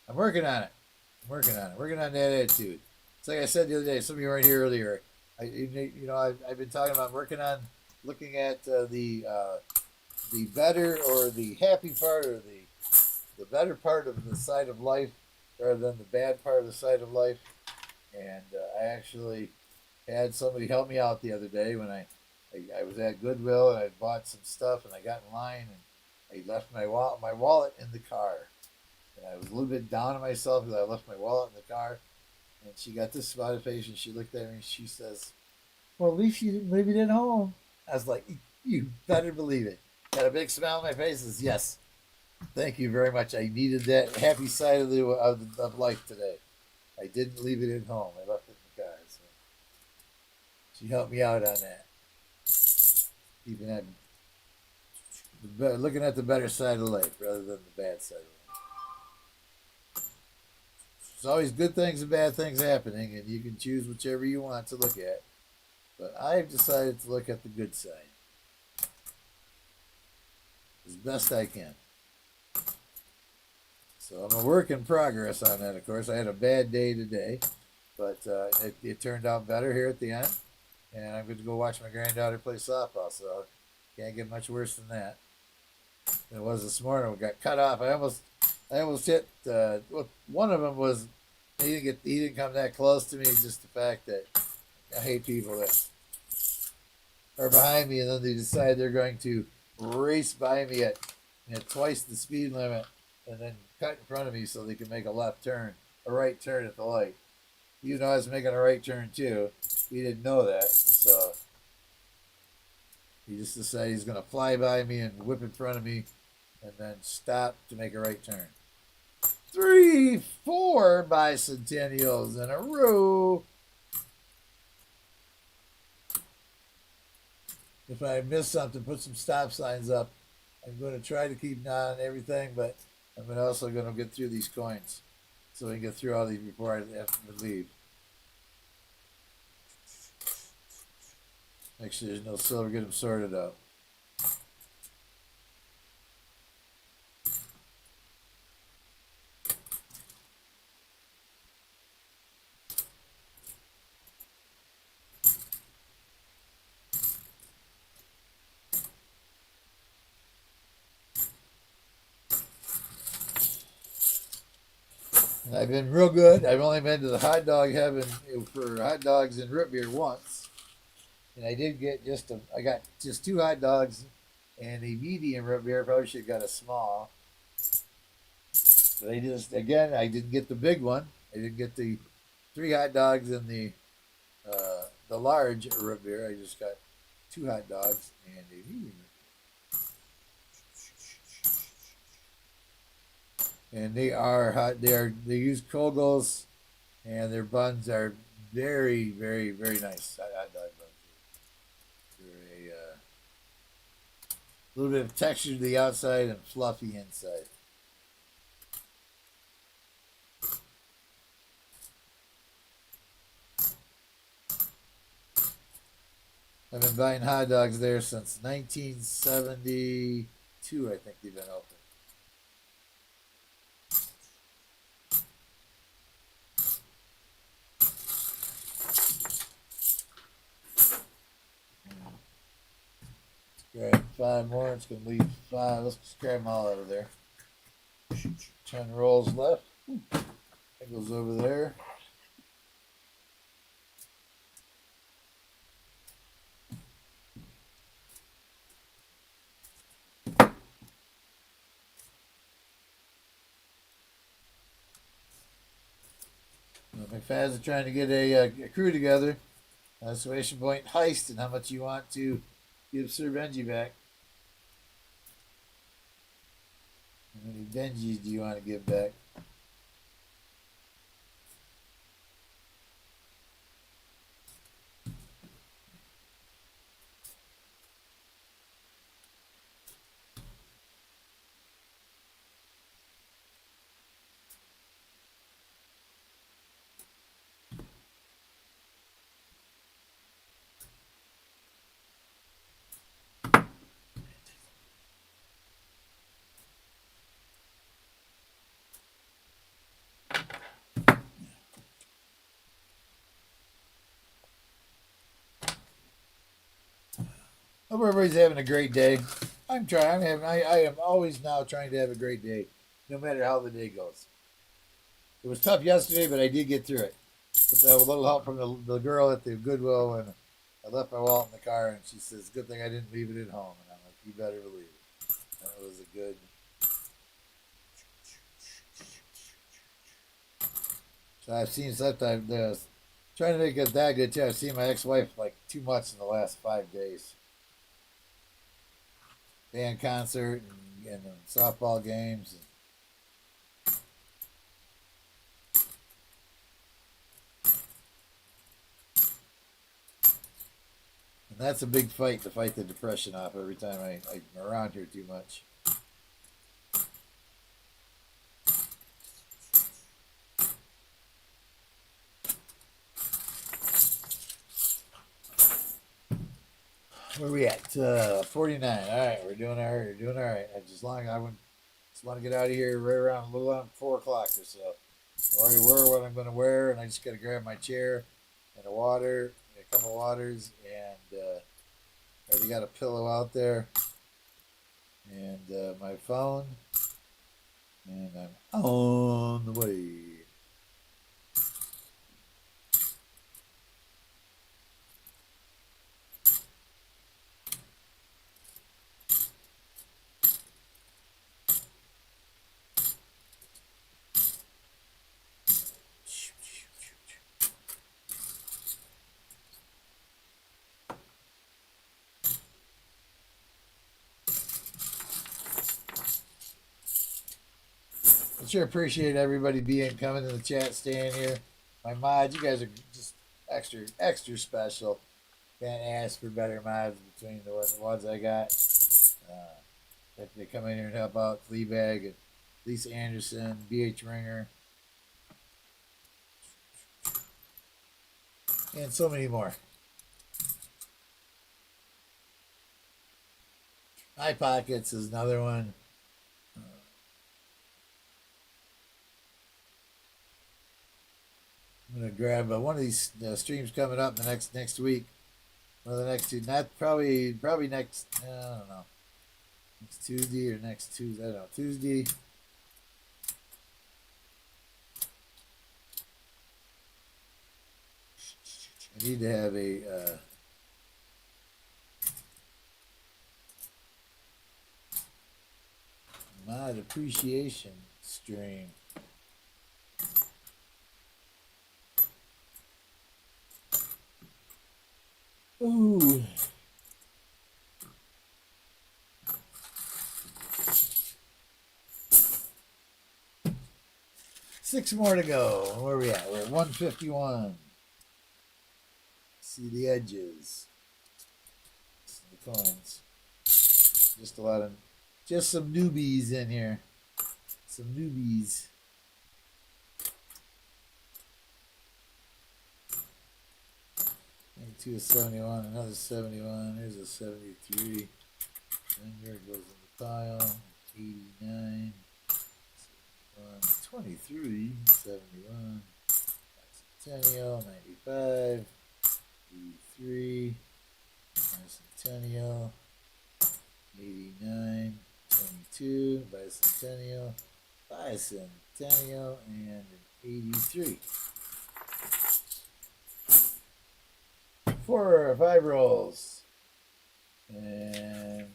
I'm working on it. Working on that attitude. It's like I said the other day. Some of you weren't here earlier. I've been talking about working on looking at the better or the happy part or the better part of the side of life rather than the bad part of the side of life. And I actually had somebody help me out the other day when I was at Goodwill and I bought some stuff and I got in line and I left my wallet in the car. And I was a little bit down on myself because I left my wallet in the car. And she got this spotted face and she looked at me and she says, Well, at least you didn't leave it at home. I was like, you better believe it. Got a big smile on my face. Says, yes, thank you very much. I needed that happy side of life today. I didn't leave it at home. I left it in the car. So she helped me out on that. Keeping that, looking at the better side of life rather than the bad side of life. There's always good things and bad things happening, and you can choose whichever you want to look at. But I've decided to look at the good side as best I can. So I'm a work in progress on that, of course. I had a bad day today, but it turned out better here at the end. And I'm going to go watch my granddaughter play softball, so can't get much worse than that. It was this morning. We got cut off. I almost hit. Well, one of them was he didn't come that close to me. Just the fact that I hate people that are behind me and then they decide they're going to race by me at twice the speed limit and then cut in front of me so they can make a right turn at the light. Even though I was making a right turn too, he didn't know that, so he just decided he's going to fly by me and whip in front of me and then stop to make a right turn. 4 bicentennials in a row. If I miss something, put some stop signs up. I'm going to try to keep an eye on everything, but I'm also going to get through these coins so we can get through all these before I have to leave. Make sure there's no silver. Get them sorted out. I've been real good. I've only been to the hot dog heaven for hot dogs and root beer once. And I did get I got just 2 hot dogs and a medium root beer. Probably should have got a small. But I didn't get the big one. I didn't get the 3 hot dogs and the large root beer. I just got 2 hot dogs and a medium root beer. And they are hot. They use Kogels, and their buns are very, very, very nice. Hot dog buns. They're a little bit of texture to the outside and fluffy inside. I've been buying hot dogs there since 1972. I think they've been open. Grab 5 more. It's going to leave 5. Let's just grab them all out of there. 10 rolls left. That goes over there. McFadden's are trying to get a crew together. Exclamation point heist and how much you want to give Sir Benji back. How many Benjis do you want to give back? Hope everybody's having a great day. I'm trying. I am always now trying to have a great day, no matter how the day goes. It was tough yesterday, but I did get through it. With a little help from the girl at the Goodwill, and I left my wallet in the car, and she says, "Good thing I didn't leave it at home." And I'm like, "You better believe it." That was a good. So I've seen sometimes Trying to make it that good too. I've seen my ex-wife like too much in the last 5 days. Band concert and softball games. And that's a big fight to fight the depression off every time I'm around here too much. Where are we at? 49. All right, we're doing all right. We're doing all right. Just want to get out of here right around a little on 4 o'clock or so. I already wear what I'm going to wear, and I just got to grab my chair and a water, a couple of waters, and I already got a pillow out there, and my phone, and I'm on the way. I sure appreciate everybody coming to the chat, staying here. My mods, you guys are just extra special. Can't ask for better mods between the ones I got. They come in here and help out. Fleabag, and Lisa Anderson, BH Ringer, and so many more. Eye Pockets is another one. I'm gonna grab one of these streams coming up the next week. One of the next two, not probably next. I don't know. Next Tuesday or next Tuesday. I don't know. Tuesday. I need to have a mod appreciation stream. Ooh. Six more to go. Where are we at? We're at 151. See the edges. The coins. Just some newbies in here. Some newbies. Two is 71, another 71. There's a 73. Then here goes in the pile. 89. 23. 71. Centennial. 95. 83. Bicentennial. 89. 22. Bicentennial. Bicentennial. And an 83. 4 or 5 rolls. And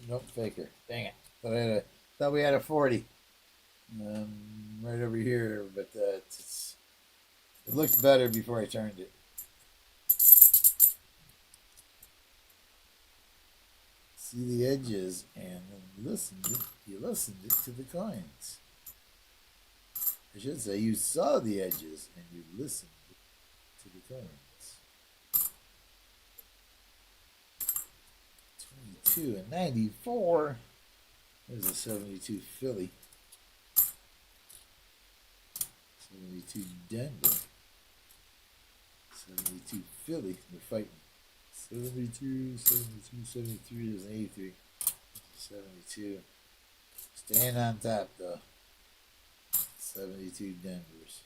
nope, faker. Dang it. Thought we had a 40. Right over here, but it looked better before I turned it. See the edges and then you listened to the coins. I should say you saw the edges and you listened to the coins. 22 and 94. There's a 72 Philly. 72 Denver. 72 Philly. They're fighting. 72, 72, 73. There's an 83. 72. Staying on top though. 72 Denvers.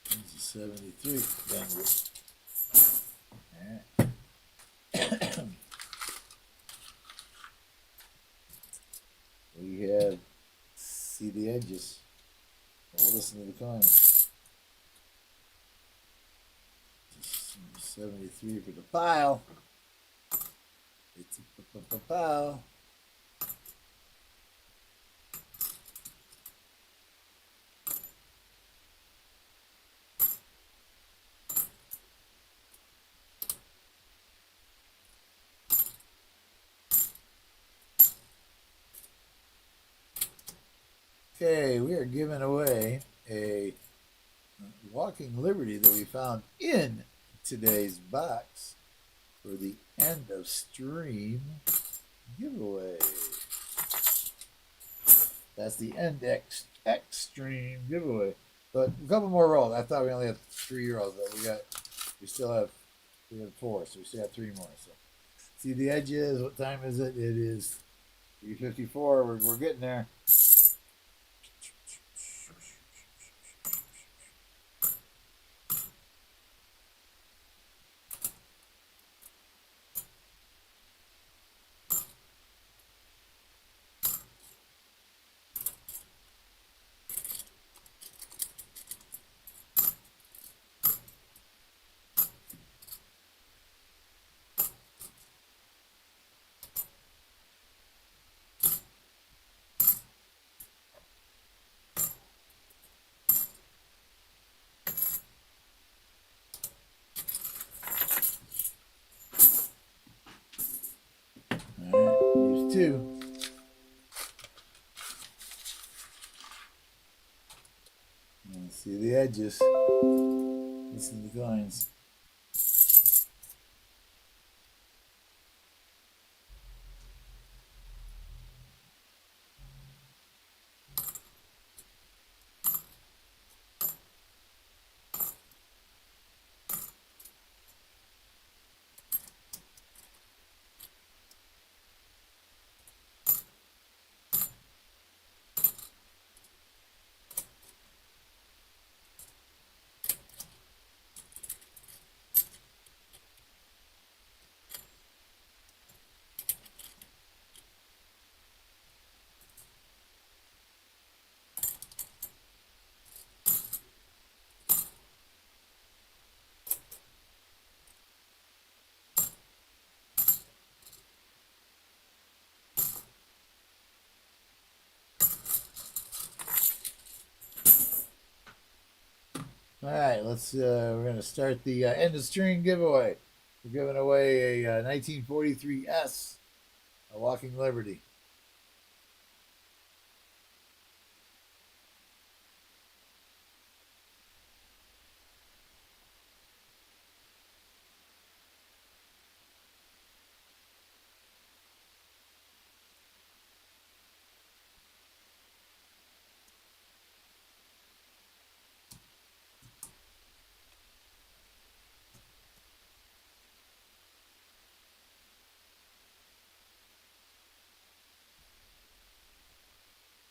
There's a 73 Denver. Alright. We have see the edges. We'll listen to the coins. 73 for the pile. It's a pile. Okay, we are giving away a Walking Liberty that we found in today's box for the end of stream giveaway. That's the end extreme giveaway. But a couple more rolls. I thought we only had 3 rolls, but we have 4, so we still have 3 more. So see the edges. What time is it? It is 3:54. We're getting there. All right, here's 2. Let's see the edges. Listen to the coins. All right, we're gonna start the end of stream giveaway. We're giving away a 1943 S, a Walking Liberty.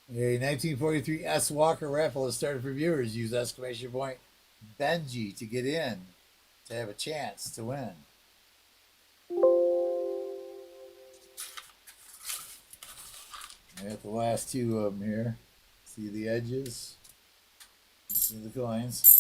A 1943 S Walker raffle has started for viewers. Use exclamation point Benji to get in to have a chance to win. I got the last 2 of them here. See the edges? See the coins?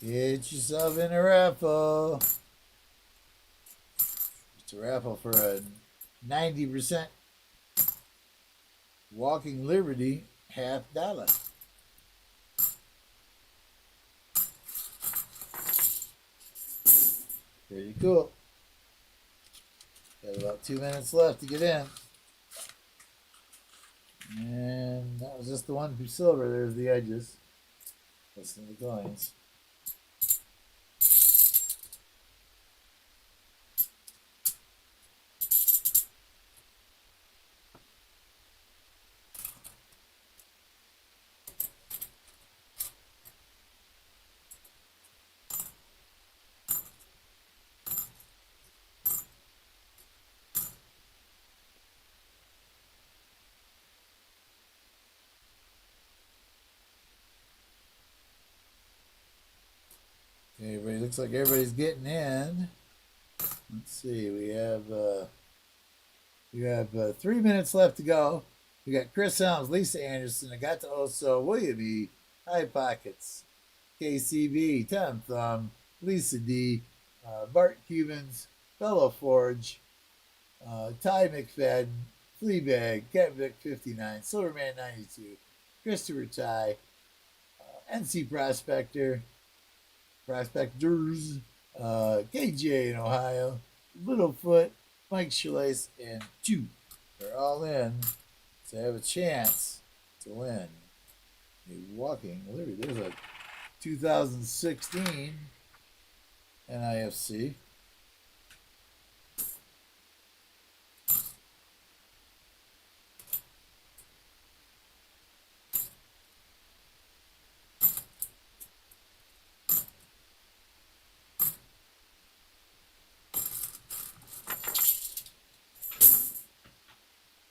Get yourself in a raffle. It's a raffle for a 90% Walking Liberty $50. Pretty cool. Got about 2 minutes left to get in. And that was just the one for silver. There's the edges. Listen to the coins. Okay, everybody looks like everybody's getting in. Let's see, we have 3 minutes left to go. We got Chris Helms, Lisa Anderson, Agata Oso, William E, High Pockets, KCB, Tom Thumb, Lisa D, Bart Cubans, Fellow Forge, Ty McFadden, Fleabag, Cat Vic 59, Silverman 92, Christopher Ty, NC Prospector, Prospectors, KJ in Ohio, Littlefoot, Mike Schlase, and Chew. They're all in to have a chance to win a walking liberty. There's a 2016 NIFC.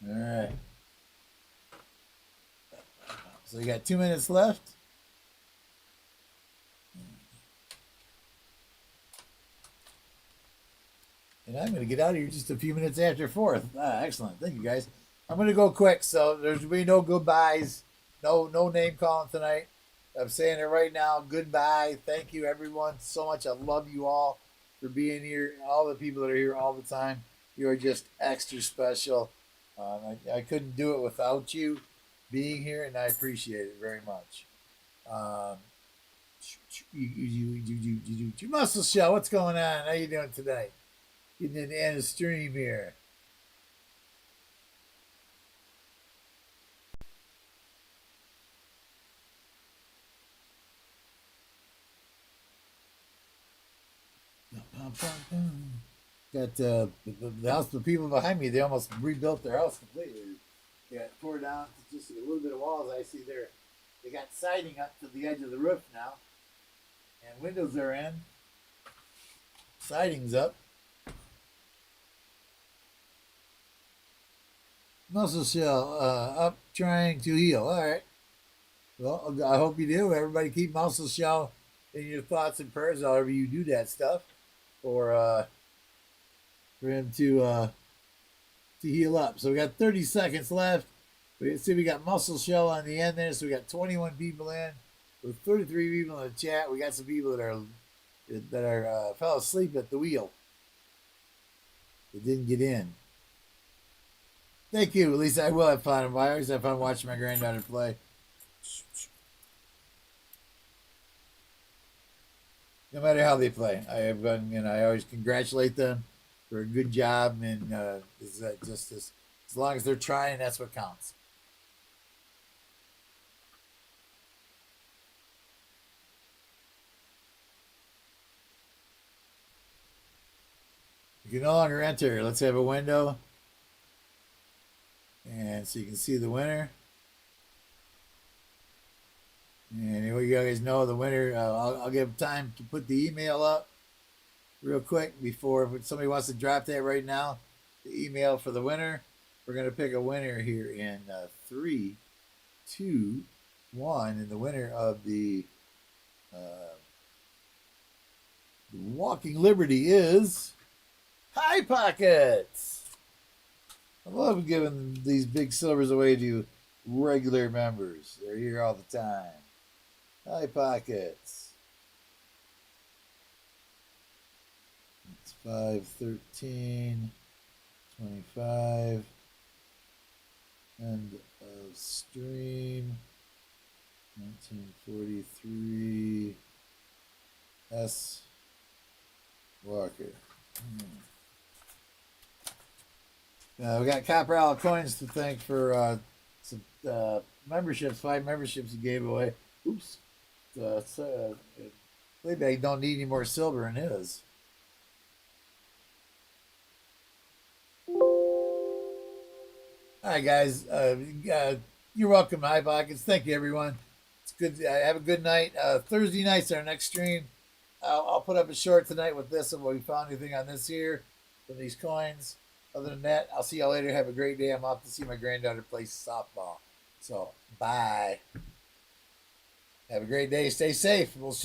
All right. So you got 2 minutes left. And I'm going to get out of here just a few minutes after 4th. Excellent. Thank you, guys. I'm going to go quick, so there's going to be no goodbyes. No name calling tonight. I'm saying it right now. Goodbye. Thank you, everyone, so much. I love you all for being here. All the people that are here all the time. You are just extra special. I couldn't do it without you being here, and I appreciate it very much. Your muscle show. What's going on? How you doing today? Getting in the end of the stream here. Got the house, the people behind me, they almost rebuilt their house completely. They got tore down to just a little bit of walls I see there. They got siding up to the edge of the roof now. And windows are in. Siding's up. Muscle shell up, trying to heal. All right. Well, I hope you do. Everybody keep muscle shell in your thoughts and prayers, however you do that stuff, for him to heal up. So we got 30 seconds left. We see we got muscle shell on the end there. So we got 21 people in, with 33 people in the chat. We got some people that are fell asleep at the wheel. That didn't get in. Thank you. At least I will have fun. I always have fun watching my granddaughter play. No matter how they play, I always congratulate them for a good job, and just as long as they're trying, that's what counts. You can no longer enter. Let's have a window. And so you can see the winner. And you guys know the winner. I'll give time to put the email up real quick before, if somebody wants to drop that right now, the email for the winner. We're going to pick a winner here in 3, 2, 1. And the winner of the Walking Liberty is High Pockets. I love giving these big silvers away to regular members. They're here all the time. High Pockets. It's 5/13, 25. End of stream. 1943. S. Walker. We got Copper Owl Coins to thank for some memberships, 5 memberships he gave away. Oops. Playback don't need any more silver in his. All right, guys. You're welcome, High Pockets. Thank you, everyone. It's good. Have a good night. Thursday night's our next stream. I'll put up a short tonight with this and what we found anything on this here from these coins. Other than that, I'll see y'all later. Have a great day. I'm off to see my granddaughter play softball. So, bye. Have a great day. Stay safe. We'll see